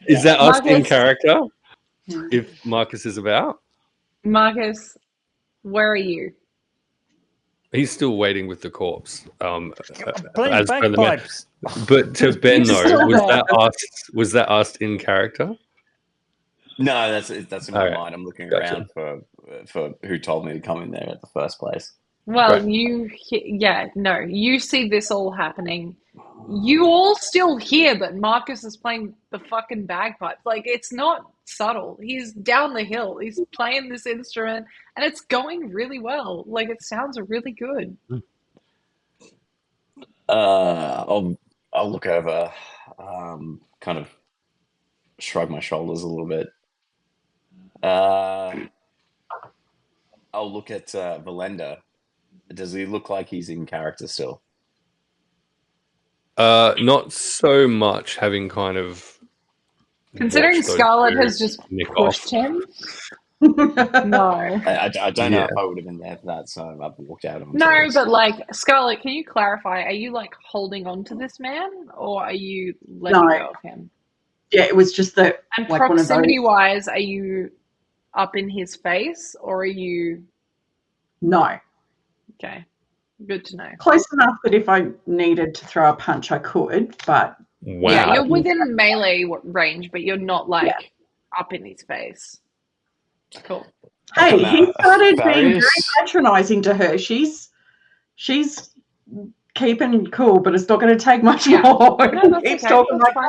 Is that us in Marcus. character? If Marcus is about, Marcus, where are you? he's still waiting with the corpse. Playing as per the bagpipes. But to Ben, He's though, still was there. that us in character? no, that's in my Okay, mind. I'm looking gotcha. around for who told me to come in there at the first place. Well, Right. you see this all happening. You all still hear that Marcus is playing the fucking bagpipes. Like, it's not subtle. He's down the hill. He's playing this instrument, and it's going really well. Like, it sounds really good. I'll look over, kind of shrug my shoulders a little bit. I'll look at Verlender. Does he look like he's in character still? Not so much, having kind of Considering watched those Scarlet two has just nick pushed off. him. No. I don't know Yeah. if I would have been there for that, so I've walked out on. No, but like, Scarlet, can you clarify? Are you like holding on to this man, or are you letting No. go of him? Yeah, it was just that. And like one of those- proximity-wise, are you up in his face, or are you? No. Okay, good to know. Close enough that if I needed to throw a punch, I could, but Wow. Yeah, you're within melee range, but you're not like up in his face. Cool. hey, he started being very Various- patronising to her. She's keeping cool, but it's not going to take much Yeah. more. No, that's Keeps okay. talking That's like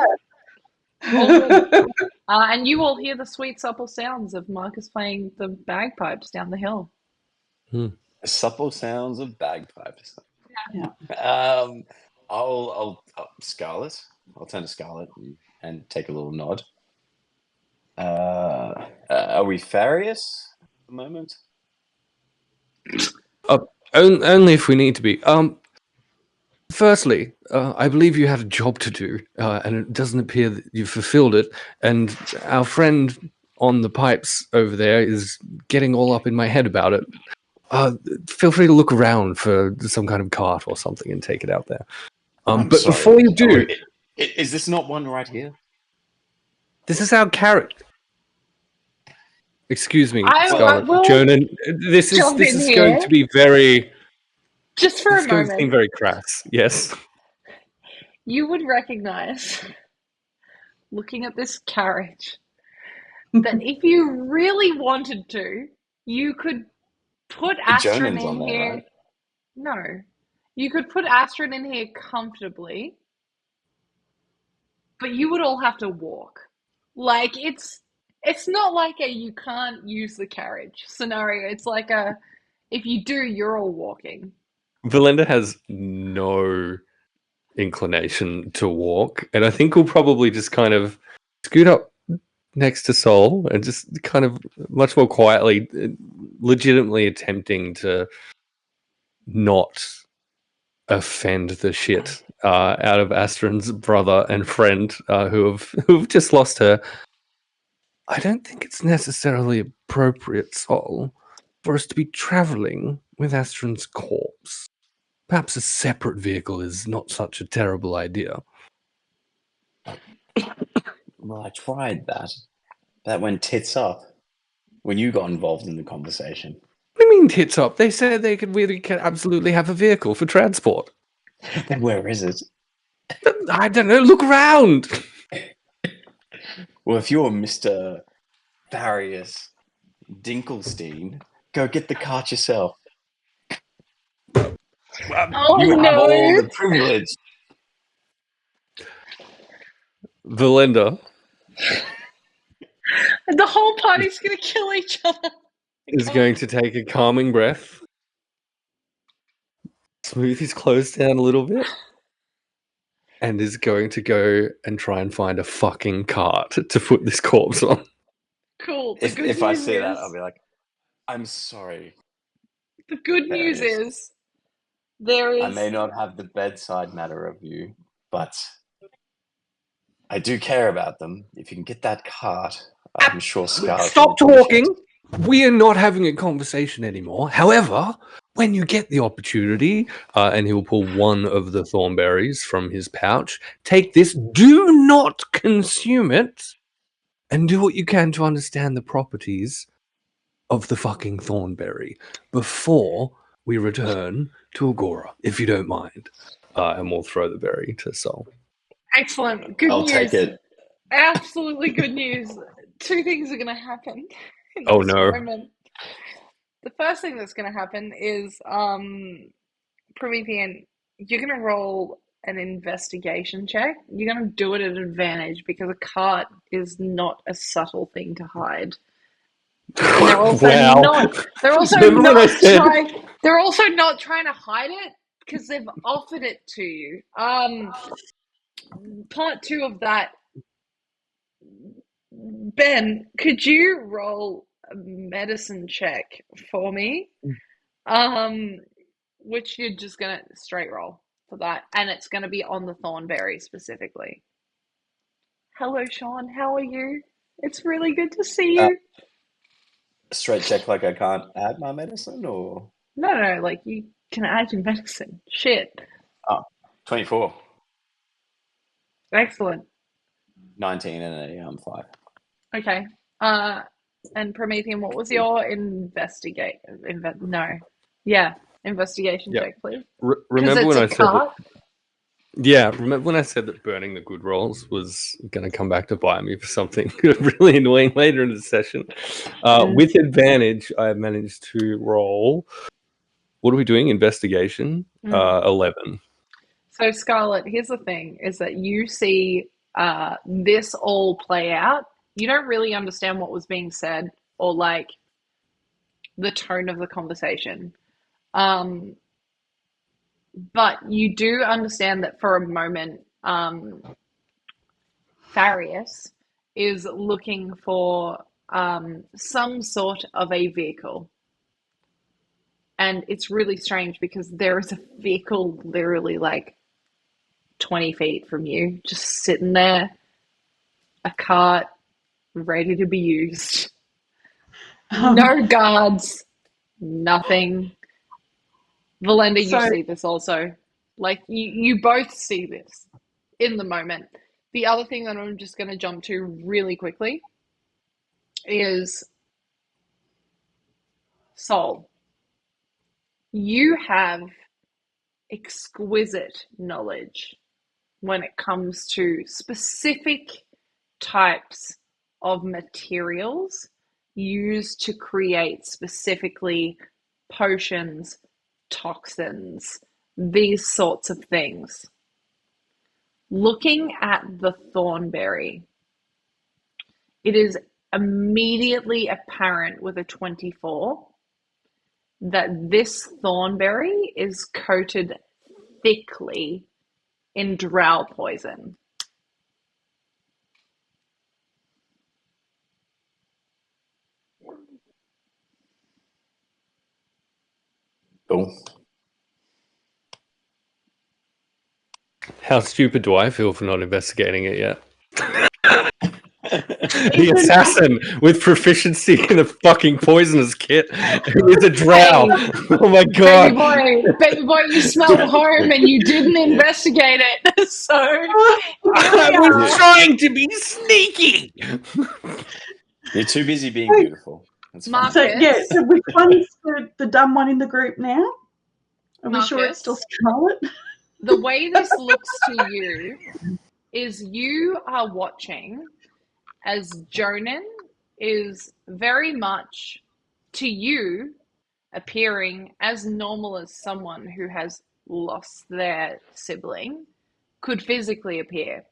fine. All that. good. And you all hear the sweet, supple sounds of Marcus playing the bagpipes down the hill. Supple sounds of bagpipes. Yeah. I'll Scarlet. I'll turn to Scarlet and take a little nod. Are we furious at the moment? Only if we need to be. Firstly, I believe you had a job to do, and it doesn't appear that you fulfilled it. And our friend on the pipes over there is getting all up in my head about it. Feel free to look around for some kind of cart or something and take it out there. I'm But sorry. before you do, Is this not one right here? this is our carrot. Excuse me, I Scarlet. will Jonan, this is jump in going here. to be very. Just for This a is going to seem moment, very crass. Yes. you would recognize, looking at this carriage, that if you really wanted to, you could put Astryn Jonan's on in there, here. right? No, you could put Astryn in here comfortably, but you would all have to walk. Like, it's not like a you can't use the carriage scenario. It's like a if you do, you're all walking. Verlender has no inclination to walk, and I think we'll probably just kind of scoot up next to Sol and just kind of much more quietly, legitimately attempting to not offend the shit out of Astryn's brother and friend who've just lost her. I don't think it's necessarily appropriate, Sol, for us to be traveling with Astryn's corpse. Perhaps a separate vehicle is not such a terrible idea. Well, I tried that. That went tits up when you got involved in the conversation. What do you mean tits up? They said we could absolutely have a vehicle for transport. Then where is it? I don't know. Look around. Well, if you're Mr. Farius Dinkelstein, go get the cart yourself. Oh You have all no! the privilege. Verlender. The whole party's gonna kill each other. is going to take a calming breath, smooth his clothes down a little bit, and is going to go and try and find a fucking cart to put this corpse on. Cool. If I see that, I'll be like, I'm sorry. The good news is there is. I may not have the bedside manner of you, but I do care about them. If you can get that cart, I'm sure Scarlet. Stop talking. We are not having a conversation anymore. However, when you get the opportunity, and he will pull one of the thornberries from his pouch, take this, do not consume it, and do what you can to understand the properties of the fucking thornberry before we return to Agora, if you don't mind. And we'll throw the berry to Sol. Excellent. Good I'll news. take it. Absolutely good news. Two things are going to happen in Oh, this no. moment. The first thing that's going to happen is, Promethean, you're going to roll an investigation check. You're going to do it at advantage because a cart is not a subtle thing to hide. And they're also they're also not trying to hide it because they've offered it to you. Part two of that, Ben, could you roll a medicine check for me? Which you're just gonna straight roll for that, and it's gonna be on the thornberry specifically. Hello, Sean. How are you? It's really good to see you. Straight check, like I can't add my medicine, or No, like you can add your medicine. Shit. 24, Excellent. 19, and a 5. Okay. And Promethean, what was your investigation check, please? Remember when I said cart? remember when I said that burning the good rolls was going to come back to bite me for something really annoying later in the session? With advantage, I managed to roll. What are we doing? Investigation. 11. So Scarlet, here's the thing: is that you see this all play out. You don't really understand what was being said or like the tone of the conversation. But you do understand that for a moment, Farius is looking for some sort of a vehicle. And it's really strange because there is a vehicle literally like 20 feet from you, just sitting there, a cart ready to be used. No guards, nothing. Verlender, you see this also. Like, you both see this in the moment. The other thing that I'm just going to jump to really quickly is Sol. You have exquisite knowledge when it comes to specific types of materials used to create specifically potions, toxins, these sorts of things. Looking at the Thornberry, it is immediately apparent with a 24 that this Thornberry is coated thickly in drow poison. Cool. How stupid do I feel for not investigating it yet? The assassin with proficiency in a fucking poisonous kit who is a drow. Oh my god. Baby boy, you smelled home and you didn't investigate it. So I was trying to be sneaky. You're too busy being beautiful. That's fine. So which one's the dumb one in the group now? Are we sure it's still Scarlet? The way this looks to you is you are watching as Jonan is very much, to you, appearing as normal as someone who has lost their sibling could physically appear.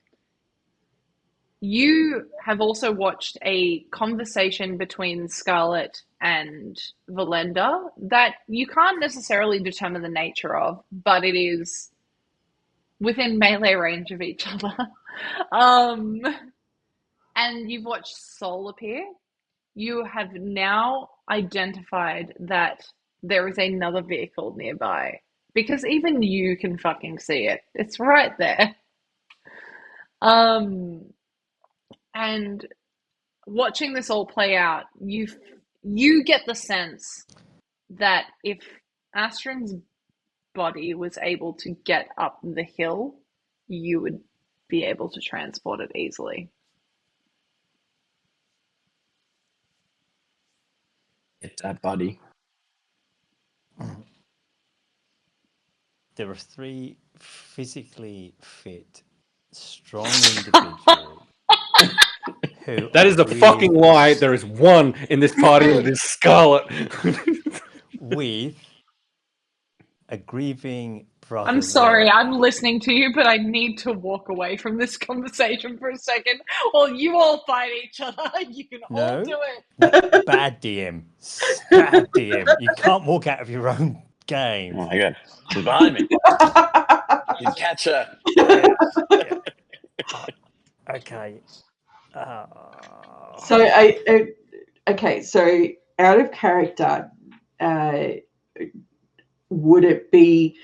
you have also watched a conversation between Scarlet and Verlender that you can't necessarily determine the nature of, but it is within melee range of each other. And you've watched Soul appear. You have now identified that there is another vehicle nearby because even you can fucking see it. It's right there. And watching this all play out, you get the sense that if Astryn's body was able to get up the hill, you would be able to transport it easily. It's that buddy. There are 3 physically fit, strong individuals who That is a fucking lie. There is one in this party, and it is Scarlet. with a grieving brother. I'm sorry, I'm listening to you, but I need to walk away from this conversation for a second. Well, you all fight each other. You can all do it. No, bad DM. Bad DM. You can't walk out of your own game. Oh my god. She's behind me. You catch her. Yeah. Okay. So okay, so out of character, would it be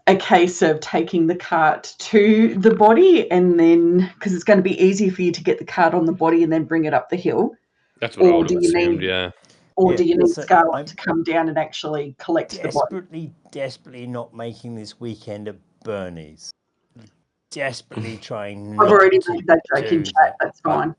a case of taking the cart to the body and then, because it's going to be easier for you to get the cart on the body and then bring it up the hill? That's what I would have assumed, yeah. Or do you need Scarlet to come down and actually collect the body? Desperately not making this weekend a Bernie's. Desperately trying I've not already to made that joke in chat, that's fine.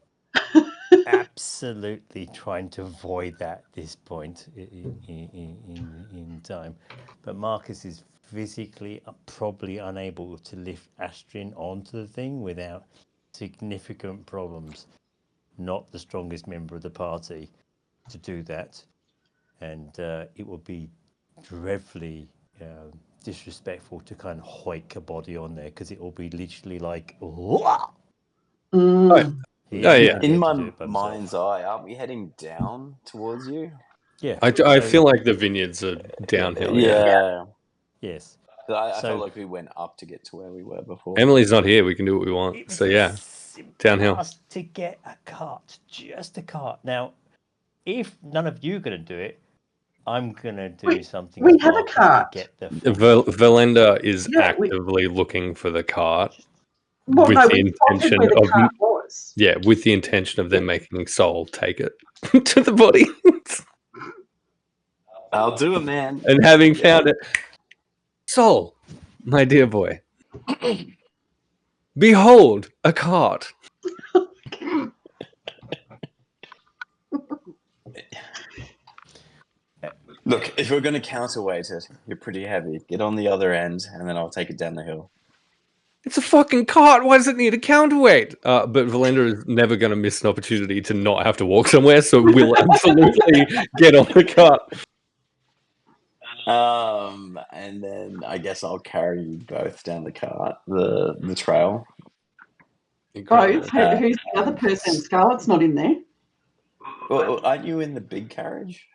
Absolutely trying to avoid that at this point in time. But Marcus is physically probably unable to lift Astryn onto the thing without significant problems. Not the strongest member of the party to do that. And it would be dreadfully disrespectful to kind of hoik a body on there because it will be literally like, In my mind's eye, aren't we heading down towards you? Yeah. I feel like the vineyards are downhill. Yeah. Yes. I felt like we went up to get to where we were before. Emily's not here. We can do what we want. So yeah, downhill. To get a cart, just a cart. Now, if none of you are going to do it, I'm going to do something. We have a cart. Verlender is actively looking for the cart. Well, with no, the intention where the of cart was. Yeah, with the intention of them making Soul take it to the body. I'll do it, man. And having found it, Soul, my dear boy, behold a cart. Look, if we're going to counterweight it, you're pretty heavy. Get on the other end, and then I'll take it down the hill. It's a fucking cart. Why does it need a counterweight? But Verlender is never going to miss an opportunity to not have to walk somewhere, so we'll absolutely get on the cart. And then I guess I'll carry you both down the cart, the trail. Both? Who's the other person? Scarlet's not in there. Well, aren't you in the big carriage?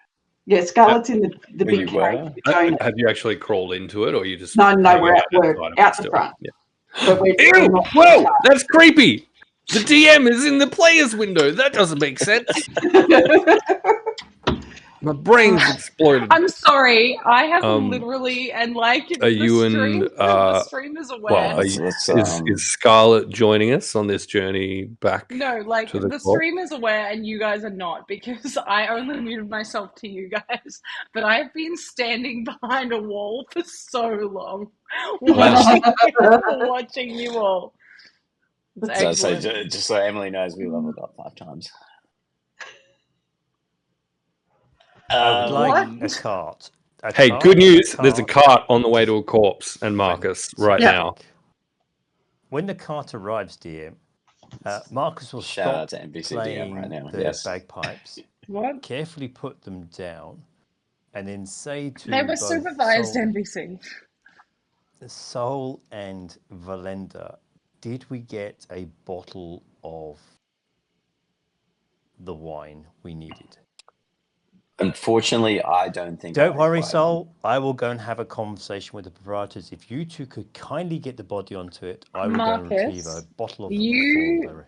Yeah, Scarlet's in the big carriage. Have you actually crawled into it, or you just... No, we're out the front. Yeah. Ew! Whoa! That's creepy! The DM is in the player's window. That doesn't make sense. My brain's exploded. I'm sorry. I have literally, and like, are you the stream is aware. Well, is Scarlet joining us on this journey back? No, like, to the stream is aware and you guys are not, because I only muted myself to you guys. But I've been standing behind a wall for so long, watching you all. So just so Emily knows, we leveled up 5 times. I would like a cart. Good news. There's a cart on the way to a corpse and Marcus now. When the cart arrives, DM, Marcus will Shout stop out to NBC playing DM right now. the bagpipes, What? carefully put them down, and then say to They were supervised NBC. Soul and Verlender, did we get a bottle of the wine we needed. Unfortunately, I don't think. Don't I worry, acquired Sol. I will go and have a conversation with the proprietors. If you two could kindly get the body onto it, I will go and retrieve a Marcus, bottle of you Thornberry.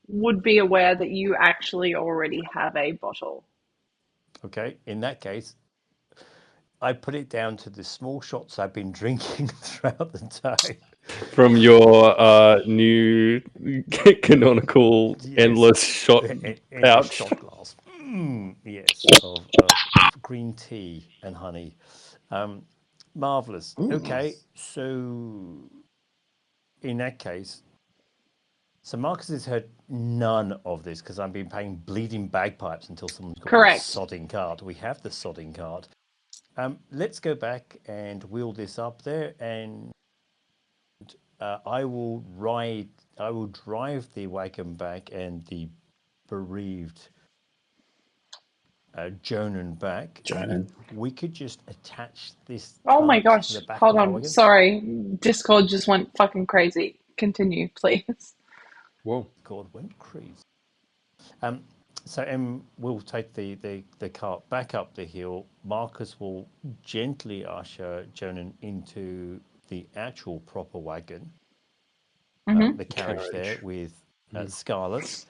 would be aware that you actually already have a bottle. Okay, in that case, I put it down to the small shots I've been drinking throughout the day. From your new canonical Yes. endless shot In a pouch. shot glass. Yes, of green tea and honey. Marvelous. Okay, so in that case, so Marcus has heard none of this because I've been playing bleeding bagpipes until someone's got Correct. the sodding card. We have the sodding card. Let's go back and wheel this up there, and I will drive the wagon back and the bereaved Jonan back. Jonan. We could just attach this Oh my cart gosh. to the back Hold of our on. wagon. Sorry. Discord just went fucking crazy. Continue, please. Whoa. God went crazy. So we'll take the cart back up the hill. Marcus will gently usher Jonan into the actual proper wagon. The carriage there with Scarlet,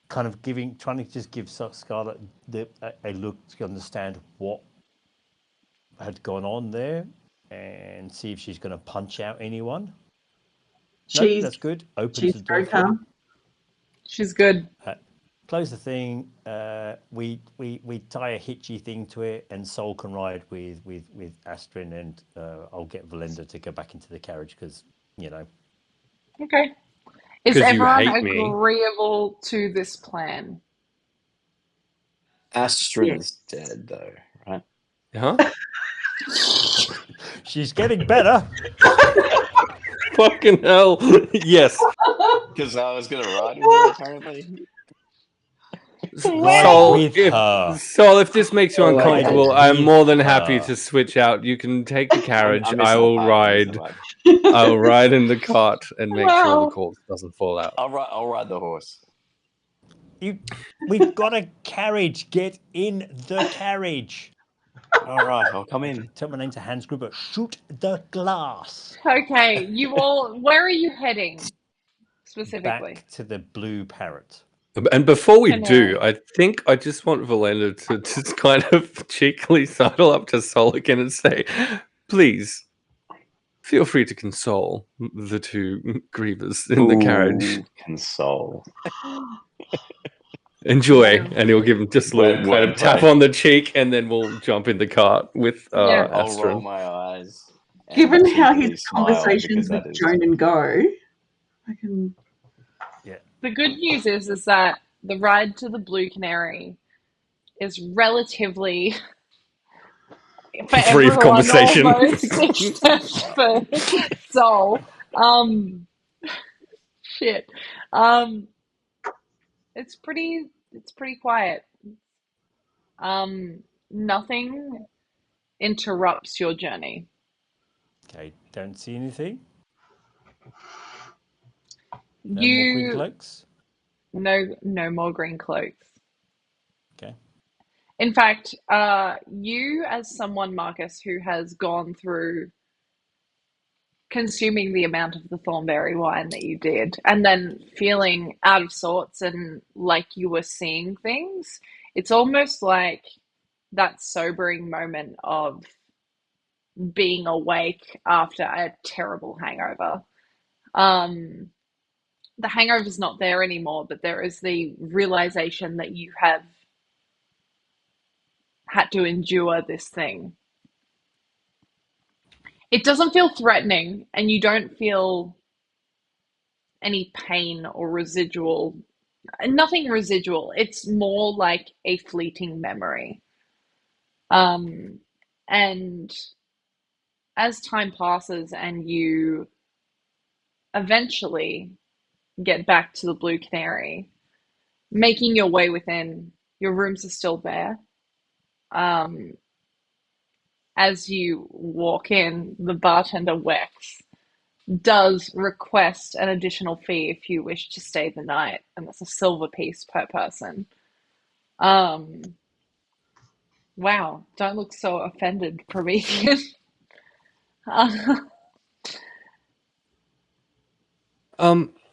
kind of trying to just give Scarlet a look to understand what had gone on there and see if she's going to punch out anyone. No, that's good. Opens She's the door very for him. calm. She's good. Close the thing. We tie a hitchy thing to it, and Sol can ride with Astryn, and I'll get Verlender to go back into the carriage because Okay. Is 'Cause you everyone hate me. agreeable to this plan? Astryn's dead, though, right? Huh? she's getting better. Fucking hell. Yes. Because I was going to ride with her, apparently. Sol, with her. if this makes you uncomfortable, I'm more than happy to switch out. You can take the carriage. I'm I missing the will pipe, ride. I will ride in the cart and make sure the corpse doesn't fall out. I'll ride the horse. We've got a carriage. Get in the carriage. All right, I'll come in. Tell my name to Hans Gruber. Shoot the glass. Okay, you all, where are you heading specifically? Back to the blue parrot. And before we Can do, I think I just want Verlender to just kind of cheekily sidle up to Sol again and say, please, feel free to console the two grievers in the carriage. Console. Enjoy. And he'll give him just a little Word kind of tap play. on the cheek, and then we'll jump in the cart with Yeah. I'll roll Astryn. my eyes. and Given how cheekily his smile conversations because with that is- Jonan go, I can. The good news is that the ride to the Blue Canary is relatively for Free of everyone conversation. almost, except for Sol. Shit. It's pretty quiet. Nothing interrupts your journey. Okay, don't see anything. No more green cloaks. No more green cloaks. Okay. In fact, you as someone, Marcus, who has gone through consuming the amount of the Thornberry wine that you did, and then feeling out of sorts and like you were seeing things, it's almost like that sobering moment of being awake after a terrible hangover. The hangover is not there anymore, but there is the realization that you have had to endure this thing. It doesn't feel threatening, and you don't feel any pain or residual, nothing residual. It's more like a fleeting memory. And as time passes and you eventually get back to the Blue Canary, making your way within, your rooms are still there. As you walk in, the bartender Wex does request an additional fee if you wish to stay the night, and that's a silver piece per person. Wow, don't look so offended, Promethean. Uh,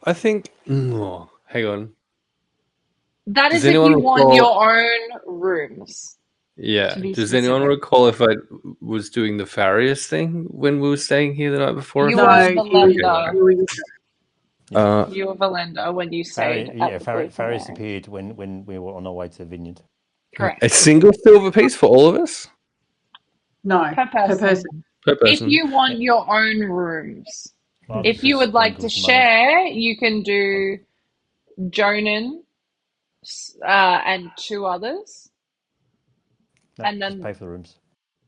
I think. Oh, hang on. that Does is if anyone you want recall? your own rooms, Yeah. to be Does anyone specific. recall if I was doing the Farius thing when we were staying here the night before? You If I were was Verlender. you Uh, You were Verlender when you stayed at the Blue Farius Canary. appeared when we were on our way to the vineyard. Correct. a single silver piece for all of us No, Per per person. person. per If person. you want your own rooms. If you Marcus's would like friend to was money. share, you can do Jonan and 2 others. No, And just then, pay for the rooms.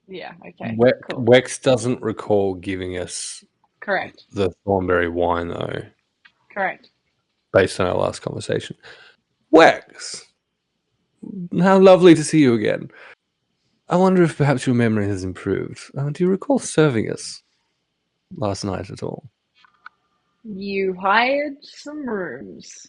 yeah, okay, cool. Wex doesn't recall giving us Correct. the Thornberry wine though, Correct. based on our last conversation. Wex, how lovely to see you again. I wonder if perhaps your memory has improved. Do you recall serving us last night at all? You hired some rooms.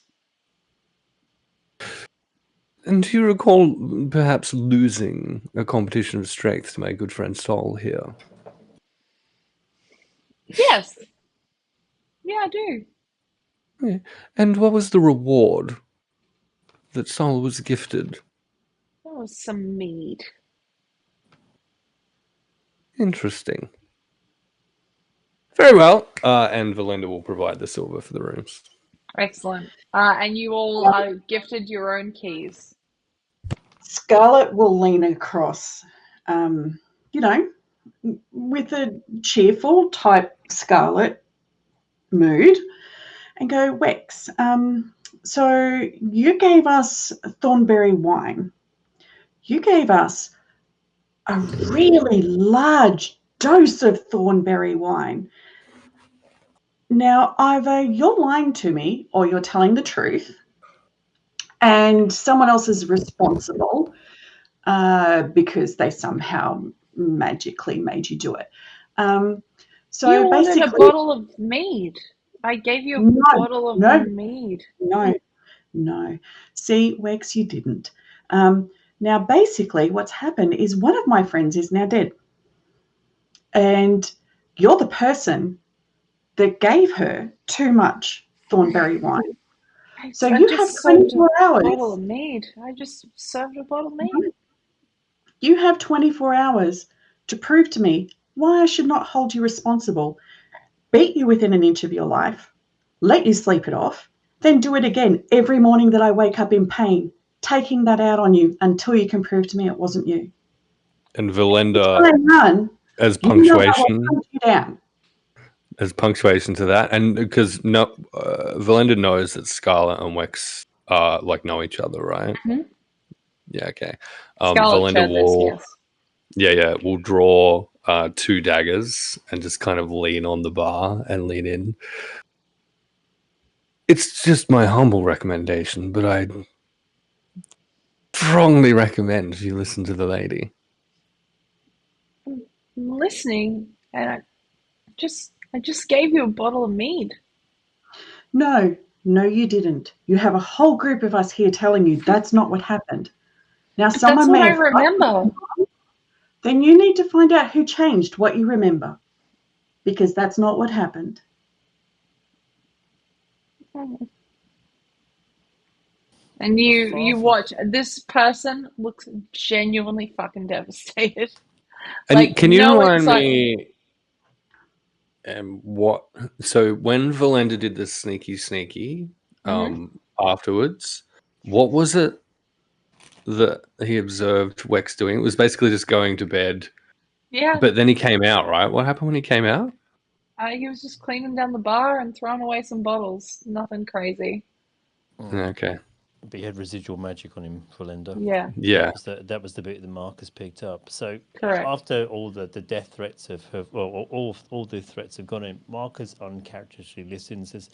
And do you recall perhaps losing a competition of strength to my good friend Sol here? Yes. Yeah, I do. Yeah. And what was the reward that Sol was gifted? That was some mead. Interesting. Very well. And Verlender will provide the silver for the rooms. Excellent. And you all are gifted your own keys. Scarlet will lean across, you know, with a cheerful type Scarlet mood and go, Wex, so you gave us Thornberry wine. You gave us a really large dose of Thornberry wine. Now, either you're lying to me or you're telling the truth, and someone else is responsible because they somehow magically made you do it. So You ordered a basically, bottle of mead. I gave you a no, bottle of no, mead. no. See, Wex, you didn't. Now, basically, what's happened is one of my friends is now dead. And you're the person that gave her too much Thornberry wine. So I you have just served 24 a hours. bottle of mead. I just served a bottle of mead. You have 24 hours to prove to me why I should not hold you responsible, beat you within an inch of your life, let you sleep it off, then do it again every morning that I wake up in pain, taking that out on you until you can prove to me it wasn't you. And Verlender, Run, as you know I punctuation, will hunt you down. to that, and because Verlender knows that Scarlet and Wex know each other, right? Mhm. Yeah, okay. Scarlet Verlender shared this, will, yes. will draw 2 daggers and just kind of lean on the bar and lean in. It's just my humble recommendation, but I strongly recommend you listen to the lady. I'm listening, and I just gave you a bottle of mead. No, you didn't. You have a whole group of us here telling you that's not what happened. Now, But someone that's what may I have remember. then you need to find out who changed what you remember, because that's not what happened. And you watch. This person looks genuinely fucking devastated. And Like, can you no remind excitement. me what? So when Verlender did the sneaky afterwards, what was it that he observed Wex doing? It was basically just going to bed. Yeah, But then he came out, right? What happened when he came out? he was just cleaning down the bar and throwing away some bottles. Nothing crazy. Okay. But he had residual magic on him for Linda. Yeah, Yeah. That was the bit that Marcus picked up. So correct. after all the death threats all the threats have gone in, Marcus uncharacteristically listens. Says,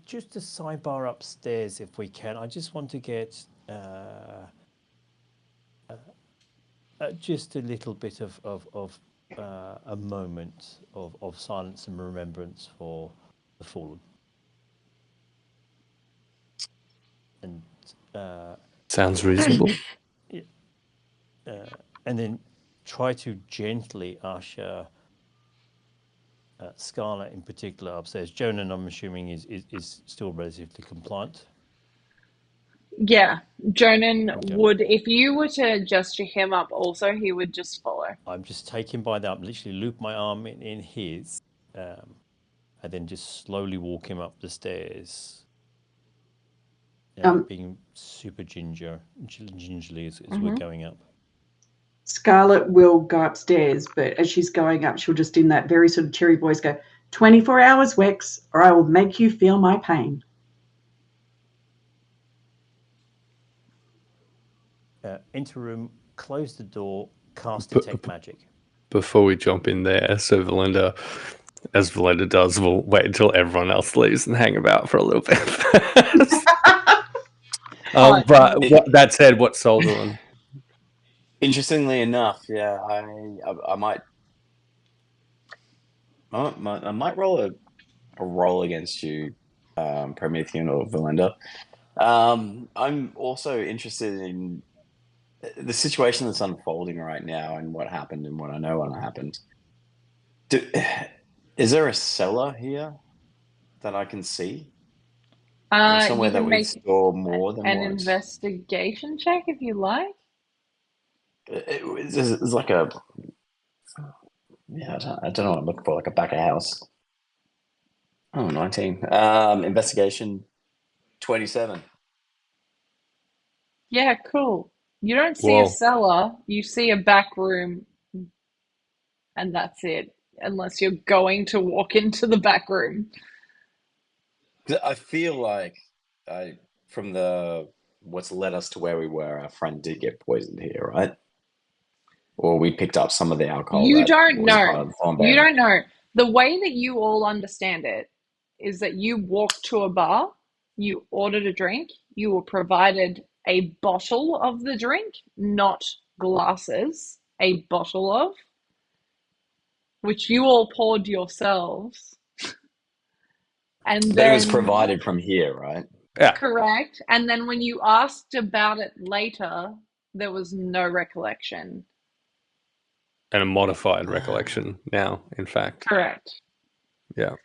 just a sidebar upstairs if we can. I just want to get just a little bit of a moment of silence and remembrance for the fallen. And Sounds reasonable. And then try to gently usher Scarlet in particular upstairs. Jonan, I'm assuming, is still relatively compliant. Yeah, Jonan Okay. would, if you were to gesture him up also, he would just follow. I'm just taking by the arm, literally loop my arm in his, and then just slowly walk him up the stairs. Being super gingerly as we're going up. Scarlet will go upstairs, but as she's going up, she'll just in that very sort of cheery voice go, 24 hours, Wex, or I will make you feel my pain. Enter room, close the door, cast detect magic. Before we jump in there, so Verlender, as Verlender does, we'll wait until everyone else leaves and hang about for a little bit. But that said, what's Sol doing? Interestingly enough, yeah, I might roll a roll against you, Promethean or Verlender. I'm also interested in the situation that's unfolding right now and what happened and what I know what happened. Is there a cellar here that I can see? Or somewhere that we store more than an once? investigation check if you like. It's like a... Yeah, I don't know what I'm looking for, like a back of house. Oh, 19. Investigation 27. Yeah, cool. You don't see a cellar, you see a back room, and that's it, unless you're going to walk into the back room. I feel like from what's led us to where we were, our friend did get poisoned here, right? Or we picked up some of the alcohol. You don't know. You don't know. The way that you all understand it is that you walked to a bar, you ordered a drink, you were provided a bottle of the drink, not glasses, a bottle of, which you all poured yourselves. And then it was provided from here, right? Yeah. Correct. And then when you asked about it later, there was no recollection. And a modified recollection now, in fact. Correct. Yeah.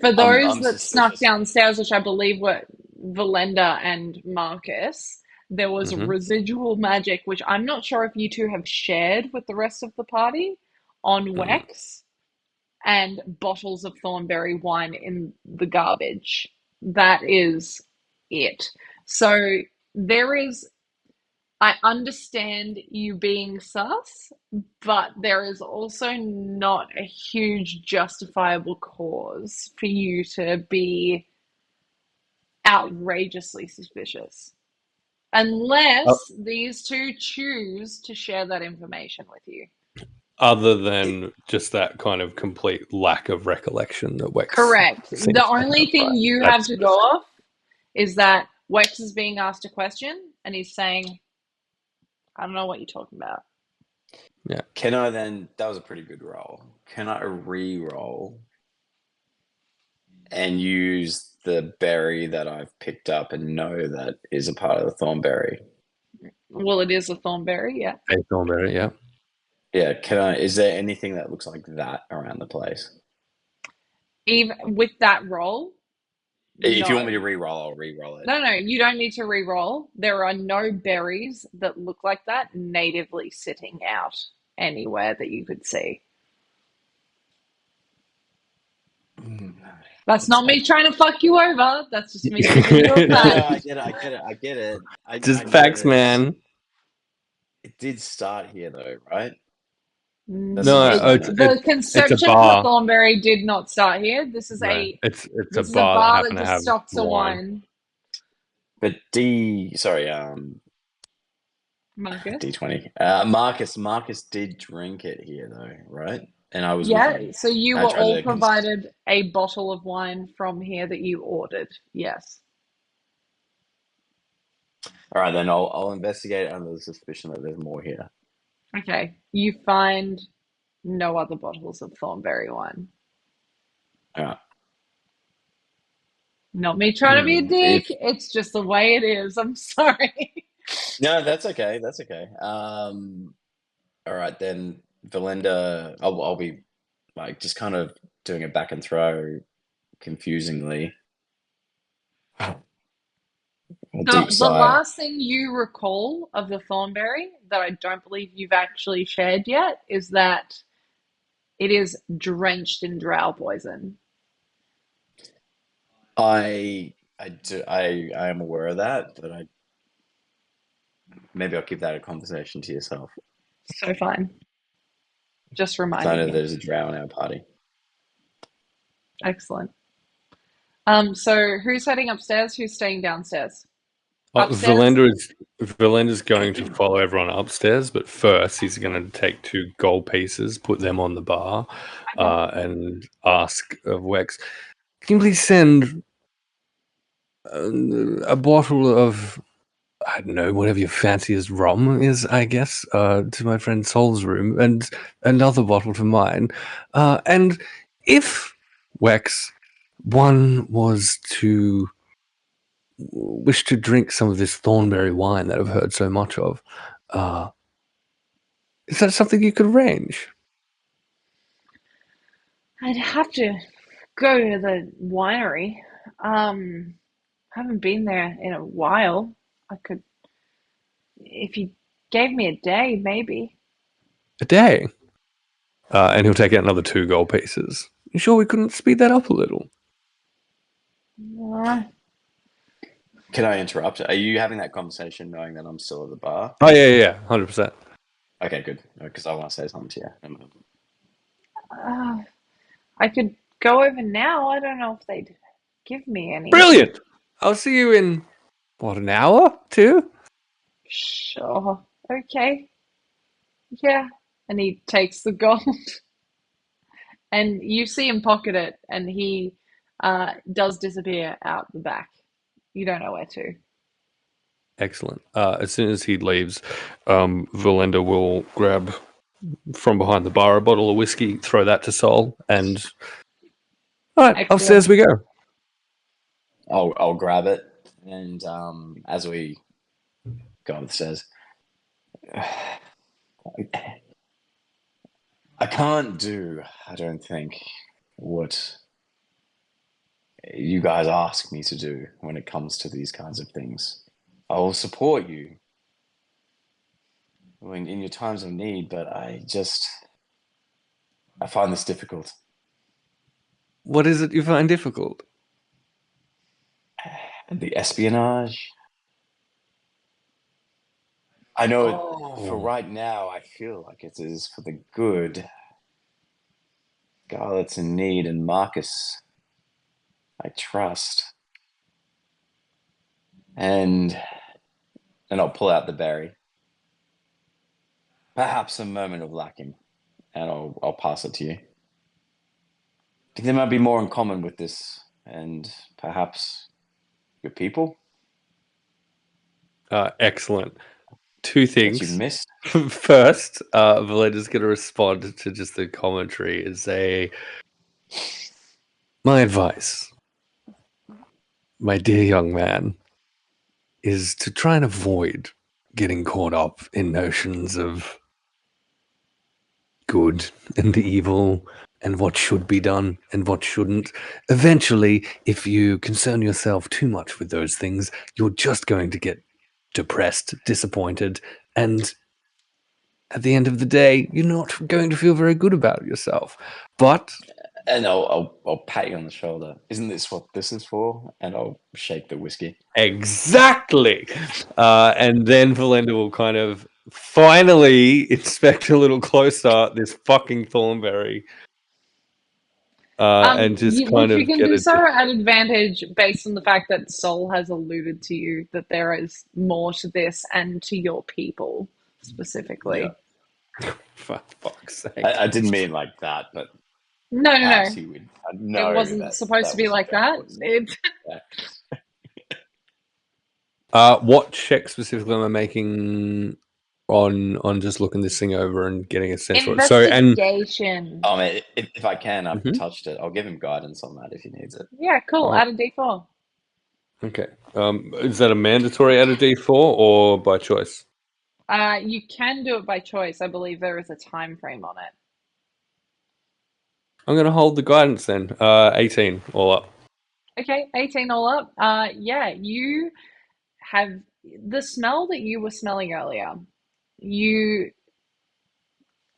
For those I'm that snuck downstairs, which I believe were Verlender and Marcus, there was residual magic, which I'm not sure if you two have shared with the rest of the party, on Wex, and bottles of Thornberry wine in the garbage. That is it. So there is... I understand you being sus, but there is also not a huge justifiable cause for you to be outrageously suspicious. Unless these two choose to share that information with you. Other than just that kind of complete lack of recollection that Wex... Correct. The only thing you have to go off is that Wex is being asked a question and he's saying, I don't know what you're talking about. Yeah. Can I then... That was a pretty good roll. Can I re-roll and use the berry that I've picked up and know that is a part of the Thornberry? Well, it is a Thornberry, yeah. A Thornberry, yeah. Yeah, can I... Is there anything that looks like that around the place? Even with that roll? If you want me to re-roll, I'll re-roll it. No, you don't need to re-roll. There are no berries that look like that natively sitting out anywhere that you could see. That's not me trying to fuck you over. That's just me giving you a fact. No, I get it. Just facts, man. It did start here, though, right? The conception of the Thornberry did not start here. This is it's a bar that just stocks the wine. But Marcus? D20. Marcus did drink it here, though, right? And I was so you were all provided a bottle of wine from here that you ordered. Yes. All right, then I'll investigate under the suspicion that there's more here. Okay. You find no other bottles of Thornberry wine. Yeah. Not me trying to be a dick. It's just the way it is. I'm sorry. No, that's okay. That's okay. All right then, Verlender. I'll be like just kind of doing a back and throw, confusingly. A deep The sigh. last thing you recall of the Thornberry that I don't believe you've actually shared yet is that it is drenched in drow poison. I am aware of that, but maybe I'll keep that a conversation to yourself. So fine. Just So I reminding know you. there's a drow in our party. Excellent. So who's heading upstairs? Who's staying downstairs? Uh, Upstairs? Verlender's going to follow everyone upstairs, but first he's going to take 2 gold pieces, put them on the bar, and ask of Wex, "Can you please send a bottle of, I don't know, whatever your fanciest rum is, I guess, to my friend Sol's room, and another bottle to mine. And if, Wex, one was to wish to drink some of this Thornberry wine that I've heard so much of, is that something you could arrange?" I'd have to go to the winery. Haven't been there in a while. I could, if you gave me a day, maybe. A day? And he'll take out another 2 gold pieces. You sure we couldn't speed that up a little? Uh, Can I interrupt? Are you having that conversation knowing that I'm still at the bar? Oh, yeah, 100%. Okay, good. Because I want to say something to you. I could go over now. I don't know if they'd give me any. Brilliant! I'll see you in, what, an hour? 2? Sure. Okay. Yeah. And he takes the gold. And you see him pocket it, and he does disappear out the back. You don't know where to. Excellent. As soon as he leaves, Verlender will grab from behind the bar a bottle of whiskey, throw that to Sol, and all right, Excellent. upstairs we go. I'll grab it, and as we go upstairs, I can't do, I don't think, what you guys ask me to do when it comes to these kinds of things. I will support you in your times of need, but I find this difficult. What is it you find difficult? The espionage. I know for right now, I feel like it is for the good. Scarlet's in need, and Marcus, I trust. And I'll pull out the berry. Perhaps a moment of lacking, and I'll pass it to you. I think there might be more in common with this, and perhaps your people. Excellent. 2 That you things. missed. First, Valenda's going to respond to just the commentary and say, "My advice, my dear young man, is to try and avoid getting caught up in notions of good and evil and what should be done and what shouldn't. Eventually, if you concern yourself too much with those things, you're just going to get depressed, disappointed, and at the end of the day, you're not going to feel very good about yourself. But And I'll pat you on the shoulder. Isn't this what this is for? And I'll shake the whiskey. exactly. And then Verlender will kind of finally inspect a little closer this fucking Thornberry. And just kind which of you can get do it. so at advantage based on the fact that Sol has alluded to you that there is more to this and to your people specifically. Yeah. For fuck's sake. I didn't mean like that, but No. perhaps he would know It wasn't that supposed to be was like very that. What check specifically am I making on just looking this thing over and getting a sense for it? So, and Investigation. Oh man, if I can, I've Mhm. touched it. I'll give him guidance on that if he needs it. Yeah, cool. Oh. Add a D4. Okay. Is that a mandatory out of D4 or by choice? You can do it by choice. I believe there is a time frame on it. I'm going to hold the guidance then. 18 all up. Okay, 18 all up. Yeah, you have the smell that you were smelling earlier. You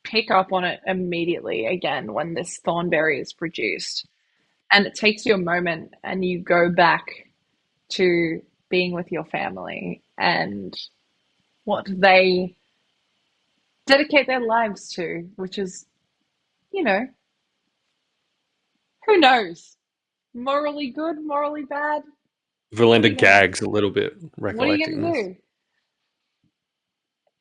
pick up on it immediately again when this thornberry is produced. And it takes you a moment and you go back to being with your family and what they dedicate their lives to, which is, you know, who knows? Morally good, morally bad? Verlender gags a little bit, What are you recollecting going this. to do?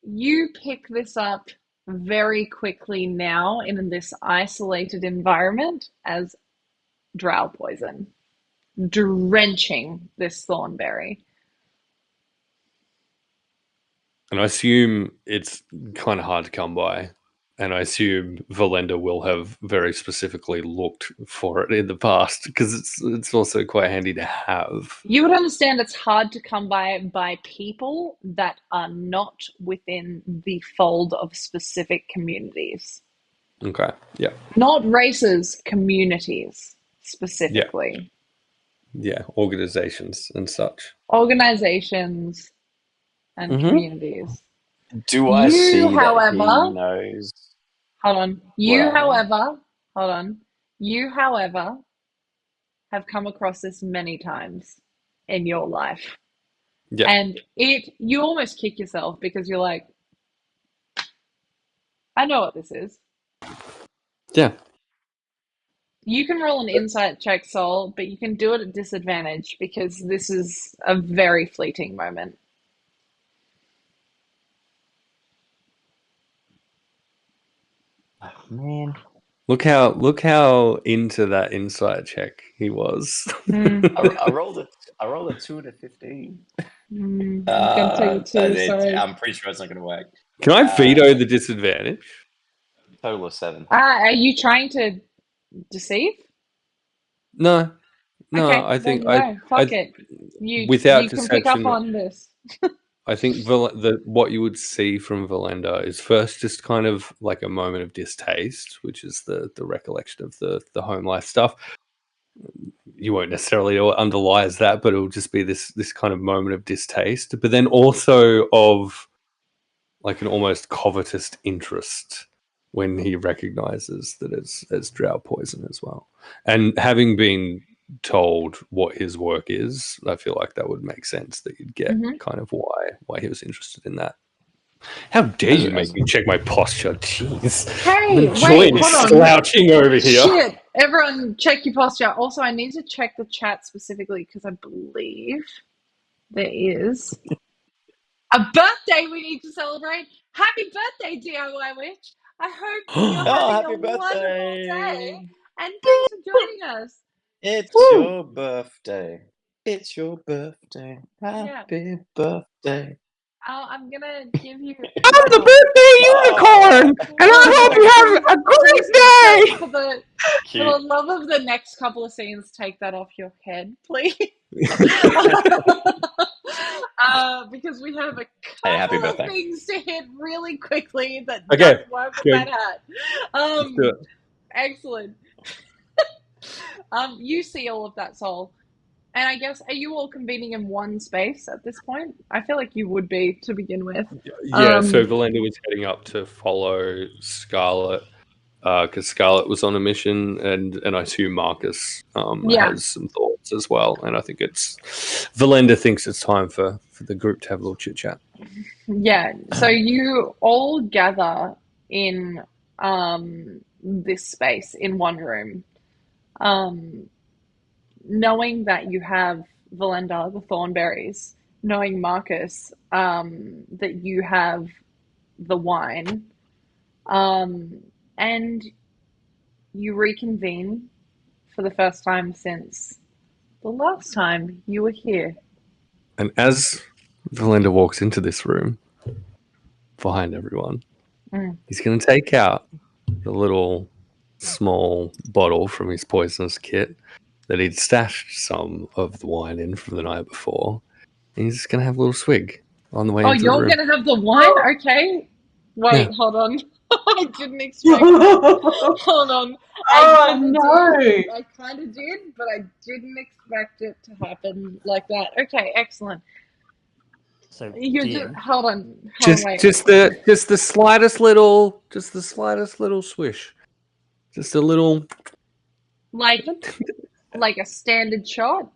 You pick this up very quickly now in this isolated environment as drow poison, drenching this thornberry. And I assume it's kind of hard to come by. And I assume Verlender will have very specifically looked for it in the past because it's also quite handy to have. You would understand it's hard to come by people that are not within the fold of specific communities. Okay. Yeah. Not races, communities specifically. Yeah. Organizations and such. Organizations and communities. Do I see that however, he knows? Hold on. You, however, have come across this many times in your life. Yeah. And you almost kick yourself because you're like, I know what this is. Yeah. You can roll an insight check, Sol, but you can do it at disadvantage because this is a very fleeting moment. Oh, man. Look how into that insight check he was. I rolled a 2 to 15. I'm gonna take a 2, sorry. I'm pretty sure it's not going to work. Can I veto the disadvantage? Total of 7. Are you trying to deceive? No. Okay, I think no, fuck it. You without can pick up deception, on this. I think what you would see from Verlender is first just kind of like a moment of distaste, which is the recollection of the home life stuff. You won't necessarily underlies that, but it'll just be this kind of moment of distaste, but then also of like an almost covetous interest when he recognizes that it's drow poison as well. And having been told what his work is, I feel like that would make sense that you'd get kind of why he was interested in that. How dare you make me check my posture? Jeez. Hey, wait, hold on. Slouching over here. Shit, everyone check your posture. Also, I need to check the chat specifically because I believe there is a birthday we need to celebrate. Happy birthday, DIY Witch. I hope you're having a wonderful day. And thanks for joining us. It's your birthday. It's your birthday. Happy birthday. I'm gonna give you. I'm the birthday unicorn, and I hope you have a great day. For the love of the next couple of scenes, take that off your head, please. Because we have a couple of things to hit really quickly that don't work with that hat. Excellent. You see all of that, Sol. And I guess, are you all convening in one space at this point? I feel like you would be to begin with. Yeah, so Verlender was heading up to follow Scarlet because Scarlet was on a mission, and I assume Marcus has some thoughts as well. And I think Verlender thinks it's time for the group to have a little chit chat. Yeah, so you all gather in this space in one room. Knowing that you have Verlender, the Thornberries, knowing Marcus, that you have the wine, and you reconvene for the first time since the last time you were here. And as Verlender walks into this room, behind everyone, he's going to take out the little small bottle from his poisonous kit that he'd stashed some of the wine in from the night before. And he's just going to have a little swig on the way Oh, into the you're room. going to have the wine? Okay. Wait, Yeah. hold on. I didn't expect that. Hold on. Oh no! I kind of did, but I didn't expect it to happen like that. Okay, excellent. So, You just DM, hold on, wait. Just the slightest little swish. Just a little. Like a standard shot.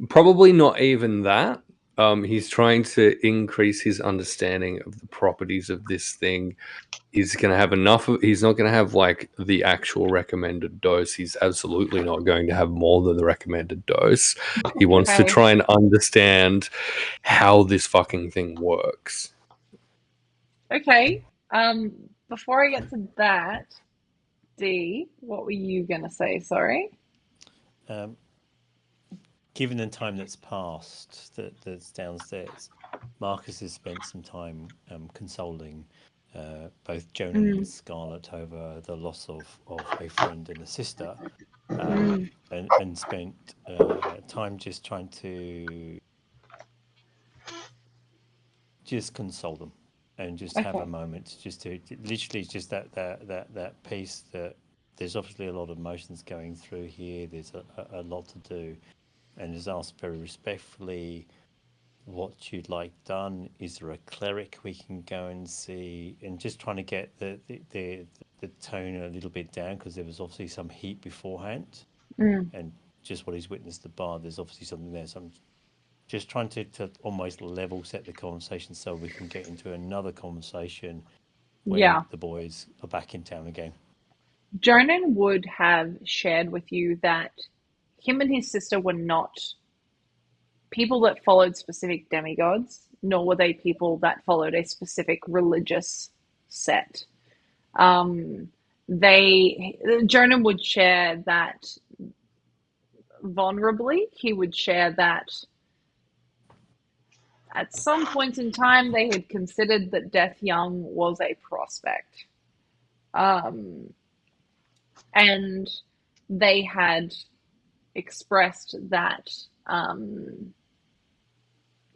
Probably not even that. He's trying to increase his understanding of the properties of this thing. He's going to have enough of. He's not going to have like the actual recommended dose. He's absolutely not going to have more than the recommended dose. He wants to Okay. try and understand how this fucking thing works. Okay. Before I get to that, D, what were you gonna say? Sorry. given the time that's passed that's downstairs, Marcus has spent some time consoling both Jonan and Scarlet over the loss of a friend and a sister, and spent time just trying to just console them and just have a moment, just to literally just that piece that there's obviously a lot of emotions going through here. There's a lot to do, and has asked very respectfully what you'd like done. Is there a cleric we can go and see? And just trying to get the tone a little bit down, because there was obviously some heat beforehand, and just what he's witnessed the bar, there's obviously something there. So I'm just trying to almost level set the conversation so we can get into another conversation when the boys are back in town again. Jonan would have shared with you that him and his sister were not people that followed specific demigods, nor were they people that followed a specific religious set. Jonan would share that vulnerably. He would share that at some point in time they had considered that death young was a prospect. And they had expressed that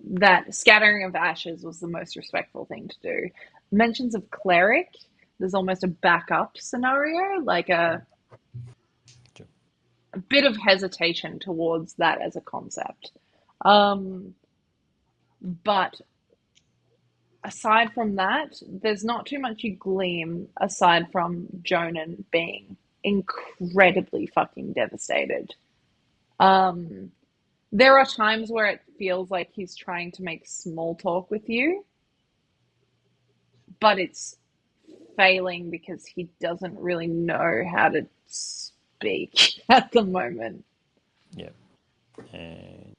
that scattering of ashes was the most respectful thing to do. Mentions of cleric, there's almost a backup scenario, like a bit of hesitation towards that as a concept. But aside from that, there's not too much you glean aside from Jonan being incredibly fucking devastated. There are times where it feels like he's trying to make small talk with you, but it's failing because he doesn't really know how to speak at the moment. Yeah. And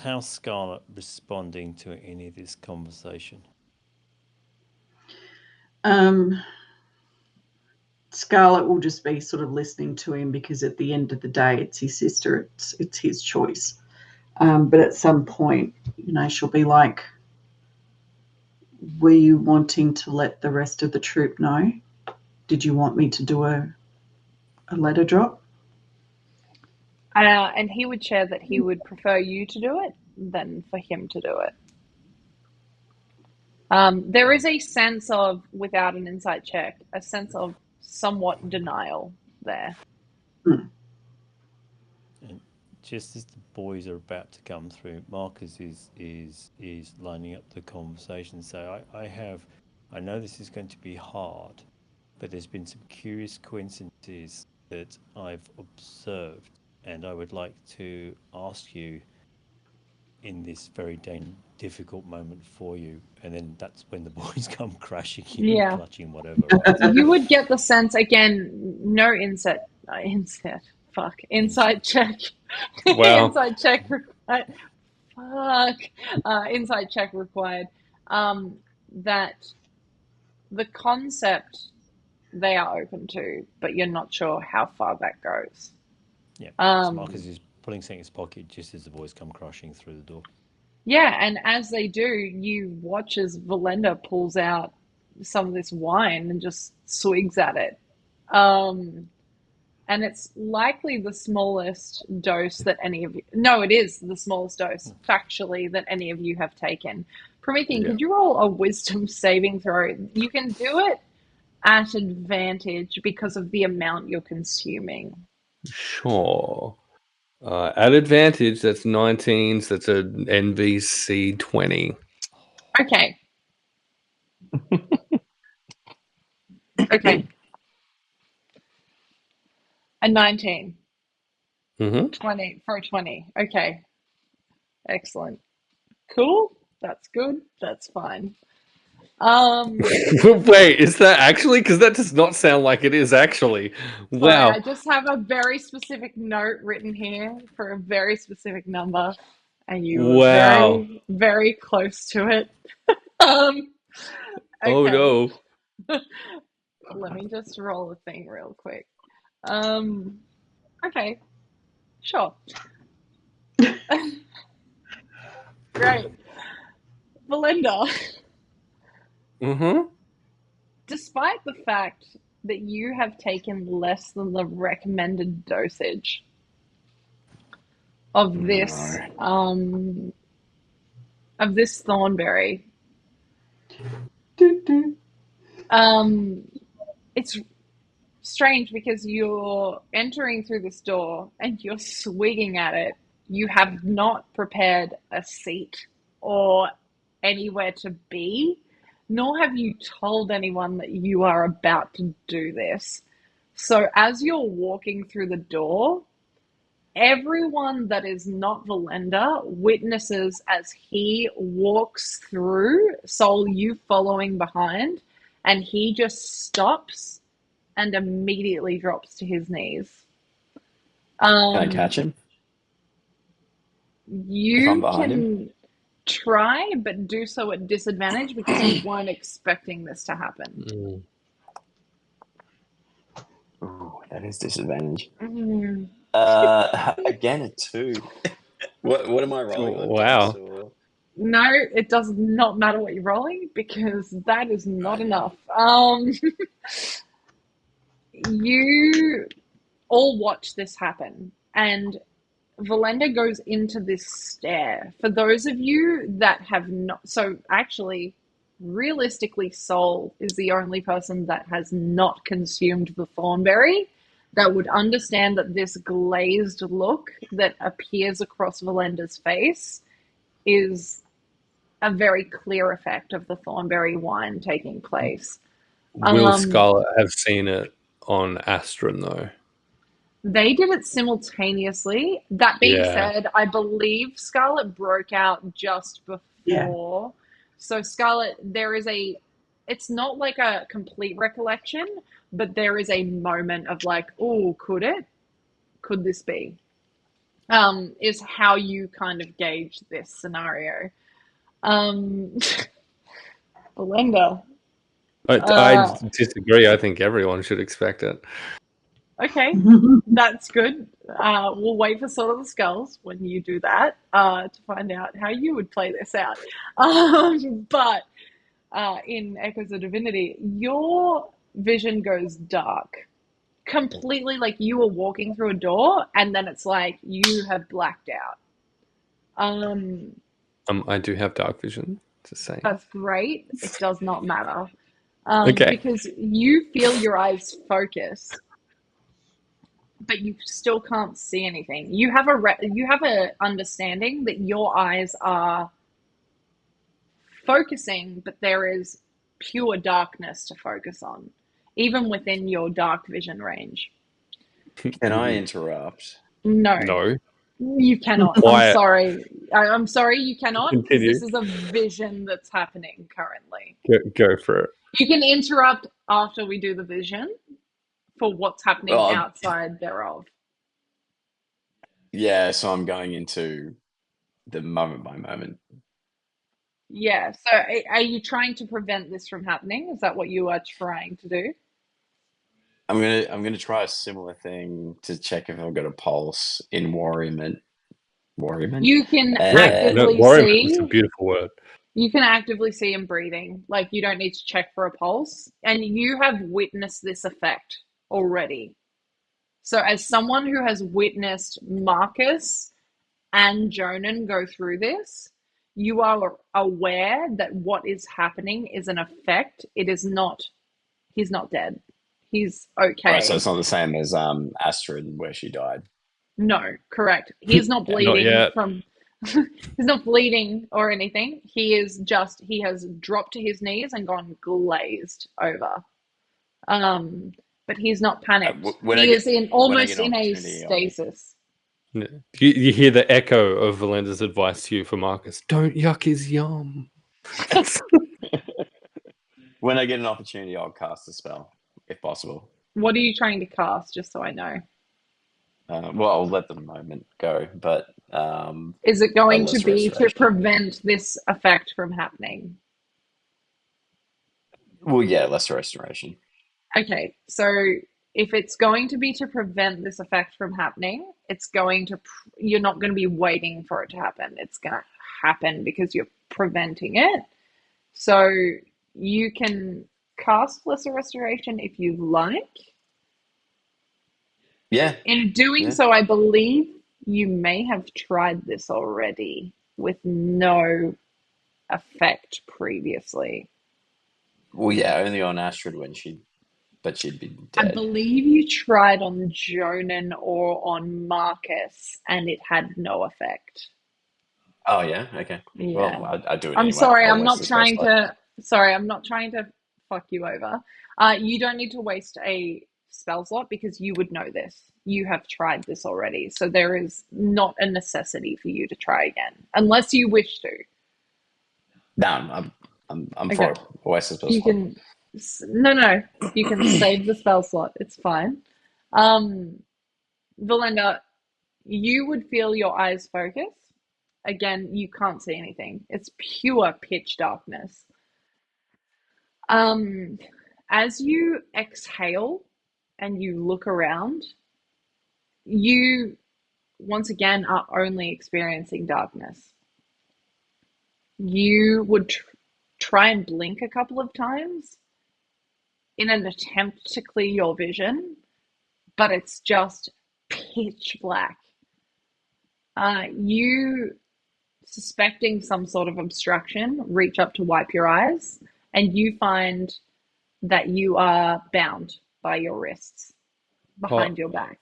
how's Scarlet responding to any of this conversation? Scarlet will just be sort of listening to him, because at the end of the day, it's his sister, it's his choice. But at some point, she'll be like, were you wanting to let the rest of the troop know? Did you want me to do a letter drop? And he would share that he would prefer you to do it than for him to do it. There is a sense of, without an insight check, a sense of somewhat denial there. And just as the boys are about to come through, Marcus is lining up the conversation. So I know this is going to be hard, but there's been some curious coincidences that I've observed, and I would like to ask you in this very difficult moment for you, and then that's when the boys come crashing in, clutching whatever. Right? You would get the sense, again, no insight check. Wow. Insight check required. Insight check required. That the concept they are open to, but you're not sure how far that goes. Yeah. So Marcus is pulling something in his pocket just as the boys come crashing through the door. Yeah, and as they do, you watch as Verlender pulls out some of this wine and just swigs at it. And it's likely the smallest dose that any of you... No, it is the smallest dose, factually, that any of you have taken. Promethean, Yeah. could you roll a wisdom saving throw? You can do it at advantage because of the amount you're consuming. Sure. At advantage, that's 19s. That's a NVC 20. Okay. Okay. A 19. Mm-hmm. 20 for a 20. Okay. Excellent. Cool. That's good. That's fine. Wait, is that actually? Because that does not sound like it is actually. Sorry, Wow. I just have a very specific note written here for a very specific number, and you were Wow. very, very close to it. Okay. Oh no. Let me just roll a thing real quick. Okay. Sure. Great. Verlender, Mm-hmm. despite the fact that you have taken less than the recommended dosage of this Thornberry, it's strange because you're entering through this door and you're swigging at it. You have not prepared a seat or anywhere to be, nor have you told anyone that you are about to do this. So as you're walking through the door, everyone that is not Verlender witnesses as he walks through, Soul, you following behind, and he just stops and immediately drops to his knees. Can I catch him? If I'm You behind him? can try, but do so at disadvantage because you weren't expecting this to happen. Mm. Ooh, that is disadvantage. Mm. Again, a 2. What am I rolling on? Wow. Dice or... No, it does not matter what you're rolling because that is not enough. You all watch this happen, and Verlender goes into this stare. For those of you that have not... So actually, realistically, Soul is the only person that has not consumed the Thornberry that would understand that this glazed look that appears across Verlender's face is a very clear effect of the Thornberry wine taking place. Will Scarlet have seen it on Astryn, though? They did it simultaneously. That being Yeah. said, I believe Scarlet broke out just before. Yeah. So Scarlet, there is a... It's not like a complete recollection, but there is a moment of like, oh, could it? Could this be? Is how you kind of gauge this scenario. Belinda. I disagree. I think everyone should expect it. Okay, that's good. We'll wait for Sword of the Skulls when you do that to find out how you would play this out. But in Echoes of Divinity, your vision goes dark. Completely, like you were walking through a door and then it's like you have blacked out. I do have dark vision, to say. That's great. It does not matter. Okay. Because you feel your eyes focus, but you still can't see anything. You have a understanding that your eyes are focusing, but there is pure darkness to focus on, even within your dark vision range. Can I interrupt? No, No. you cannot. Why? I'm sorry. I'm sorry, you cannot, because Continue. this is a vision that's happening currently. Go for it. You can interrupt after we do the vision for what's happening Well, outside thereof. Yeah, so I'm going into the moment by moment. Yeah, so are you trying to prevent this from happening? Is that what you are trying to do? I'm gonna try a similar thing to check if I've got a pulse in worriment. You can And- actively worriment is a see. beautiful word. You can actively see him breathing. Like, you don't need to check for a pulse. And you have witnessed this effect already. So as someone who has witnessed Marcus and Jonan go through this, you are aware that what is happening is an effect. It is not, he's not dead. He's okay. Right, so it's not the same as Astryn where she died. No, correct. He's not bleeding yet. from he's not bleeding or anything. He is just, he has dropped to his knees and gone glazed over. But he's not panicked. He is in almost in a stasis. You hear the echo of Verlender's advice to you for Marcus. Don't yuck his yum. When I get an opportunity, I'll cast a spell, if possible. What are you trying to cast, just so I know? Well, I'll let the moment go, but... is it going to be restoration. to prevent this effect from happening? Well, yeah, lesser restoration. Okay, so if it's going to be to prevent this effect from happening, it's going to, you're not going to be waiting for it to happen. It's going to happen because you're preventing it. So you can cast lesser restoration if you like. Yeah. In doing so, I believe you may have tried this already with no effect previously. Well, yeah, only on Astryn when she'd be dead. I believe you tried on Jonan or on Marcus, and it had no effect. Oh yeah, okay. Yeah. Well, I do it. I'm anyway. sorry. I'll I'm not waste trying the spell to. Sorry, I'm not trying to fuck you over. You don't need to waste a spell slot because you would know this. You have tried this already, so there is not a necessity for you to try again, unless you wish to. No, I'm for it. I'll waste the spell You slot. can. No. You can save the spell slot. It's fine. Verlender, you would feel your eyes focus. Again, you can't see anything. It's pure pitch darkness. As you exhale and you look around, you once again are only experiencing darkness. You would try and blink a couple of times in an attempt to clear your vision, but it's just pitch black. You, suspecting some sort of obstruction, reach up to wipe your eyes, and you find that you are bound by your wrists behind your back.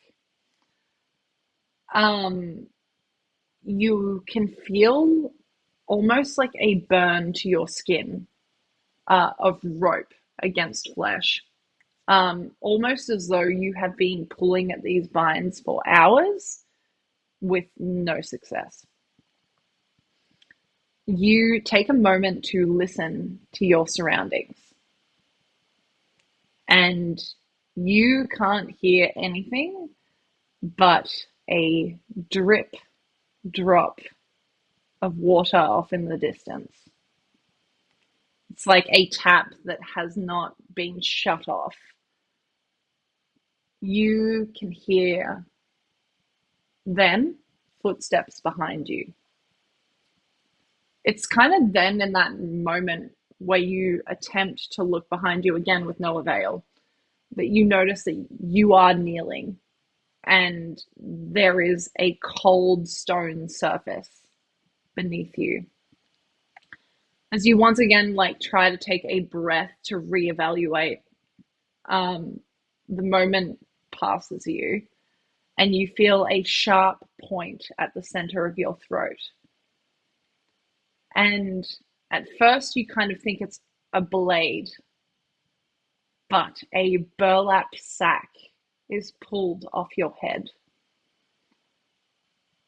You can feel almost like a burn to your skin of rope against flesh. Almost as though you have been pulling at these vines for hours with no success. You take a moment to listen to your surroundings, and you can't hear anything but a drip drop of water off in the distance. It's like a tap that has not been shut off. You can hear then footsteps behind you. It's kind of then in that moment where you attempt to look behind you again with no avail, that you notice that you are kneeling and there is a cold stone surface beneath you. As you once again try to take a breath to reevaluate, the moment passes you and you feel a sharp point at the center of your throat. And at first you kind of think it's a blade, but a burlap sack is pulled off your head.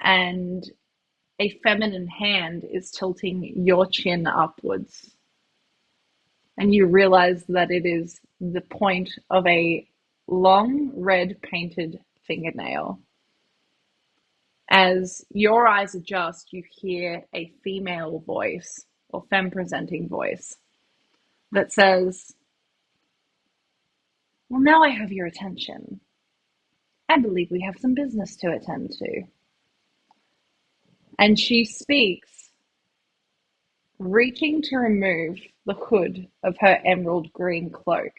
And a feminine hand is tilting your chin upwards. And you realize that it is the point of a long red painted fingernail. As your eyes adjust, you hear a female voice, or femme-presenting voice, that says, "Well, now I have your attention. I believe we have some business to attend to." And she speaks, reaching to remove the hood of her emerald green cloak.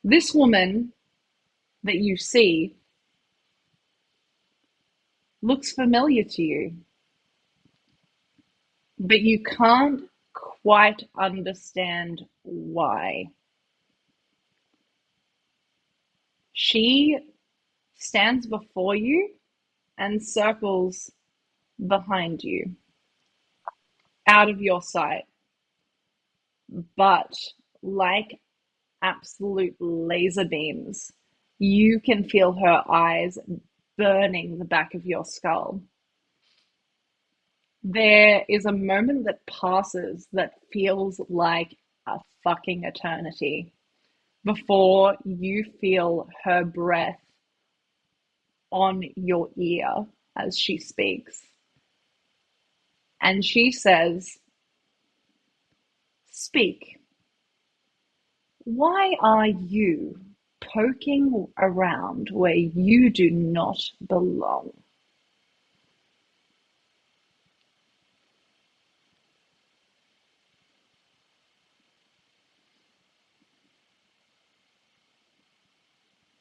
This woman that you see looks familiar to you, but you can't quite understand why. She stands before you and circles behind you, out of your sight, but like absolute laser beams, you can feel her eyes burning the back of your skull. There is a moment that passes that feels like a fucking eternity before you feel her breath on your ear as she speaks. And she says, "Speak. Why are you poking around where you do not belong?"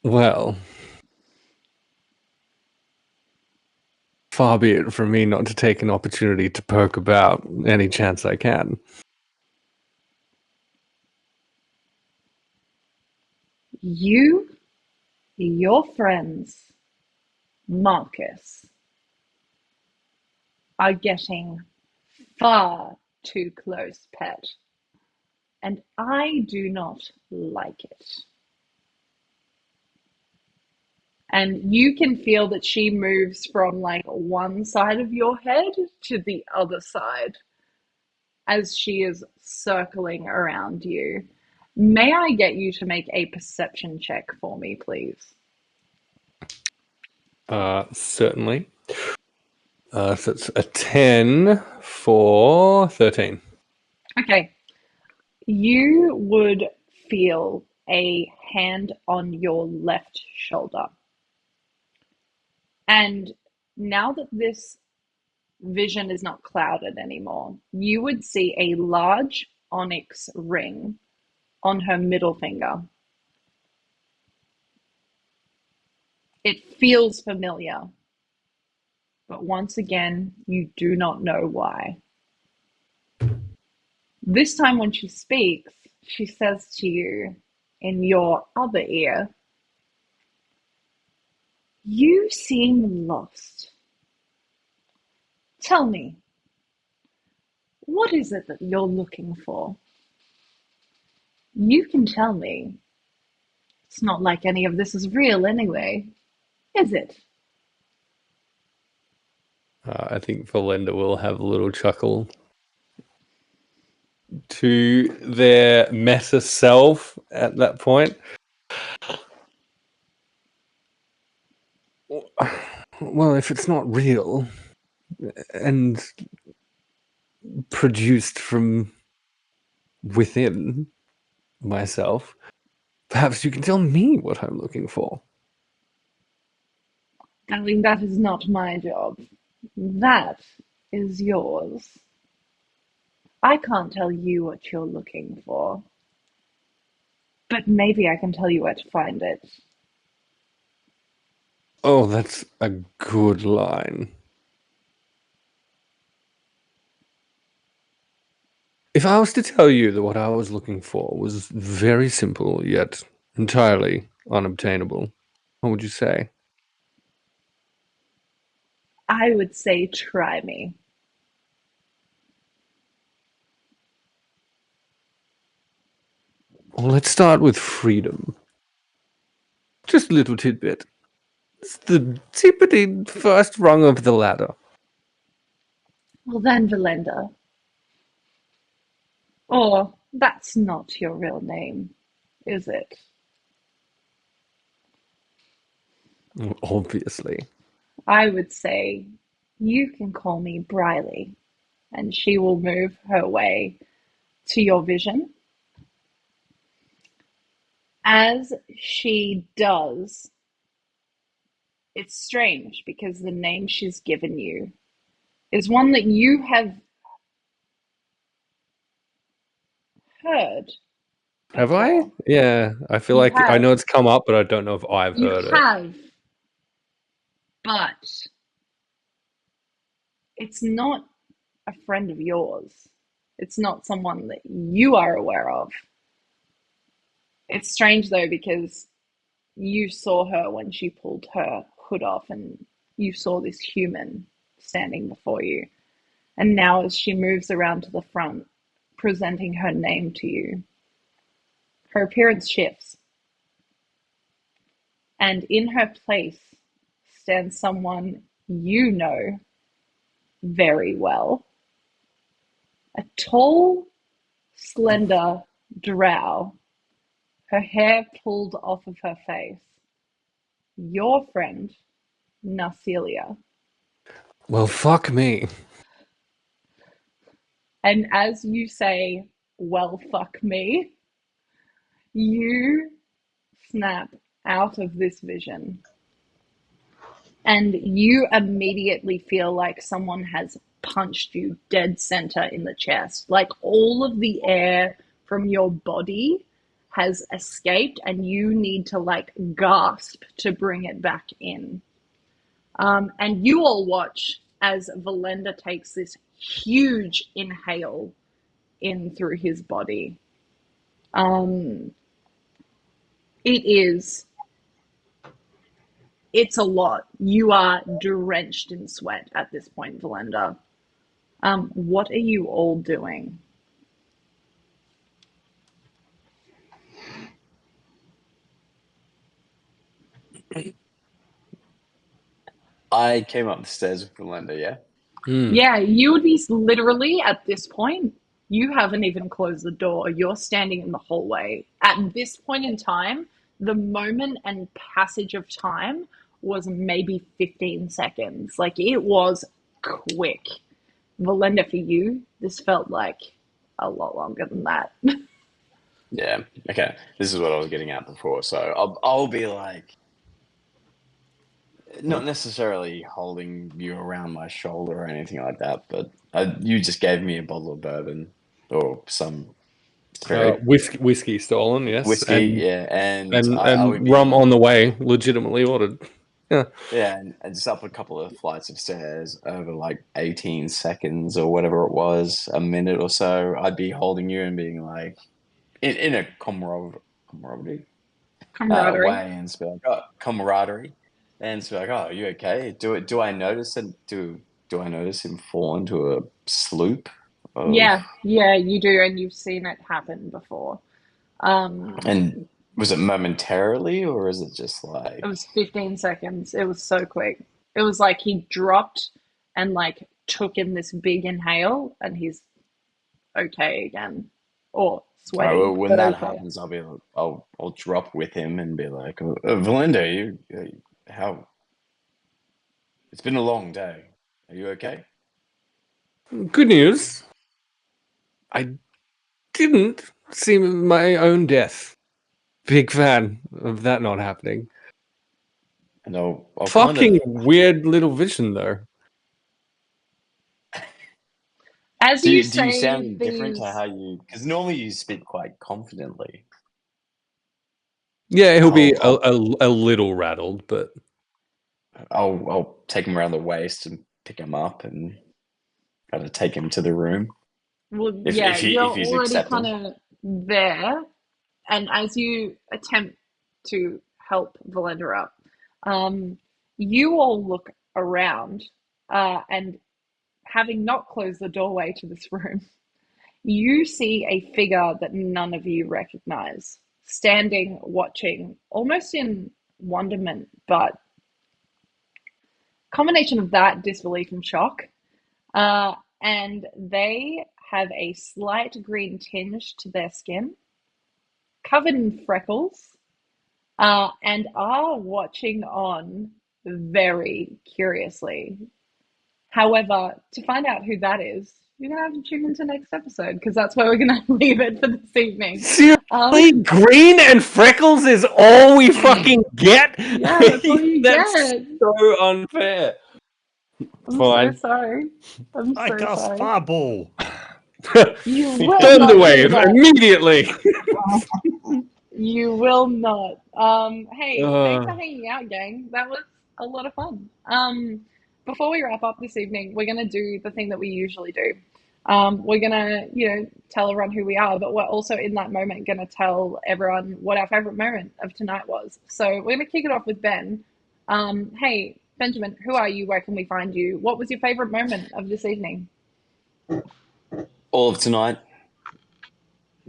Well, far be it from me not to take an opportunity to poke about any chance I can. You, your friends, Marcus, are getting far too close, pet, and I do not like it. And you can feel that she moves from like one side of your head to the other side as she is circling around you. May I get you to make a perception check for me, please? Certainly. So it's a 10 for 13. Okay. You would feel a hand on your left shoulder. And now that this vision is not clouded anymore, you would see a large onyx ring on her middle finger. It feels familiar, but once again, you do not know why. This time when she speaks, she says to you in your other ear, "You seem lost. Tell me, what is it that you're looking for? You can tell me. It's not like any of this is real anyway, is it?" I think Verlender will have a little chuckle to their meta self at that point. Well, if it's not real and produced from within myself, perhaps you can tell me what I'm looking for. Darling, that is not my job. That is yours. I can't tell you what you're looking for, but maybe I can tell you where to find it. Oh, that's a good line. If I was to tell you that what I was looking for was very simple yet entirely unobtainable, what would you say? I would say try me. Well, let's start with freedom. Just a little tidbit. It's the tippity first rung of the ladder. Well then, Verlender. Or that's not your real name, is it? Obviously. I would say you can call me Briley, and she will move her way to your vision. As she does, it's strange because the name she's given you is one that you have heard Have I? before. Yeah, I feel You like I have. know it's come up, but I don't know if I've You heard it. have, but it's not a friend of yours. It's not someone that you are aware of. It's strange though, because you saw her when she pulled her hood off and you saw this human standing before you. And now as she moves around to the front, presenting her name to you, her appearance shifts. And in her place stands someone you know very well. A tall, slender drow, her hair pulled off of her face. Your friend, Narcelia. Well, fuck me. And as you say, well, fuck me, you snap out of this vision. And you immediately feel like someone has punched you dead center in the chest. Like all of the air from your body has escaped and you need to like gasp to bring it back in. And you all watch as Verlender takes this huge inhale in through his body. It's a lot. You are drenched in sweat at this point, Verlender. What are you all doing? I came up the stairs with Verlender, yeah? Yeah, you would be literally at this point, you haven't even closed the door. You're standing in the hallway. At this point in time, the moment and passage of time was maybe 15 seconds. Like it was quick. Verlender, for you, this felt like a lot longer than that. Yeah. Okay. This is what I was getting at before. So I'll be like, not necessarily holding you around my shoulder or anything like that, but you just gave me a bottle of bourbon or some spirit. Whiskey stolen, yes. Whiskey, yeah. And I would And be, rum on the way, legitimately ordered. Yeah. yeah, and just up a couple of flights of stairs over like 18 seconds or whatever it was, a minute or so, I'd be holding you and being like, in a camaraderie Camaraderie. way, and just be like, oh, camaraderie, and just be like, oh, are you okay? Do I notice it? Do I notice him fall into a sloop? Yeah, you do, and you've seen it happen before. And was it momentarily, or is it just like? It was 15 seconds. It was so quick. It was like he dropped and like took in this big inhale, and he's okay again, or sweating. Well, when but that okay. happens, I'll drop with him and be like, Verlender, how? It's been a long day. Are you okay? Good news. I didn't see my own death. Big fan of that not happening. And I'll Fucking kind of, weird little vision, though. As do you you say sound different to these, how you? Because normally you speak quite confidently. Yeah, he'll be I'll a little rattled, but I'll take him around the waist and pick him up and kind of take him to the room well, if yeah, you're if he's already accepting. kind of there, and as you attempt to help Verlender up, you all look around, and having not closed the doorway to this room, you see a figure that none of you recognize, standing, watching, almost in wonderment, but combination of that, disbelief and shock. And they have a slight green tinge to their skin, covered in freckles, and are watching on very curiously. However, to find out who that is, you're going to have to tune into next episode, because that's where we're going to leave it for this evening. seriously, green and freckles is all we fucking get. Yeah, that's all you That's get. so unfair. I'm Fine. so sorry. I'm I so cast sorry. fireball. You will Thunder not do wave that. immediately. You will not. Hey, thanks for Uh, hanging out, gang. That was a lot of fun. Before we wrap up this evening, we're gonna do the thing that we usually do. We're gonna, tell everyone who we are, but we're also in that moment gonna tell everyone what our favorite moment of tonight was. So we're gonna kick it off with Ben. Hey, Benjamin, who are you? Where can we find you? What was your favorite moment of this evening? All of tonight.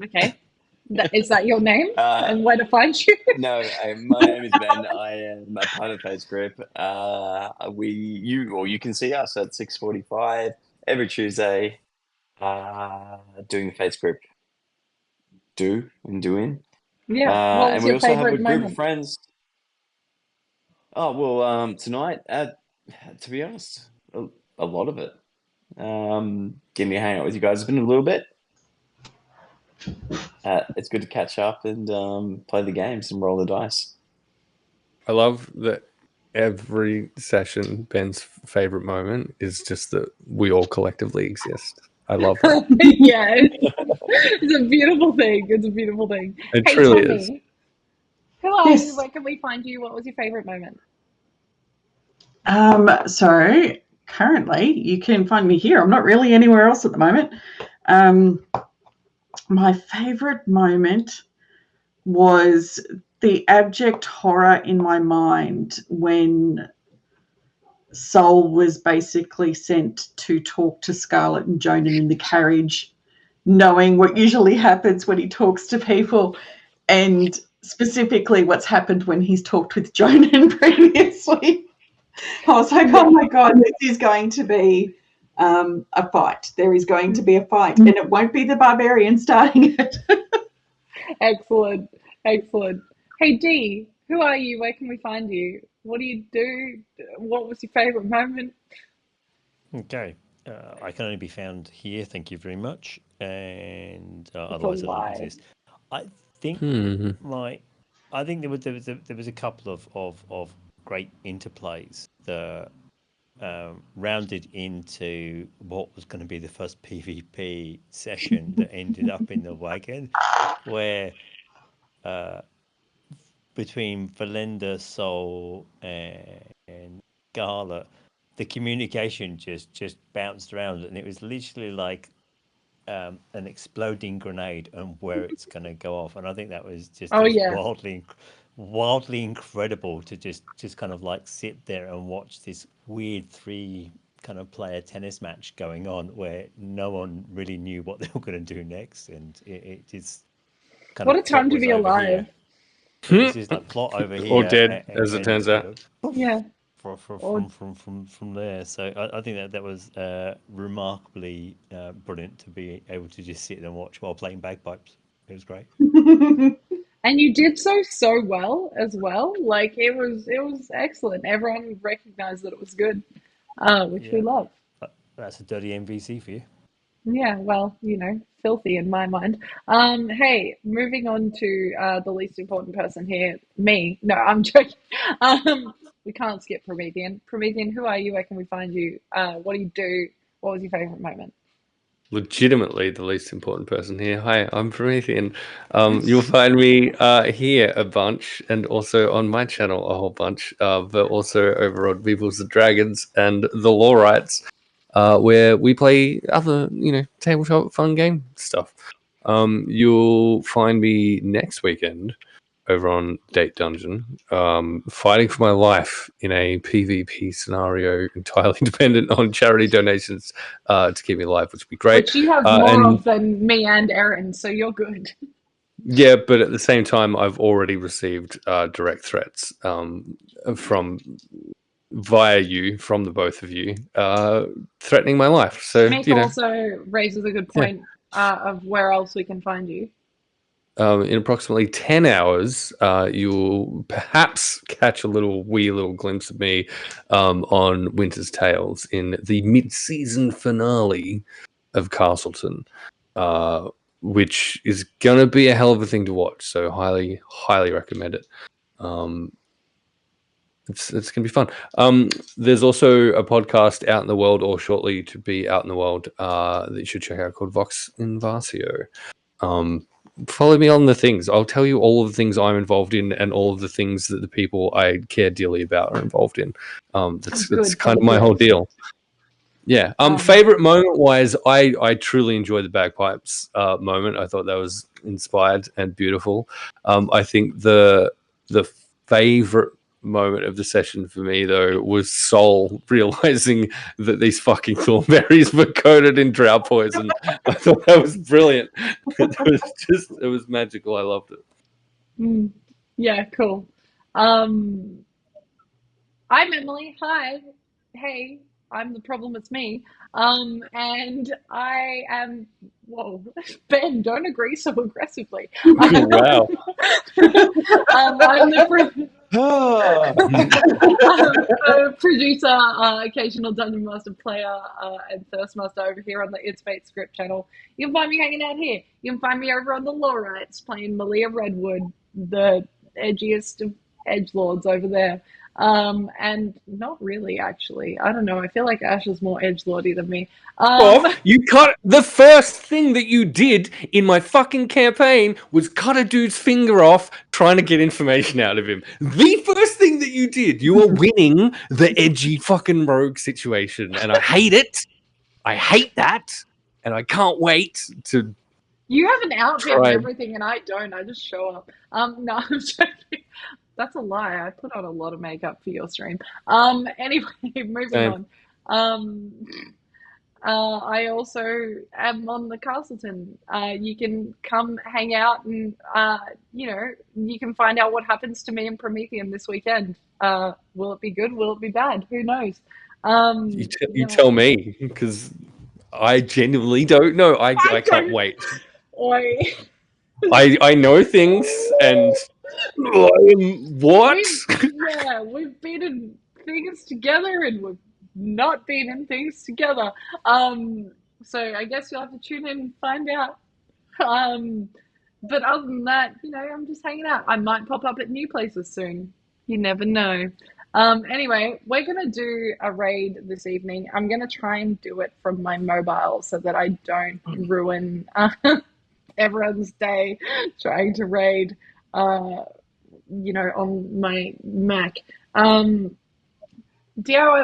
Okay, is that your name Uh, and where to find you? No, my name is Ben. I am a part of FatesGrip. You can see us at 6:45 every Tuesday, doing the FatesGrip doing. What And was we your also have a favorite group of moment? friends. Oh well, tonight, to be honest, a lot of it. Getting to hang out with you guys has been a little bit. It's good to catch up and play the games and roll the dice. I love that every session, Ben's favorite moment is just that we all collectively exist. I love that. Yeah, it's a beautiful thing. It's a beautiful thing. It Hey, truly is. Tommy, who are you? Yes. Where can we find you? What was your favorite moment? So currently you can find me here. I'm not really anywhere else at the moment. My favorite moment was the abject horror in my mind when Sol was basically sent to talk to Scarlet and Jonan in the carriage, knowing what usually happens when he talks to people, and specifically what's happened when he's talked with Jonan previously. I was like, oh my God, this is going to be a fight. There is going to be a fight, and it won't be the barbarian starting it. Excellent, excellent. Hey, Dee, who are you? Where can we find you? What do you do? What was your favorite moment? Okay. I can only be found here. Thank you very much. And It's a otherwise, I don't lie. exist. I think I think there was a couple of great interplays that rounded into what was going to be the first PvP session that ended up in the wagon, where between Verlender, Sol, and Scarlet, the communication just bounced around, and it was literally like an exploding grenade and where it's going to go off. And I think that was Oh just yeah. wildly incredible to just kind of like sit there and watch this weird three kind of player tennis match going on where no one really knew what they were going to do next, and it just kind What a of plot time to was be over alive. here. It was just like plot over Or here, dead, as it and turns just kind out. of poof, Yeah. Or from there. So I think that was remarkably brilliant to be able to just sit and watch while playing bagpipes. It was great. and you did so well as well. Like it was excellent. Everyone recognized that it was good, which we Yeah, love. that's a dirty MVC for you. Yeah, well, filthy in my mind. Hey, moving on to the least important person here, me. No, I'm joking. We can't skip Promethean. Promethean, who are you? Where can we find you? What do you do? What was your favorite moment? Legitimately the least important person here. Hi, I'm Promethean. You'll find me here a bunch, and also on my channel a whole bunch, but also over on Peoples and Dragons and the Law Rights, where we play other, tabletop fun game stuff. You'll find me next weekend over on Date Dungeon, fighting for my life in a PvP scenario entirely dependent on charity donations to keep me alive, which would be great. Which you have more of than me and Erin, so you're good. Yeah, but at the same time, I've already received direct threats from the both of you, threatening my life. So, Mick also raises a good point of where else we can find you. In approximately 10 hours, you'll perhaps catch a wee little glimpse of me on Winter's Tales in the mid-season finale of Castleton, which is going to be a hell of a thing to watch. So highly, highly recommend it. It's gonna be fun. There's also a podcast out in the world, or shortly to be out in the world, that you should check out, called Vox Invatio. Follow me on the things. I'll tell you all of the things I'm involved in, and all of the things that the people I care dearly about are involved in. That's kind of my whole deal. Yeah. Favorite moment wise, I truly enjoyed the bagpipes moment. I thought that was inspired and beautiful. I think the favorite moment of the session for me, though, was Sol realizing that these fucking thornberries were coated in drought poison. I thought that was brilliant. It was magical. I loved it. Yeah, cool. I'm Emily. Hi. Hey, I'm the problem. It's me. And I am. Whoa, Ben, don't agree so aggressively. Wow. I'm the producer, occasional dungeon master, player, and thirst master over here on the It's FatesGrip channel. You can find me hanging out here. You can find me over on the Lawrites playing Malia Redwood, the edgiest of edgelords over there. And not really, actually. I don't know. I feel like Ash is more edgelordy than me. You cut the first thing that you did in my fucking campaign was cut a dude's finger off trying to get information out of him. The first thing that you did, you were winning the edgy fucking rogue situation, and I hate it. I hate that, and I can't wait to. You have an outfit and everything, and I don't. I just show up. No, I'm joking. That's a lie. I put on a lot of makeup for your stream. Anyway, moving on. I also am on the Castleton. You can come hang out and, you can find out what happens to me and Promethean this weekend. Will it be good? Will it be bad? Who knows? You tell me, because I genuinely don't know. I can't wait. I know things, and what? We've been in things together, and we've not been in things together. So I guess you'll have to tune in and find out. But other than that, I'm just hanging out. I might pop up at new places soon. You never know. Anyway, we're going to do a raid this evening. I'm going to try and do it from my mobile so that I don't ruin everyone's day trying to raid, on my Mac. DIY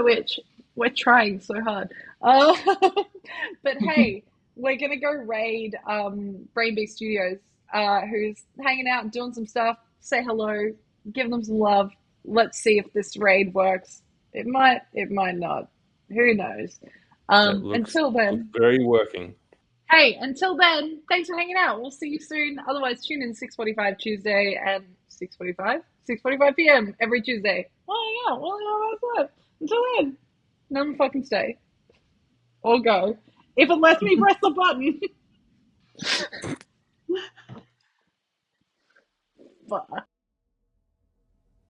Witch, we're trying so hard. But hey, we're going to go raid Brain Beast Studios, who's hanging out and doing some stuff. Say hello, give them some love. Let's see if this raid works. It might not. Who knows? Until then. Very working. Hey, until then, thanks for hanging out. We'll see you soon. Otherwise, tune in 6:45 Tuesday and 6:45 p.m. every Tuesday. Until then, never fucking stay. Or go. If it lets me press the button. Fuck.